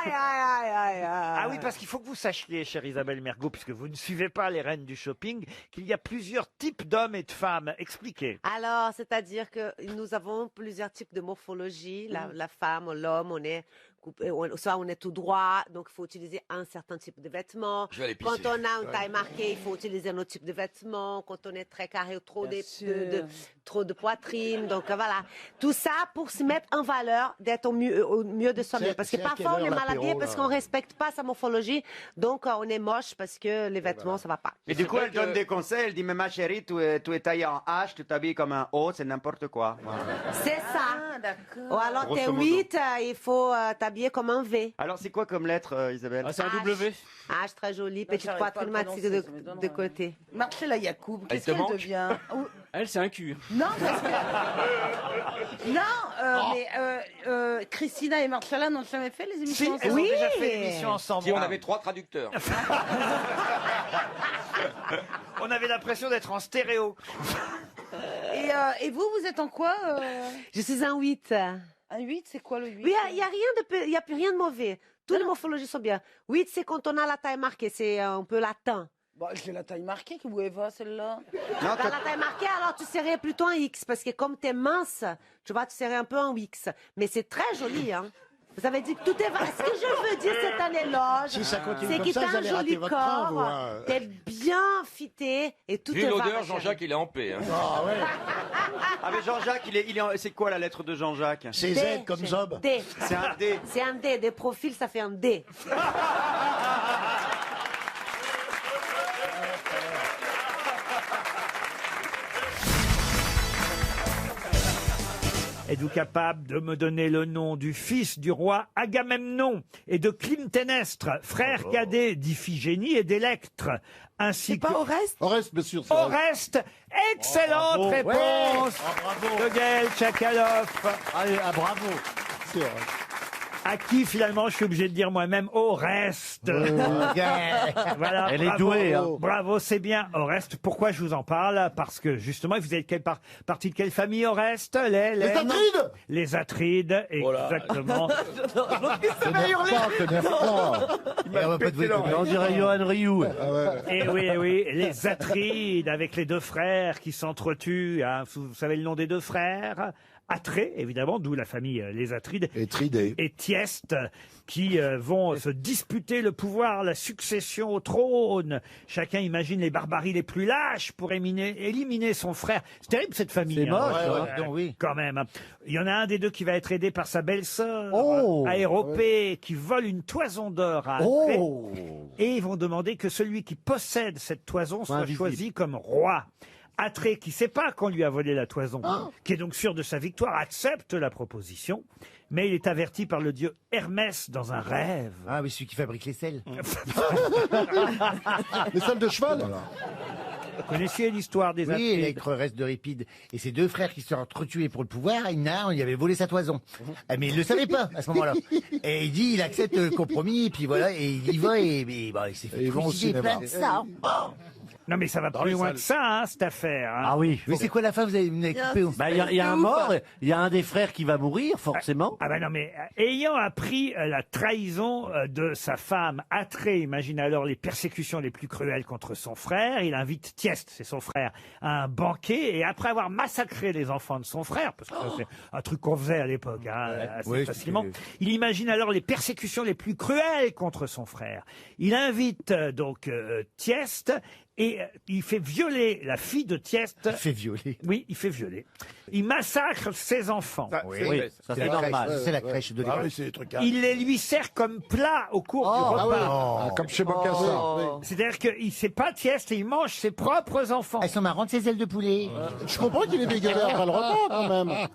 aïe, aïe, aïe, aïe. Ah oui, parce qu'il faut que vous sachiez, chère Isabelle Mergo, puisque vous ne suivez pas les reines du shopping, qu'il y a plusieurs types d'hommes et de femmes. Expliquez. Alors, c'est-à-dire que nous avons plusieurs types de morphologie. La femme, l'homme, soit on est tout droit, donc il faut utiliser un certain type de vêtements. Quand on a une taille marquée, il faut utiliser un autre type de vêtements. Quand on est très carré ou trop de poitrine, donc voilà. Tout ça pour se mettre en valeur, d'être au mieux de soi-même. Parce que parfois on est mal habillé parce qu'on respecte pas sa morphologie, donc on est moche parce que les vêtements ça va pas. Et du coup, elle donne des conseils, elle dit, mais ma chérie, tu es taillée en H, tu t'habilles comme un O, c'est n'importe quoi. Voilà. C'est ça. Ou alors t'es Grosso modo. 8, il faut t'habiller comme un V. Alors c'est quoi comme lettre, Isabelle? C'est un W. H très joli, petite poitrine matique de côté. Marcella Yacoub, Elle qu'est-ce te qu'elle manque devient? Elle, c'est un cul. Non, parce que... Non, mais Christina et Marcella n'ont jamais fait les émissions ensemble. Elles ont déjà fait l'émission ensemble. Si on avait 3 traducteurs. On avait l'impression d'être en stéréo. Et vous êtes en quoi Je suis un 8. Un 8, c'est quoi le 8? Oui, il n'y a plus rien de mauvais. Toutes les morphologies sont bien. 8, c'est quand on a la taille marquée, c'est un peu latin. Bah, j'ai la taille marquée, où elle va celle-là? T'as la taille marquée, alors tu serais plutôt un X, parce que comme t'es mince, tu vois, tu serais un peu un X. Mais c'est très joli, hein. Vous avez dit que tout est vrai. Ce que je veux dire, c'est un éloge. Si ça continue C'est comme que ça, t'as vous un allez rater joli votre train, vous, corps, hein. t'es bien fité, et tout Vu est vrai. l'odeur, Jean-Jacques, il est en paix. Hein. Ah ouais. Ah mais Jean-Jacques, c'est quoi la lettre de Jean-Jacques? C'est Z comme Zob. D. C'est un D. C'est un D. Des profils, ça fait un D. Êtes-vous capable de me donner le nom du fils du roi Agamemnon et de Clytemnestre, frère cadet d'Iphigénie et d'Électre, ainsi que... Pas Oreste? Oreste, bien sûr. Oreste. Excellente bravo. réponse Ouais. de Gaël Tchakaloff. Allez, bravo. C'est vrai. À qui finalement je suis obligé de dire moi-même Oreste. Voilà, Elle est bravo, douée, hein. Bravo, c'est bien Oreste. Pourquoi je vous en parle? Parce que justement, vous êtes partie de quelle famille Oreste? Les Atrides. Les Atrides, exactement. On dirait Johan Rioux. Et oui, les Atrides, avec les deux frères qui s'entretuent. Hein. Vous savez le nom des deux frères? Atrée, évidemment, d'où la famille les Atrides. Et Tridé. Et Thieste, qui vont se disputer le pouvoir, la succession au trône. Chacun imagine les barbaries les plus lâches pour éliminer son frère. C'est terrible cette famille. C'est moche, oui. Quand même. Il y en a un des deux qui va être aidé par sa belle-sœur, Oh. Aéropée, qui vole une toison d'or à Atrée. Et ils vont demander que celui qui possède cette toison soit Invisible. choisi comme roi. Atrée, qui ne sait pas qu'on lui a volé la toison, qui est donc sûr de sa victoire, accepte la proposition, mais il est averti par le dieu Hermès dans un rêve. Ah oui, celui qui fabrique les selles. Les selles de cheval. Vous connaissiez l'histoire des Oui, Atrides? Électre-Reste d'Euripide. Et ses deux frères qui se sont entretués pour le pouvoir, on lui avait volé sa toison. Mais il ne le savait pas à ce moment-là. Et il dit, il accepte le compromis, et puis voilà, et il y va, et il s'est fait trucider plein de ça. Non mais ça va plus loin que ça, hein, cette affaire. Hein. Ah oui. Mais c'est quoi la fin? Vous avez coupé où? Bah, il y a un mort, il y a un des frères qui va mourir, forcément. Ah ben non, mais ayant appris la trahison de sa femme, Atrée imagine alors les persécutions les plus cruelles contre son frère. Il invite Tieste, c'est son frère, à un banquet. Et après avoir massacré les enfants de son frère, parce que c'est un truc qu'on faisait à l'époque, assez facilement, il imagine alors les persécutions les plus cruelles contre son frère. Il invite donc Tieste. Et il fait violer la fille de Tieste. Il fait violer? Oui, il fait violer. Il massacre ses enfants. Oui, ça c'est normal. C'est la crèche de l'école. Ah oui, c'est des trucs. Il les lui sert comme plat au cours du repas. Comme chez Bocassa. C'est-à-dire qu'il sait pas Tieste et il mange ses propres enfants. Elles sont marrantes, ces ailes de poulet. Je comprends qu'il est dégueulasse après le repas, quand même.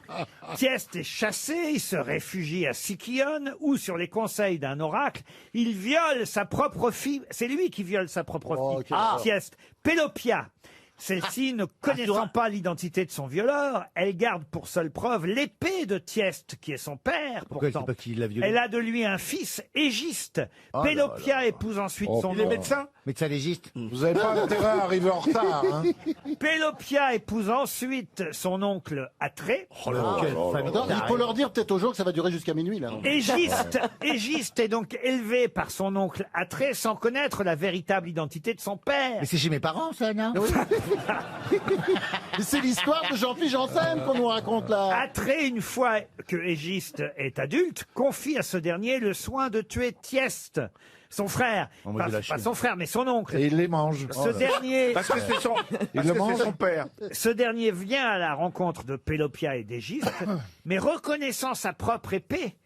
Tieste est chassé, il se réfugie à Sicyon, où, sur les conseils d'un oracle, il viole sa propre fille. C'est lui qui viole sa propre fille. Tieste. Pélopia. Celle-ci, ne connaissant pas l'identité de son violeur, elle garde pour seule preuve l'épée de Tieste, qui est son père. Pourquoi Pourtant, c'est pas qui l'a violé? elle a de lui un fils, Égiste. Oh Pélopia là là. épouse ensuite son Il est oncle. médecin? Médecin légiste. Vous n'avez pas intérêt à arriver en retard. Hein. Pélopia épouse ensuite son oncle Atrée. Attends, il faut leur dire peut-être aux gens que ça va durer jusqu'à minuit, là. Égiste est donc élevé par son oncle Atrée sans connaître la véritable identité de son père. Mais c'est chez mes parents, ça, non? C'est l'histoire de Jean-Philippe Janssen qu'on nous raconte, là. Atrée, une fois que Égiste est adulte, confie à ce dernier le soin de tuer Tieste, son frère. Pas son frère, mais son oncle. Et il les mange. Ce dernier... Parce que c'est son, son père. Ce dernier vient à la rencontre de Pélopia et d'Égiste, mais reconnaissant sa propre épée,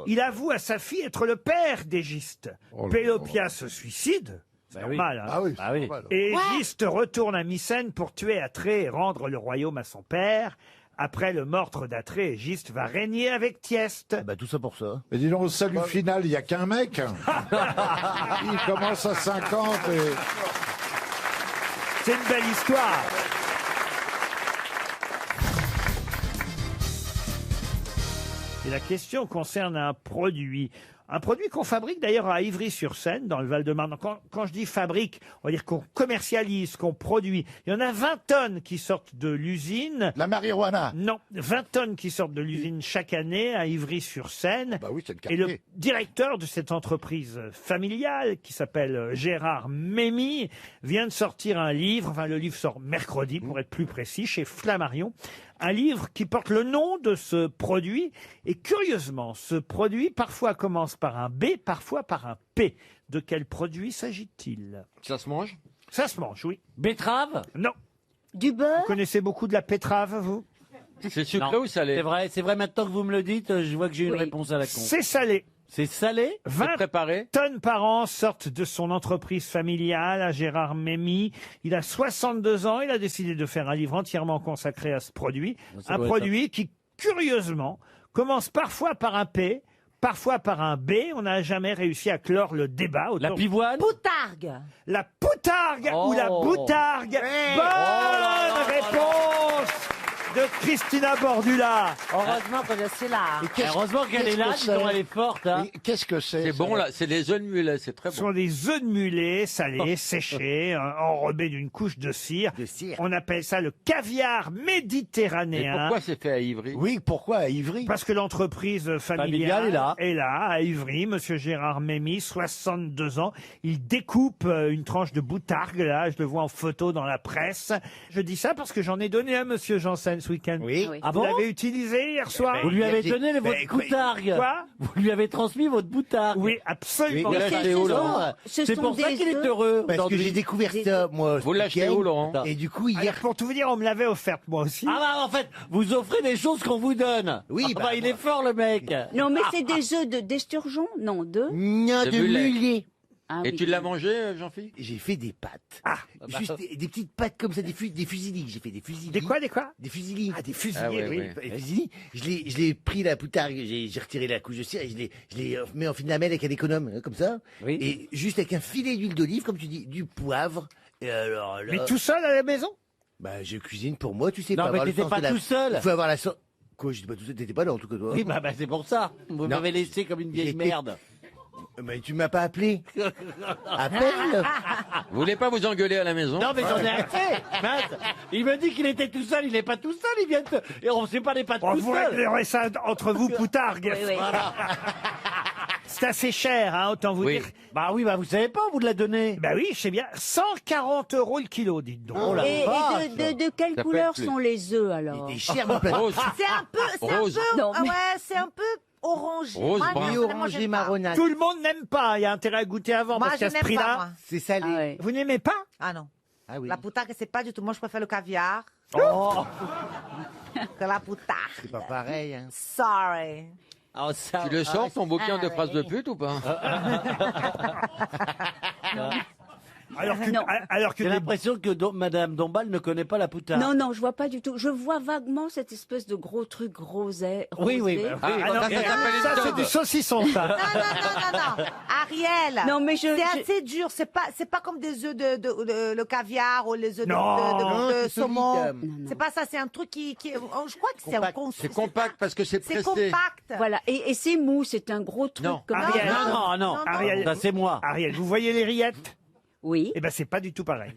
il avoue à sa fille être le père d'Égiste. Pélopia se suicide. C'est normal. Hein. Ah oui. Et Égiste retourne à Mycène pour tuer Atrée et rendre le royaume à son père. Après le meurtre d'Atrée, Égiste va régner avec Tieste. Bah, tout ça pour ça. Mais dis donc, au salut final, il n'y a qu'un mec. Il commence à 50 et... C'est une belle histoire. Et la question concerne un produit. Un produit qu'on fabrique d'ailleurs à Ivry-sur-Seine, dans le Val-de-Marne. Quand je dis fabrique, on va dire qu'on commercialise, qu'on produit. Il y en a 20 tonnes qui sortent de l'usine. La marijuana. Non, 20 tonnes qui sortent de l'usine chaque année à Ivry-sur-Seine. Bah oui, c'est le Et le quartier. directeur de cette entreprise familiale, qui s'appelle Gérard Mémy, vient de sortir un livre. Enfin, le livre sort mercredi, pour être plus précis, chez Flammarion. Un livre qui porte le nom de ce produit. Et curieusement, ce produit parfois commence par un B, parfois par un P. De quel produit s'agit-il? Ça se mange? Ça se mange, oui. Betterave? Non. Du beurre? Vous connaissez beaucoup de la pétrave, vous? C'est sucré ou salé? C'est vrai, maintenant que vous me le dites, je vois que j'ai une réponse à la con. C'est salé. C'est salé? 20 préparé tonnes par an sortent de son entreprise familiale à Gérard Mémy. Il a 62 ans. Il a décidé de faire un livre entièrement consacré à ce produit. Un produit qui, curieusement, commence parfois par un P, parfois par un B. On n'a jamais réussi à clore le débat. La pivoine? Poutargue. La poutargue ou la boutargue. Bonne réponse de Christina Bordula. Heureusement qu'on est là. Heureusement qu'elle est là, sinon elle est forte. Hein. Qu'est-ce que c'est? C'est bon là, c'est les œufs de mulet, c'est très Ce bon. sont des œufs de mulet salés, séchés, enrobés d'une couche de cire. On appelle ça le caviar Et méditerranéen. pourquoi c'est fait à Ivry? Oui, pourquoi à Ivry? Parce que l'entreprise familiale est là, à Ivry. Monsieur Gérard Mémy, 62 ans. Il découpe une tranche de boutargue, là. Je le vois en photo dans la presse. Je dis ça parce que j'en ai donné à Monsieur Janssen ce week-end. Oui. Oui. Ah Vous bon? l'avez utilisé hier soir? Vous lui avez Merci. donné votre écoute, boutargue. Quoi? Vous lui avez transmis votre boutargue. Oui, absolument. Vous Mais l'achetez ce où, sont- Laurent? ce C'est sont pour ça des qu'il est œufs. heureux. Parce que aujourd'hui. j'ai découvert ça, moi. Vous ce l'achetez week-end. où, Laurent? Et du coup, Alors, hier. pour tout vous dire, on me l'avait offerte moi aussi. Ah bah en fait, vous offrez des choses qu'on vous donne. Oui, Ah bah, il est fort le mec. Non, mais c'est des œufs d'esturgeon? Non, de? Non, De de mulet. mulet. Ah Et oui. tu l'as mangé, Jean-Philippe? J'ai fait des pâtes. Juste des petites pâtes comme ça, des fusillis. J'ai fait des fusillis. Des quoi? Des fusillis. Ah, des fusillis, Ah ouais, oui. ouais. Les fusillis, je l'ai pris la poutargue, j'ai retiré la couche de cire et je l'ai mis en filamelle avec un économe, comme ça. Oui. Et juste avec un filet d'huile d'olive, comme tu dis, du poivre. Et alors là. Mais tout seul à la maison? Bah, je cuisine pour moi, tu sais. Non, pas mais avoir le t'étais sens pas de la- tout seul. Il faut avoir la sens. Quoi, j'étais pas tout seul, t'étais pas là en tout cas, toi. Oui, bah c'est pour ça. Vous Non. m'avez laissé comme une vieille J'étais- merde. Mais tu m'as pas appelé. Appelle. Vous voulez pas vous engueuler à la maison? Non, mais j'en ai assez. Mince. Il me dit qu'il était tout seul, il n'est pas tout seul, il vient de... Et on sait pas les pattes Bon, tout vous seul. réglerez ça entre vous, poutargue. Oui, oui. C'est assez cher, hein, autant vous Oui. dire. Bah oui, bah vous savez pas, on vous l'a donné. Bah oui, je sais bien. 140 € le kilo, dites donc. Oh la Et vache. de quelle Ça peut couleur être plus. sont les œufs alors? Il est cher, mon plat. Rose. C'est un peu, Rose. Non, mais- ouais, c'est un peu orangé. Rose, Moi, brun. personnellement, j'aime pas. Tout le monde n'aime pas. Il y a intérêt à goûter avant Moi, parce je qu'à ce n'aime pas, prix-là, moi. C'est salé. Ah ouais. vous n'aimez pas? Ah non. Ah oui. La poutargue, c'est pas du tout. Moi, je préfère le caviar Oh. que la poutargue. C'est pas pareil, hein. Sorry. Oh, ça... Tu le sors, ton bouquin de Ah, phrases de pute ou pas? Non. Alors que J'ai les- l'impression que Madame Dombal ne connaît pas la poutarde. Non, non, je vois pas du tout. Je vois vaguement cette espèce de gros truc rosé. Oui, oui, rosé. bah oui. Ah non, Ça s'appelle une ça, c'est daube. du saucisson, ça. Non. Ariel. Non, mais c'est je- assez dur. C'est pas comme des œufs de le caviar ou les œufs Non. de c'est saumon. solide. C'est pas ça. C'est un truc qui je crois que c'est un C'est compact parce que c'est C'est pressé. compact. Voilà, et c'est mou, c'est un gros truc Non. comme Ariel. ça. Non. Ariel, Ça, c'est moi. Ariel, vous voyez les rillettes? Oui. Eh ben, c'est pas du tout pareil.